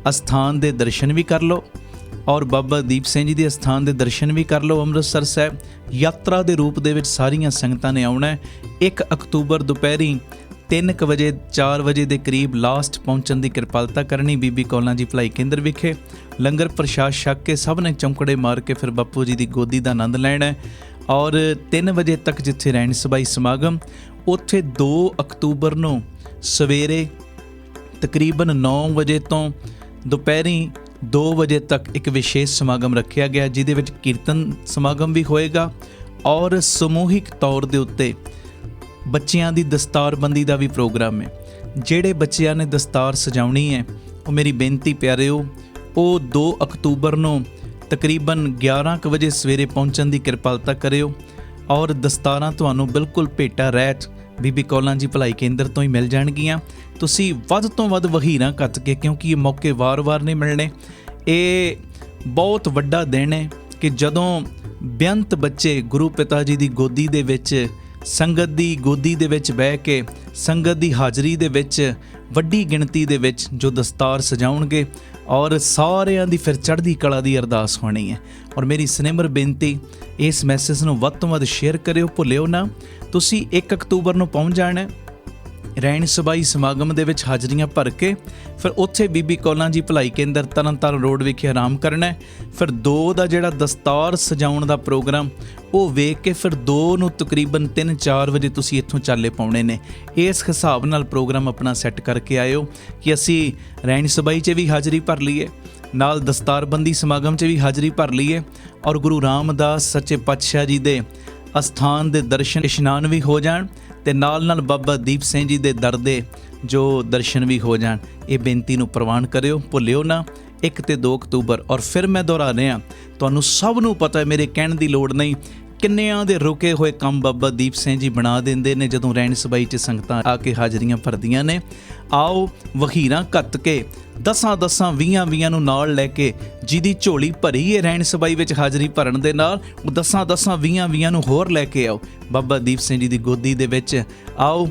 ਅਸਥਾਨ ਦੇ ਦਰਸ਼ਨ ਵੀ ਕਰ ਲਓ ਔਰ ਬਾਬਾ ਦੀਪ ਸਿੰਘ ਜੀ ਦੇ ਅਸਥਾਨ ਦੇ ਦਰਸ਼ਨ ਵੀ ਕਰ ਲਓ। ਅੰਮ੍ਰਿਤਸਰ ਸਾਹਿਬ ਯਾਤਰਾ ਦੇ ਰੂਪ ਦੇ ਵਿੱਚ ਸਾਰੀਆਂ ਸੰਗਤਾਂ ਨੇ ਆਉਣਾ ਹੈ। 1 ਅਕਤੂਬਰ ਦੁਪਹਿਰੀ 3 ਵਜੇ 4 ਵਜੇ ਦੇ ਕਰੀਬ ਲਾਸਟ ਪਹੁੰਚਣ ਦੀ ਕਿਰਪਾਲਤਾ ਕਰਨੀ। ਬੀਬੀ ਕੌਲਾਂ ਜੀ ਭਲਾਈ ਕੇਂਦਰ ਵਿਖੇ ਲੰਗਰ ਪ੍ਰਸ਼ਾਦ ਛਕ ਕੇ ਸਭ ਨੇ ਚੌਂਕੜੇ ਮਾਰ ਕੇ ਫਿਰ ਬਾਪੂ ਜੀ ਦੀ ਗੋਦੀ ਦਾ ਆਨੰਦ ਲੈਣਾ ਹੈ। ਔਰ 3 ਵਜੇ ਤੱਕ ਜਿੱਥੇ ਰਹਿਣ ਸਬਾਈ ਸਮਾਗਮ, ਉੱਥੇ 2 ਅਕਤੂਬਰ ਨੂੰ ਸਵੇਰੇ ਤਕਰੀਬਨ 9 ਵਜੇ ਤੋਂ ਦੁਪਹਿਰੀ 2 ਵਜੇ ਤੱਕ ਇੱਕ ਵਿਸ਼ੇਸ਼ ਸਮਾਗਮ ਰੱਖਿਆ ਗਿਆ, ਜਿਹਦੇ ਵਿੱਚ ਕੀਰਤਨ ਸਮਾਗਮ ਵੀ ਹੋਏਗਾ ਔਰ ਸਮੂਹਿਕ ਤੌਰ ਦੇ ਉੱਤੇ ਬੱਚਿਆਂ ਦੀ ਦਸਤਾਰਬੰਦੀ ਦਾ ਵੀ ਪ੍ਰੋਗਰਾਮ ਹੈ। ਜਿਹੜੇ ਬੱਚਿਆਂ ਨੇ ਦਸਤਾਰ ਸਜਾਉਣੀ ਹੈ, ਉਹ ਮੇਰੀ ਬੇਨਤੀ ਪਿਆਰਿਓ, ਉਹ 2 ਅਕਤੂਬਰ ਨੂੰ ਤਕਰੀਬਨ 11 ਕੁ ਵਜੇ ਸਵੇਰੇ ਪਹੁੰਚਣ ਦੀ ਕਿਰਪਾਲਤਾ ਕਰਿਓ। ਔਰ ਦਸਤਾਰਾਂ ਤੁਹਾਨੂੰ ਬਿਲਕੁਲ ਭੇਟਾ ਰਹਿਤ ਬੀਬੀ ਕੌਲਾਂ ਜੀ ਭਲਾਈ ਕੇਂਦਰ ਤੋਂ ਹੀ ਮਿਲ ਜਾਣਗੀਆਂ। ਤੁਸੀਂ ਵੱਧ ਤੋਂ ਵੱਧ ਵਹੀਰਾਂ ਕੱਤ ਕੇ, ਕਿਉਂਕਿ ਇਹ ਮੌਕੇ ਵਾਰ-ਵਾਰ ਨਹੀਂ ਮਿਲਣੇ। ਇਹ ਬਹੁਤ ਵੱਡਾ ਦਿਨ ਹੈ ਕਿ ਜਦੋਂ ਬੇਅੰਤ ਬੱਚੇ ਗੁਰੂ ਪਿਤਾ ਜੀ ਦੀ ਗੋਦੀ ਦੇ ਵਿੱਚ, ਸੰਗਤ ਦੀ ਗੋਦੀ ਦੇ ਵਿੱਚ ਬਹਿ ਕੇ, ਸੰਗਤ ਦੀ ਹਾਜ਼ਰੀ ਦੇ ਵਿੱਚ ਵੱਡੀ ਗਿਣਤੀ ਦੇ ਵਿੱਚ ਜੋ ਦਸਤਾਰ ਸਜਾਉਣਗੇ ਔਰ ਸਾਰਿਆਂ ਦੀ ਫਿਰ ਚੜ੍ਹਦੀ ਕਲਾ ਦੀ ਅਰਦਾਸ ਹੋਣੀ ਹੈ। ਔਰ ਮੇਰੀ ਸਨੇਮਰ ਬੇਨਤੀ, ਇਸ ਮੈਸੇਜ ਨੂੰ ਵੱਧ ਤੋਂ ਵੱਧ ਸ਼ੇਅਰ ਕਰਿਓ, ਭੁੱਲਿਓ ਨਾ। ਤੁਸੀਂ 1 ਅਕਤੂਬਰ ਨੂੰ ਪਹੁੰਚ ਜਾਣਾ ਰਹਿਣ ਸਬਾਈ ਸਮਾਗਮ ਦੇ ਵਿੱਚ ਹਾਜ਼ਰੀਆਂ ਭਰ ਕੇ, ਫਿਰ ਉੱਥੇ ਬੀਬੀ ਕੌਲਾਂ ਜੀ ਭਲਾਈ ਕੇਂਦਰ ਤਰਨਤਾਰਨ ਰੋਡ ਵਿਖੇ ਆਰਾਮ ਕਰਨਾ। ਫਿਰ 2 ਦਾ ਜਿਹੜਾ ਦਸਤਾਰ ਸਜਾਉਣ ਦਾ ਪ੍ਰੋਗਰਾਮ ਉਹ ਵੇਖ ਕੇ ਫਿਰ 2 ਨੂੰ ਤਕਰੀਬਨ 3-4 ਵਜੇ ਤੁਸੀਂ ਇੱਥੋਂ ਚਾਲੇ ਪਾਉਣੇ ਨੇ। ਇਸ ਹਿਸਾਬ ਨਾਲ ਪ੍ਰੋਗਰਾਮ ਆਪਣਾ ਸੈੱਟ ਕਰਕੇ ਆਇਓ ਕਿ ਅਸੀਂ ਰਹਿਣ ਸਬਾਈ 'ਚ ਵੀ ਹਾਜ਼ਰੀ ਭਰ ਲਈਏ, ਨਾਲ ਦਸਤਾਰਬੰਦੀ ਸਮਾਗਮ 'ਚ ਵੀ ਹਾਜ਼ਰੀ ਭਰ ਲਈਏ ਔਰ ਗੁਰੂ ਰਾਮਦਾਸ ਸੱਚੇ ਪਾਤਸ਼ਾਹ ਜੀ ਦੇ ਅਸਥਾਨ ਦੇ ਦਰਸ਼ਨ ਇਸ਼ਨਾਨ ਵੀ ਹੋ ਜਾਣ ਤੇ ਨਾਲ ਬਾਬਾ ਦੀਪ ਸਿੰਘ ਜੀ ਦੇ ਦਰ ਦੇ ਜੋ ਦਰਸ਼ਨ ਵੀ ਹੋ ਜਾਣ। ਇਹ ਬੇਨਤੀ ਨੂੰ ਪ੍ਰਵਾਨ ਕਰਿਓ, ਭੁੱਲਿਓ ਨਾ। 1 ਤੇ 2 ਅਕਤੂਬਰ। ਔਰ ਫਿਰ ਮੈਂ ਦੁਹਰਾ ਰਿਹਾ, ਤੁਹਾਨੂੰ ਸਭ ਨੂੰ ਪਤਾ ਹੈ, ਮੇਰੇ ਕਹਿਣ ਦੀ ਲੋੜ ਨਹੀਂ, ਕਿੰਨਿਆਂ ਦੇ ਰੁਕੇ ਹੋਏ ਕੰਮ ਬਾਬਾ ਦੀਪ ਸਿੰਘ ਜੀ ਬਣਾ ਦਿੰਦੇ ਨੇ ਜਦੋਂ ਰਹਿਣ ਸਬਾਈ 'ਚ ਸੰਗਤਾਂ ਆ ਕੇ ਹਾਜ਼ਰੀਆਂ ਭਰਦੀਆਂ ਨੇ। ਆਓ ਵਹੀਰਾਂ ਘੱਤ ਕੇ 10-10, 20-20 ਨੂੰ ਨਾਲ ਲੈ ਕੇ, ਜਿਹਦੀ ਝੋਲੀ ਭਰੀ ਹੈ ਰਹਿਣ ਸਬਾਈ ਵਿੱਚ ਹਾਜ਼ਰੀ ਭਰਨ ਦੇ ਨਾਲ, ਉਹ 10-10, 20-20 ਨੂੰ ਹੋਰ ਲੈ ਕੇ ਆਓ ਬਾਬਾ ਦੀਪ ਸਿੰਘ ਜੀ ਦੀ ਗੋਦੀ ਦੇ ਵਿੱਚ। ਆਓ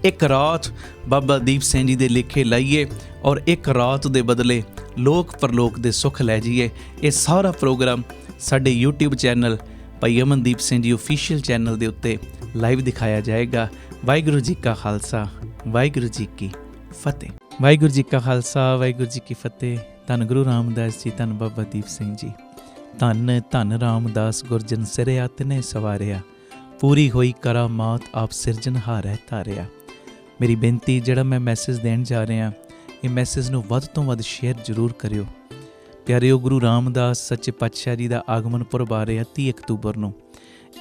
ਇੱਕ ਰਾਤ ਬਾਬਾ ਦੀਪ ਸਿੰਘ ਜੀ ਦੇ ਲੇਖੇ ਲਾਈਏ ਔਰ ਇੱਕ ਰਾਤ ਦੇ ਬਦਲੇ ਲੋਕ ਪਰਲੋਕ ਦੇ ਸੁੱਖ ਲੈ ਜਾਈਏ। ਇਹ ਸਾਰਾ ਪ੍ਰੋਗਰਾਮ ਸਾਡੇ YouTube ਚੈਨਲ ਭਾਈ ਅਮਨਦੀਪ ਸਿੰਘ ਜੀ ਓਫੀਸ਼ੀਅਲ ਚੈਨਲ ਦੇ ਉੱਤੇ ਲਾਈਵ ਦਿਖਾਇਆ ਜਾਏਗਾ। ਵਾਹਿਗੁਰੂ ਜੀ ਕਾ ਖਾਲਸਾ, ਵਾਹਿਗੁਰੂ ਜੀ ਕੀ ਫਤਿਹ। ਵਾਹਿਗੁਰੂ ਜੀ ਕਾ ਖਾਲਸਾ, ਵਾਹਿਗੁਰੂ ਜੀ ਕੀ ਫਤਿਹ। ਧੰਨ ਗੁਰੂ ਰਾਮਦਾਸ ਜੀ, ਧੰਨ ਬਾਬਾ ਦੀਪ ਸਿੰਘ ਜੀ। ਧੰਨ ਧੰਨ ਰਾਮਦਾਸ ਗੁਰਜਨ ਸਿਰਿਆ ਤਿਨੇ ਸਵਾਰਿਆ, ਪੂਰੀ ਹੋਈ ਕਰਾਮਾਤ ਆਪ ਸਿਰਜਣਹਾਰੈ ਧਾਰਿਆ। ਮੇਰੀ ਬੇਨਤੀ, ਜਿਹੜਾ ਮੈਂ ਮੈਸੇਜ ਦੇਣ ਜਾ ਰਿਹਾ, ਇਹ ਮੈਸੇਜ ਨੂੰ ਵੱਧ ਤੋਂ ਵੱਧ ਸ਼ੇਅਰ ਜ਼ਰੂਰ ਕਰਿਓ। ਪਿਆਰਿਓ, ਗੁਰੂ ਰਾਮਦਾਸ ਸੱਚੇ ਪਾਤਸ਼ਾਹ ਜੀ ਦਾ ਆਗਮਨ ਪੁਰਬ ਆ ਰਿਹਾ 30 ਅਕਤੂਬਰ ਨੂੰ।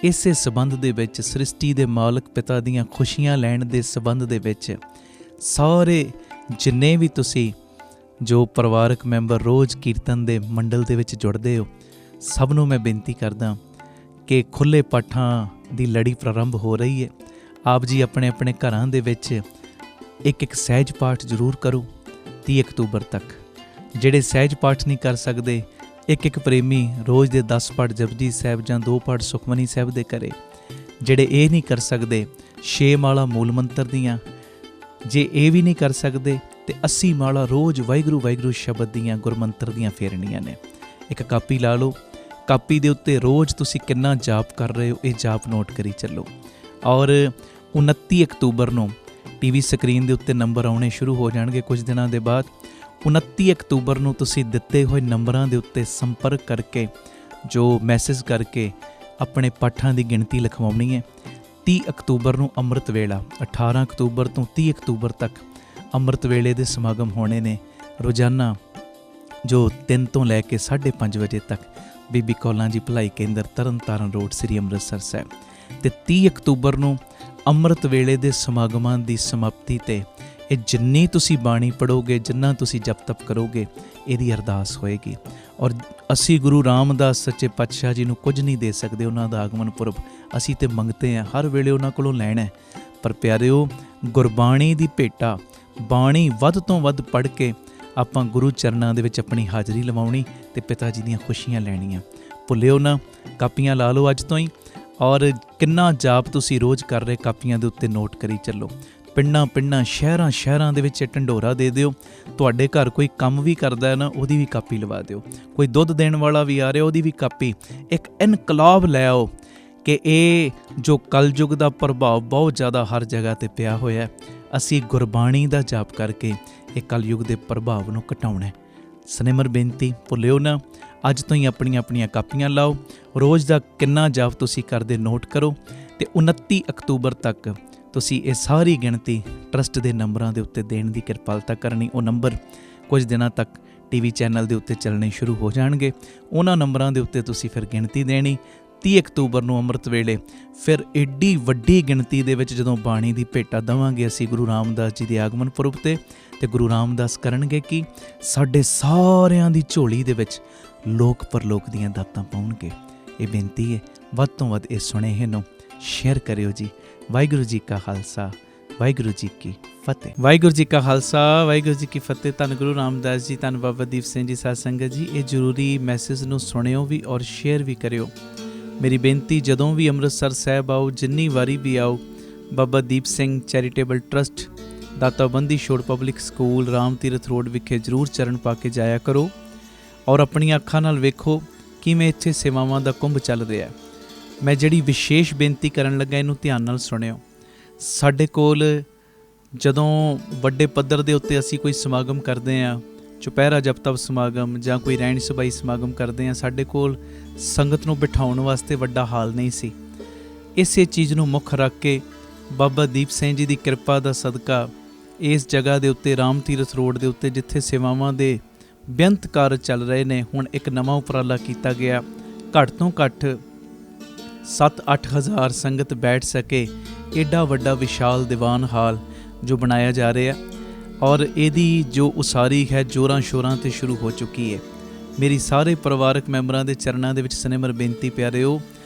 ਇਸੇ ਸਬੰਧ ਦੇ ਵਿੱਚ, ਸ੍ਰਿਸ਼ਟੀ ਦੇ ਮਾਲਕ ਪਿਤਾ ਦੀਆਂ ਖੁਸ਼ੀਆਂ ਲੈਣ ਦੇ ਸਬੰਧ ਦੇ ਵਿੱਚ, ਸਾਰੇ ਜਿੰਨੇ ਵੀ ਤੁਸੀਂ ਜੋ ਪਰਿਵਾਰਕ ਮੈਂਬਰ ਰੋਜ਼ ਕੀਰਤਨ ਦੇ ਮੰਡਲ ਦੇ ਵਿੱਚ ਜੁੜਦੇ ਹੋ, ਸਭ ਨੂੰ ਮੈਂ ਬੇਨਤੀ ਕਰਦਾ ਕਿ ਖੁੱਲ੍ਹੇ ਪਾਠਾਂ ਦੀ ਲੜੀ ਪ੍ਰਾਰੰਭ ਹੋ ਰਹੀ ਹੈ। ਆਪ ਜੀ ਆਪਣੇ ਆਪਣੇ ਘਰਾਂ ਦੇ ਵਿੱਚ ਇੱਕ ਸਹਿਜ ਪਾਠ ਜ਼ਰੂਰ ਕਰੋ 30 ਅਕਤੂਬਰ ਤੱਕ। ਜਿਹੜੇ ਸਹਿਜ ਪਾਠ ਨਹੀਂ ਕਰ ਸਕਦੇ, ਇੱਕ ਪ੍ਰੇਮੀ ਰੋਜ਼ ਦੇ 10 ਪਾਠ ਜਪਜੀ ਸਾਹਿਬ ਜਾਂ 2 ਪਾਠ ਸੁਖਮਨੀ ਸਾਹਿਬ ਦੇ ਕਰੇ। ਜਿਹੜੇ ਇਹ ਨਹੀਂ ਕਰ ਸਕਦੇ, 6 ਮਾਲਾ ਮੂਲ ਮੰਤਰ ਦੀਆਂ। ਜੇ ਇਹ ਵੀ ਨਹੀਂ ਕਰ ਸਕਦੇ ਤੇ 80 ਮਾਲਾ ਰੋਜ਼ ਵਾਹਿਗੁਰੂ ਵਾਹਿਗੁਰੂ ਸ਼ਬਦ ਦੀਆਂ, ਗੁਰਮੰਤਰ ਦੀਆਂ ਫੇਰਨੀਆਂ ਨੇ। ਇੱਕ ਕਾਪੀ ਲਾ ਲਓ, ਕਾਪੀ ਦੇ ਉੱਤੇ ਰੋਜ਼ ਤੁਸੀਂ ਕਿੰਨਾ ਜਾਪ ਕਰ ਰਹੇ ਹੋ ਇਹ ਜਾਪ ਨੋਟ ਕਰੀ ਚੱਲੋ। ਔਰ 29 ਅਕਤੂਬਰ ਨੂੰ TV ਸਕਰੀਨ ਦੇ ਉੱਤੇ ਨੰਬਰ ਆਉਣੇ ਸ਼ੁਰੂ ਹੋ ਜਾਣਗੇ ਕੁਝ ਦਿਨਾਂ ਦੇ ਬਾਅਦ। 29 ਅਕਤੂਬਰ ਨੂੰ ਤੁਸੀਂ ਦਿੱਤੇ ਹੋਏ ਨੰਬਰਾਂ ਦੇ ਉੱਤੇ ਸੰਪਰਕ ਕਰਕੇ, ਜੋ ਮੈਸੇਜ ਕਰਕੇ ਆਪਣੇ ਪਾਠਾਂ ਦੀ ਗਿਣਤੀ ਲਿਖਵਾਉਣੀ ਹੈ। 30 ਅਕਤੂਬਰ ਨੂੰ ਅੰਮ੍ਰਿਤ ਵੇਲਾ, 18 ਅਕਤੂਬਰ ਤੋਂ 30 ਅਕਤੂਬਰ ਤੱਕ ਅੰਮ੍ਰਿਤ ਵੇਲੇ ਦੇ ਸਮਾਗਮ ਹੋਣੇ ਨੇ ਰੋਜ਼ਾਨਾ, ਜੋ 3 ਤੋਂ ਲੈ ਕੇ 5:30 ਵਜੇ ਤੱਕ ਬੀਬੀ ਕੌਲਾਂ ਜੀ ਭਲਾਈ ਕੇਂਦਰ ਤਰਨਤਾਰਨ ਰੋਡ ਸ੍ਰੀ ਅੰਮ੍ਰਿਤਸਰ ਸਾਹਿਬ। ਤੇ 30 ਅਕਤੂਬਰ ਨੂੰ ਅੰਮ੍ਰਿਤ ਵੇਲੇ ਦੇ ਸਮਾਗਮਾਂ ਦੀ ਸਮਾਪਤੀ 'ਤੇ ਇਹ ਜਿੰਨੀ ਤੁਸੀਂ ਬਾਣੀ ਪੜ੍ਹੋਗੇ, ਜਿੰਨਾ ਤੁਸੀਂ ਜਪ ਤਪ ਕਰੋਗੇ, ਇਹਦੀ ਅਰਦਾਸ ਹੋਏਗੀ। ਔਰ ਅਸੀਂ ਗੁਰੂ ਰਾਮਦਾਸ ਸੱਚੇ ਪਾਤਸ਼ਾਹ ਜੀ ਨੂੰ ਕੁਝ ਨਹੀਂ ਦੇ ਸਕਦੇ, ਉਹਨਾਂ ਦਾ ਆਗਮਨ ਪੁਰਬ ਅਸੀਂ ਤੇ ਮੰਗਤੇ ਹਾਂ, ਹਰ ਵੇਲੇ ਉਹਨਾਂ ਕੋਲੋਂ ਲੈਣਾ। ਪਰ ਪਿਆਰਿਓ, ਗੁਰਬਾਣੀ ਦੀ ਭੇਟਾ, ਬਾਣੀ ਵੱਧ ਤੋਂ ਵੱਧ ਪੜ੍ਹ ਕੇ ਆਪਾਂ ਗੁਰੂ ਚਰਨਾਂ ਦੇ ਵਿੱਚ ਆਪਣੀ ਹਾਜ਼ਰੀ ਲਵਾਉਣੀ ਤੇ ਪਿਤਾ ਜੀ ਦੀਆਂ ਖੁਸ਼ੀਆਂ ਲੈਣੀਆਂ। ਭੁੱਲਿਓ ਨਾ, ਕਾਪੀਆਂ ਲਾ ਲਓ ਅੱਜ ਤੋਂ ਹੀ। ਔਰ ਕਿੰਨਾ ਜਾਪ ਤੁਸੀਂ ਰੋਜ਼ ਕਰ ਰਹੇ, ਕਾਪੀਆਂ ਦੇ ਉੱਤੇ ਨੋਟ ਕਰੀ ਚੱਲੋ। ਪਿੰਡਾਂ ਸ਼ਹਿਰਾਂ ਦੇ ਵਿੱਚ ਢੰਡੋਰਾ ਦੇ ਦਿਓ। ਤੁਹਾਡੇ ਘਰ ਕੋਈ ਕੰਮ ਵੀ ਕਰਦਾ ਹੈ ਨਾ, ਉਹਦੀ ਵੀ ਕਾਪੀ ਲਵਾ ਦਿਓ। ਕੋਈ ਦੁੱਧ ਦੇਣ ਵਾਲਾ ਵੀ ਆ ਰਿਹਾ, ਉਹਦੀ ਵੀ ਕਾਪੀ। ਇੱਕ ਇਨਕਲਾਬ ਲੈ ਆਓ ਕਿ ਇਹ ਜੋ ਕਲਯੁਗ ਦਾ ਪ੍ਰਭਾਵ ਬਹੁਤ ਜ਼ਿਆਦਾ ਹਰ ਜਗ੍ਹਾ 'ਤੇ ਪਿਆ ਹੋਇਆ, ਅਸੀਂ ਗੁਰਬਾਣੀ ਦਾ ਜਾਪ ਕਰਕੇ ਇਹ ਕਲਯੁਗ ਦੇ ਪ੍ਰਭਾਵ ਨੂੰ ਘਟਾਉਣਾ। ਸਨੇਮਰ ਬੇਨਤੀ, ਭੁੱਲਿਓ ਨਾ, ਅੱਜ ਤੋਂ ਹੀ ਆਪਣੀਆਂ ਕਾਪੀਆਂ ਲਾਓ। ਰੋਜ਼ ਦਾ ਕਿੰਨਾ ਜਾਪ ਤੁਸੀਂ ਕਰਦੇ ਨੋਟ ਕਰੋ ਤੇ 29 ਅਕਤੂਬਰ ਤੱਕ ਤੁਸੀਂ ਇਹ ਸਾਰੀ ਗਿਣਤੀ ਟਰਸਟ ਦੇ ਨੰਬਰਾਂ ਦੇ ਉੱਤੇ ਦੇਣ ਦੀ ਕਿਰਪਾਲਤਾ ਕਰਨੀ। ਉਹ ਨੰਬਰ ਕੁਝ ਦਿਨਾਂ ਤੱਕ TV ਚੈਨਲ ਦੇ ਉੱਤੇ ਚੱਲਣੇ ਸ਼ੁਰੂ ਹੋ ਜਾਣਗੇ। ਉਹਨਾਂ ਨੰਬਰਾਂ ਦੇ ਉੱਤੇ ਤੁਸੀਂ ਫਿਰ ਗਿਣਤੀ ਦੇਣੀ। 30 ਅਕਤੂਬਰ ਨੂੰ ਅੰਮ੍ਰਿਤ ਵੇਲੇ ਫਿਰ ਏਡੀ ਵੱਡੀ ਗਿਣਤੀ ਦੇ ਵਿੱਚ ਜਦੋਂ ਬਾਣੀ ਦੀ ਭੇਟਾ ਦੇਵਾਂਗੇ ਅਸੀਂ ਗੁਰੂ ਰਾਮਦਾਸ ਜੀ ਦੇ ਆਗਮਨ ਪੁਰਬ 'ਤੇ, ਗੁਰੂ ਰਾਮਦਾਸ ਕਰਨਗੇ ਕਿ ਸਾਡੇ ਸਾਰਿਆਂ ਦੀ ਝੋਲੀ ਦੇ ਵਿੱਚ ਲੋਕ ਪਰਲੋਕ ਦੀਆਂ ਦਾਤਾਂ ਪਾਉਣਗੇ। ਇਹ ਬੇਨਤੀ ਹੈ, ਵੱਧ ਤੋਂ ਵੱਧ ਇਹ ਸੁਨੇਹੇ ਨੂੰ ਸ਼ੇਅਰ ਕਰਿਓ ਜੀ। ਵਾਹਿਗੁਰੂ ਜੀ ਕਾ ਖਾਲਸਾ, ਵਾਹਿਗੁਰੂ ਜੀ ਕੀ ਫਤਿਹ। ਵਾਹਿਗੁਰੂ ਜੀ ਕਾ ਖਾਲਸਾ, ਵਾਹਿਗੁਰੂ ਜੀ ਕੀ ਫਤਿਹ। ਧੰਨ ਗੁਰੂ ਰਾਮਦਾਸ ਜੀ, ਧੰਨ ਬਾਬਾ ਦੀਪ ਸਿੰਘ ਜੀ ਸਾਧ ਸੰਗਤ ਜੀ, ਇਹ ਜ਼ਰੂਰੀ ਮੈਸੇਜ ਨੂੰ ਸੁਣਿਓ ਵੀ ਔਰ ਸ਼ੇਅਰ ਵੀ ਕਰਿਓ। ਮੇਰੀ ਬੇਨਤੀ, ਜਦੋਂ ਵੀ ਅੰਮ੍ਰਿਤਸਰ ਸਾਹਿਬ ਆਓ, ਜਿੰਨੀ ਵਾਰੀ ਵੀ ਆਓ, ਬਾਬਾ ਦੀਪ ਸਿੰਘ ਚੈਰੀਟੇਬਲ ਟਰਸਟ, ਦਾਤਾ Bandi Chhor public school, Ram Tirath road ਵਿਖੇ ਜ਼ਰੂਰ ਚਰਨ ਪਾ ਕੇ ਜਾਇਆ ਕਰੋ ਔਰ ਆਪਣੀਆਂ ਅੱਖਾਂ ਨਾਲ ਵੇਖੋ ਕਿਵੇਂ ਇੱਥੇ ਸੇਵਾਵਾਂ ਦਾ ਕੁੰਭ ਚੱਲ ਰਿਹਾ। ਮੈਂ ਜਿਹੜੀ ਵਿਸ਼ੇਸ਼ ਬੇਨਤੀ ਕਰਨ ਲੱਗਾ, ਇਹਨੂੰ ਧਿਆਨ ਨਾਲ ਸੁਣਿਓ। ਸਾਡੇ ਕੋਲ ਜਦੋਂ ਵੱਡੇ ਪੱਧਰ ਦੇ ਉੱਤੇ ਅਸੀਂ ਕੋਈ ਸਮਾਗਮ ਕਰਦੇ ਹਾਂ, ਚੁਪਹਿਰਾ ਜਪ ਤਪ ਸਮਾਗਮ ਜਾਂ ਕੋਈ ਰਹਿਣ ਸਬਾਈ ਸਮਾਗਮ ਕਰਦੇ ਹਾਂ, ਸਾਡੇ ਕੋਲ ਸੰਗਤ ਨੂੰ ਬਿਠਾਉਣ ਵਾਸਤੇ ਵੱਡਾ ਹਾਲ ਨਹੀਂ ਸੀ। ਇਸੇ ਚੀਜ਼ ਨੂੰ ਮੁੱਖ ਰੱਖ ਕੇ ਬਾਬਾ ਦੀਪ ਸਿੰਘ ਜੀ ਦੀ ਕਿਰਪਾ ਦਾ ਸਦਕਾ ਇਸ ਜਗ੍ਹਾ ਦੇ ਉੱਤੇ, ਰਾਮ ਤੀਰਥ ਰੋਡ ਦੇ ਉੱਤੇ, ਜਿੱਥੇ ਸੇਵਾਵਾਂ ਦੇ ਬੇਅੰਤ ਕਾਰਜ ਚੱਲ ਰਹੇ ਨੇ, ਹੁਣ ਇੱਕ ਨਵਾਂ ਉਪਰਾਲਾ ਕੀਤਾ ਗਿਆ। ਘੱਟ ਤੋਂ ਘੱਟ 7-8 ਹਜ਼ਾਰ ਸੰਗਤ ਬੈਠ ਸਕੇ ਏਡਾ ਵੱਡਾ ਵਿਸ਼ਾਲ ਦੀਵਾਨ ਹਾਲ ਜੋ ਬਣਾਇਆ ਜਾ ਰਿਹਾ, ਔਰ ਇਹਦੀ ਜੋ ਉਸਾਰੀ ਹੈ ਜ਼ੋਰਾਂ ਸ਼ੋਰਾਂ 'ਤੇ ਸ਼ੁਰੂ ਹੋ ਚੁੱਕੀ ਹੈ। ਮੇਰੀ ਸਾਰੇ ਪਰਿਵਾਰਕ ਮੈਂਬਰਾਂ ਦੇ ਚਰਨਾਂ ਦੇ ਵਿੱਚ ਸਨੇਮਰ ਬੇਨਤੀ ਪਿਆਰਿਓ,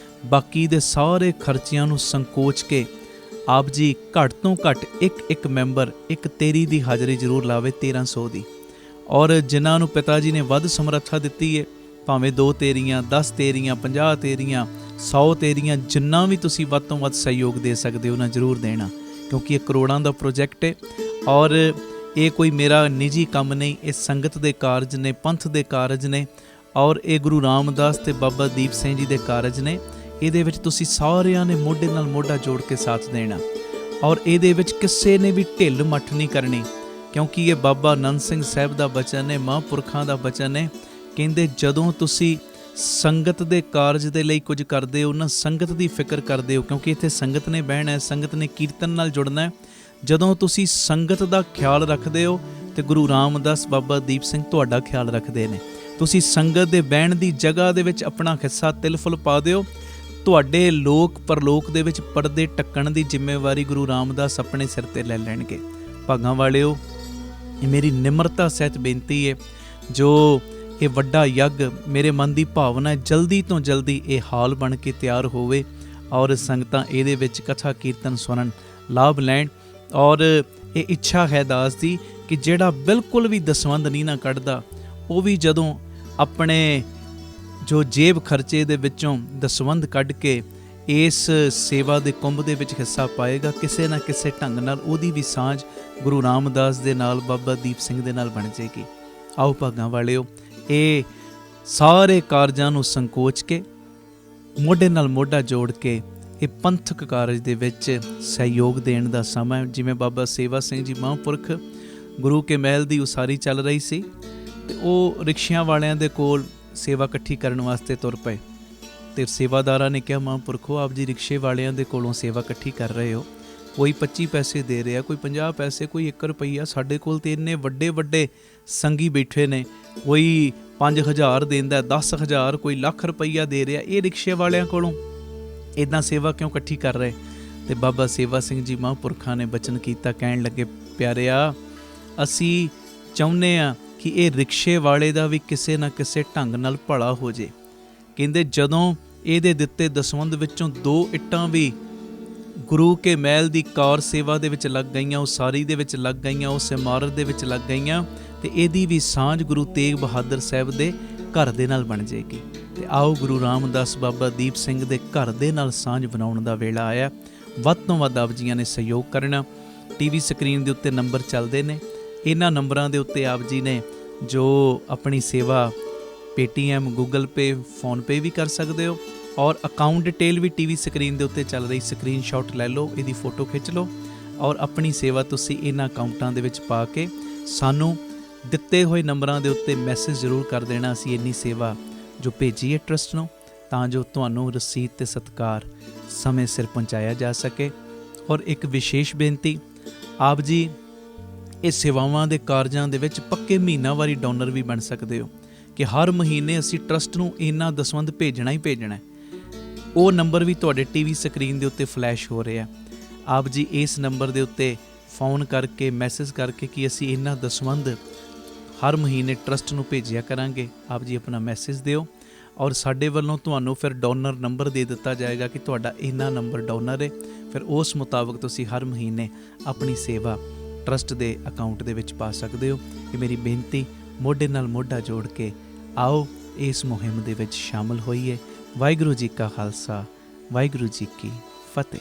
ਬਾਕੀ ਦੇ ਸਾਰੇ ਖਰਚਿਆਂ ਨੂੰ ਸੰਕੋਚ ਕੇ ਆਪ ਜੀ ਘੱਟ ਤੋਂ ਘੱਟ ਇੱਕ ਮੈਂਬਰ ਇੱਕ ਤੇਰੀ ਦੀ ਹਾਜ਼ਰੀ ਜ਼ਰੂਰ ਲਾਵੇ, 1300 ਦੀ। ਔਰ ਜਿਨ੍ਹਾਂ ਨੂੰ ਪਿਤਾ ਜੀ ਨੇ ਵੱਧ ਸਮਰੱਥਾ ਦਿੱਤੀ ਹੈ, ਭਾਵੇਂ 2 ਤੇਰੀਆਂ, 10 ਤੇਰੀਆਂ, 50 ਤੇਰੀਆਂ, 100 ਤੇਰੀਆਂ, ਜਿੰਨਾ ਵੀ ਤੁਸੀਂ ਵੱਧ ਤੋਂ ਵੱਧ ਸਹਿਯੋਗ ਦੇ ਸਕਦੇ ਹੋ ਨਾ, ਜ਼ਰੂਰ ਦੇਣਾ, ਕਿਉਂਕਿ ਇਹ ਕਰੋੜਾਂ ਦਾ ਪ੍ਰੋਜੈਕਟ ਹੈ ਔਰ ਇਹ ਕੋਈ ਮੇਰਾ ਨਿੱਜੀ ਕੰਮ ਨਹੀਂ, ਇਹ ਸੰਗਤ ਦੇ ਕਾਰਜ ਨੇ, ਪੰਥ ਦੇ ਕਾਰਜ ਨੇ, ਔਰ ਇਹ ਗੁਰੂ ਰਾਮਦਾਸ ਤੇ ਬਾਬਾ ਦੀਪ ਸਿੰਘ ਜੀ ਦੇ ਕਾਰਜ ਨੇ। ਇਹਦੇ ਵਿੱਚ ਤੁਸੀਂ ਸਾਰਿਆਂ ਨੇ ਮੋਢੇ ਨਾਲ ਮੋਢਾ ਜੋੜ ਕੇ ਸਾਥ ਦੇਣਾ ਔਰ ਇਹਦੇ ਵਿੱਚ ਕਿਸੇ ਨੇ ਵੀ ਢਿੱਲ ਮੱਠ ਨਹੀਂ ਕਰਨੀ, ਕਿਉਂਕਿ ਇਹ ਬਾਬਾ ਆਨੰਦ ਸਿੰਘ ਸਾਹਿਬ ਦਾ ਬਚਨ ਹੈ, ਮਹਾਂਪੁਰਖਾਂ ਦਾ ਬਚਨ ਹੈ। ਕਹਿੰਦੇ ਜਦੋਂ ਤੁਸੀਂ ਸੰਗਤ ਦੇ ਕਾਰਜ ਦੇ ਲਈ ਕੁਝ ਕਰਦੇ ਹੋ ਨਾ, ਸੰਗਤ ਦੀ ਫਿਕਰ ਕਰਦੇ ਹੋ, ਕਿਉਂਕਿ ਇੱਥੇ ਸੰਗਤ ਨੇ ਬਹਿਣਾ ਹੈ, ਸੰਗਤ ਨੇ ਕੀਰਤਨ ਨਾਲ ਜੁੜਨਾ ਹੈ। ਜਦੋਂ ਤੁਸੀਂ ਸੰਗਤ ਦਾ ਖਿਆਲ ਰੱਖਦੇ ਹੋ ਤੇ ਗੁਰੂ ਰਾਮਦਾਸ ਬਾਬਾ ਦੀਪ ਸਿੰਘ ਤੁਹਾਡਾ ਖਿਆਲ ਰੱਖਦੇ ਨੇ। ਤੁਸੀਂ ਸੰਗਤ ਦੇ ਬਹਿਣ ਦੀ ਜਗ੍ਹਾ ਦੇ ਵਿੱਚ ਆਪਣਾ ਹਿੱਸਾ ਤਿਲ ਫੁੱਲ ਪਾ ਦਿਓ, ਤੁਹਾਡੇ ਲੋਕ ਪਰਲੋਕ ਦੇ ਵਿੱਚ ਪਰਦੇ ਢੱਕਣ ਦੀ ਜ਼ਿੰਮੇਵਾਰੀ ਗੁਰੂ ਰਾਮਦਾਸ ਆਪਣੇ ਸਿਰ ਤੇ ਲੈ ਲੈਣਗੇ। ਭਾਗਾਂ ਵਾਲਿਓ, ਇਹ ਮੇਰੀ ਨਿਮਰਤਾ ਸਹਿਤ ਬੇਨਤੀ ਹੈ, ਜੋ ਇਹ ਵੱਡਾ ਯੱਗ, ਮੇਰੇ ਮਨ ਦੀ ਭਾਵਨਾ ਹੈ ਜਲਦੀ ਤੋਂ ਜਲਦੀ ਇਹ ਹਾਲ ਬਣ ਕੇ ਤਿਆਰ ਹੋਵੇ ਔਰ ਸੰਗਤਾਂ ਇਹਦੇ ਵਿੱਚ ਕਥਾ ਕੀਰਤਨ ਸੁਣਨ, ਲਾਭ ਲੈਣ। ਔਰ ਇਹ ਇੱਛਾ ਹੈ ਦਾਸ ਦੀ ਕਿ ਜਿਹੜਾ ਬਿਲਕੁਲ ਵੀ ਦਸਵੰਧ ਨਹੀਂ ਨਾ ਕੱਢਦਾ, ਉਹ ਵੀ ਜਦੋਂ ਆਪਣੇ ਜੋ ਜੇਬ ਖਰਚੇ ਦੇ ਵਿੱਚੋਂ ਦਸਵੰਧ ਕੱਢ ਕੇ ਇਸ ਸੇਵਾ ਦੇ ਕੁੰਭ ਦੇ ਵਿੱਚ ਹਿੱਸਾ ਪਾਏਗਾ, ਕਿਸੇ ਨਾ ਕਿਸੇ ਢੰਗ ਨਾਲ ਉਹਦੀ ਵੀ ਸਾਂਝ ਗੁਰੂ ਰਾਮਦਾਸ ਦੇ ਨਾਲ, ਬਾਬਾ ਦੀਪ ਸਿੰਘ ਦੇ ਨਾਲ ਬਣ ਜਾਏਗੀ। ਆਓ ਭਾਗਾਂ ਵਾਲਿਓ, ਇਹ ਸਾਰੇ ਕਾਰਜਾਂ ਨੂੰ ਸੰਕੋਚ ਕੇ ਮੋਢੇ ਨਾਲ ਮੋਢਾ ਜੋੜ ਕੇ ਇਹ ਪੰਥਕ ਕਾਰਜ ਦੇ ਵਿੱਚ ਸਹਿਯੋਗ ਦੇਣ ਦਾ ਸਮਾਂ। ਜਿਵੇਂ ਬਾਬਾ ਸੇਵਾ ਸਿੰਘ ਜੀ ਮਹਾਂਪੁਰਖ ਗੁਰੂ ਕੇ ਮਹਿਲ ਦੀ ਉਸਾਰੀ ਚੱਲ ਰਹੀ ਸੀ ਤੇ ਉਹ ਰਿਕਸ਼ਿਆਂ ਵਾਲਿਆਂ ਦੇ ਕੋਲ ਸੇਵਾ ਇਕੱਠੀ ਕਰਨ ਵਾਸਤੇ ਤੁਰ ਪਏ ਤੇ ਸੇਵਾਦਾਰਾਂ ਨੇ ਕਿਹਾ, ਮਹਾਂਪੁਰਖੋ ਆਪ ਜੀ ਰਿਕਸ਼ੇ ਵਾਲਿਆਂ ਦੇ ਕੋਲੋਂ ਸੇਵਾ ਇਕੱਠੀ ਕਰ ਰਹੇ ਹੋ, ਕੋਈ 25 ਪੈਸੇ ਦੇ ਰਿਹਾ, ਕੋਈ 50 ਪੈਸੇ, ਕੋਈ 1 ਰੁਪਈਆ, ਸਾਡੇ ਕੋਲ ਤੇ ਇੰਨੇ ਵੱਡੇ ਵੱਡੇ ਸੰਗੀ ਬੈਠੇ ਨੇ, ਕੋਈ 5000 ਦਿੰਦਾ, 10,000, ਕੋਈ ਲੱਖ ਰੁਪਈਆ ਦੇ ਰਿਹਾ, ਇਹ ਰਿਕਸ਼ੇ ਵਾਲਿਆਂ ਕੋਲੋਂ ਇੱਦਾਂ ਸੇਵਾ ਕਿਉਂ ਇਕੱਠੀ ਕਰ ਰਹੇ? ਤੇ ਬਾਬਾ ਸੇਵਾ ਸਿੰਘ ਜੀ ਮਹਾਂਪੁਰਖਾਂ ਨੇ ਬਚਨ ਕੀਤਾ, ਕਹਿਣ ਲੱਗੇ, ਪਿਆਰਿਆ, ਅਸੀਂ ਚਾਹੁੰਦੇ ਹਾਂ ਕਿ ਇਹ ਰਿਕਸ਼ੇ ਵਾਲੇ ਦਾ ਵੀ ਕਿਸੇ ਨਾ ਕਿਸੇ ਢੰਗ ਨਾਲ ਭਲਾ ਹੋ ਜੇ। ਕਹਿੰਦੇ ਜਦੋਂ ਇਹਦੇ ਦਿੱਤੇ ਦਸਵੰਧ ਵਿੱਚੋਂ 2 ਇੱਟਾਂ ਵੀ ਗੁਰੂ ਕੇ ਮਹਿਲ ਦੀ ਕਾਰ ਸੇਵਾ ਦੇ ਵਿੱਚ ਲੱਗ ਗਈਆਂ, ਉਸਾਰੀ ਦੇ ਵਿੱਚ ਲੱਗ ਗਈਆਂ, ਉਸ ਇਮਾਰਤ ਦੇ ਵਿੱਚ ਲੱਗ ਗਈਆਂ, ਤੇ ਇਹਦੀ ਵੀ ਸਾਂਝ ਗੁਰੂ ਤੇਗ ਬਹਾਦਰ ਸਾਹਿਬ ਦੇ ਘਰ ਦੇ ਨਾਲ ਬਣ ਜਾਏਗੀ। ਤੇ ਆਓ ਗੁਰੂ ਰਾਮਦਾਸ ਬਾਬਾ ਦੀਪ ਸਿੰਘ ਦੇ ਘਰ ਦੇ ਨਾਲ ਸਾਂਝ ਬਣਾਉਣ ਦਾ ਵੇਲਾ ਆਇਆ। ਵੱਧ ਤੋਂ ਵੱਧ ਆਪ ਜੀਆਂ ਨੇ ਸਹਿਯੋਗ ਕਰਨਾ। ਟੀਵੀ ਸਕਰੀਨ ਦੇ ਉੱਤੇ ਨੰਬਰ ਚੱਲਦੇ ਨੇ, ਇਹਨਾਂ ਨੰਬਰਾਂ ਦੇ ਉੱਤੇ ਆਪ ਜੀ ਨੇ ਜੋ ਆਪਣੀ ਸੇਵਾ ਪੇਟੀਐਮ, ਗੂਗਲ ਪੇ, ਫੋਨਪੇ ਵੀ ਕਰ ਸਕਦੇ ਹੋ, ਔਰ ਅਕਾਊਂਟ ਡਿਟੇਲ ਵੀ ਟੀਵੀ ਸਕਰੀਨ ਦੇ ਉੱਤੇ ਚੱਲ ਰਹੀ, ਸਕਰੀਨਸ਼ਾਟ ਲੈ ਲਓ, ਇਹਦੀ ਫੋਟੋ ਖਿੱਚ ਲਓ ਔਰ ਆਪਣੀ ਸੇਵਾ ਤੁਸੀਂ ਇਹਨਾਂ ਅਕਾਊਂਟਾਂ ਦੇ ਵਿੱਚ ਪਾ ਕੇ ਸਾਨੂੰ ਦਿੱਤੇ ਹੋਏ ਨੰਬਰਾਂ ਦੇ ਉੱਤੇ ਮੈਸੇਜ ਜ਼ਰੂਰ ਕਰ ਦੇਣਾ। ਅਸੀਂ ਇੰਨੀ ਸੇਵਾ ਜੋ ਭੇਜੀ ਹੈ ਟਰਸਟ ਨੂੰ, ਤਾਂ ਜੋ ਤੁਹਾਨੂੰ ਰਸੀਦ ਤੇ ਸਤਿਕਾਰ ਸਮੇਂ ਸਿਰ ਪਹੁੰਚਾਇਆ ਜਾ ਸਕੇ। ਔਰ ਇੱਕ ਵਿਸ਼ੇਸ਼ ਬੇਨਤੀ, ਆਪ ਜੀ ਇਹ ਸੇਵਾਵਾਂ ਦੇ ਕਾਰਜਾਂ ਦੇ ਵਿੱਚ ਪੱਕੇ ਮਹੀਨਾਵਾਰੀ ਡੋਨਰ ਵੀ ਬਣ ਸਕਦੇ ਹੋ ਕਿ ਹਰ ਮਹੀਨੇ ਅਸੀਂ ਟਰਸਟ ਨੂੰ ਇੰਨਾ ਦਸਵੰਧ ਭੇਜਣਾ ਹੀ ਭੇਜਣਾ। ਉਹ ਨੰਬਰ ਵੀ ਤੁਹਾਡੇ ਟੀਵੀ ਸਕਰੀਨ ਦੇ ਉੱਤੇ ਫਲੈਸ਼ ਹੋ ਰਿਹਾ। ਆਪ ਜੀ ਇਸ ਨੰਬਰ ਦੇ ਉੱਤੇ ਫੋਨ ਕਰਕੇ ਮੈਸੇਜ ਕਰਕੇ ਕਿ ਅਸੀਂ ਇੰਨਾ ਦਸਵੰਧ ਹਰ ਮਹੀਨੇ ਟਰਸਟ ਨੂੰ ਭੇਜਿਆ ਕਰਾਂਗੇ। ਆਪ ਜੀ ਆਪਣਾ ਮੈਸੇਜ ਦਿਓ ਔਰ ਸਾਡੇ ਵੱਲੋਂ ਤੁਹਾਨੂੰ ਫਿਰ ਡੋਨਰ ਨੰਬਰ ਦੇ ਦਿੱਤਾ ਜਾਏਗਾ ਕਿ ਤੁਹਾਡਾ ਇੰਨਾ ਨੰਬਰ ਡੋਨਰ ਹੈ। ਫਿਰ ਉਸ ਮੁਤਾਬਕ ਤੁਸੀਂ ਹਰ ਮਹੀਨੇ ਆਪਣੀ ਸੇਵਾ ਟਰਸਟ ਦੇ ਅਕਾਊਂਟ ਦੇ ਵਿੱਚ ਪਾ ਸਕਦੇ ਹੋ। ਇਹ ਮੇਰੀ ਬੇਨਤੀ, ਮੋਢੇ ਨਾਲ ਮੋਢਾ ਜੋੜ ਕੇ ਆਓ ਇਸ ਮੁਹਿੰਮ ਦੇ ਵਿੱਚ ਸ਼ਾਮਲ ਹੋਈਏ। ਵਾਹਿਗੁਰੂ ਜੀ ਕਾ ਖਾਲਸਾ, ਵਾਹਿਗੁਰੂ ਜੀ ਕੀ ਫਤਿਹ।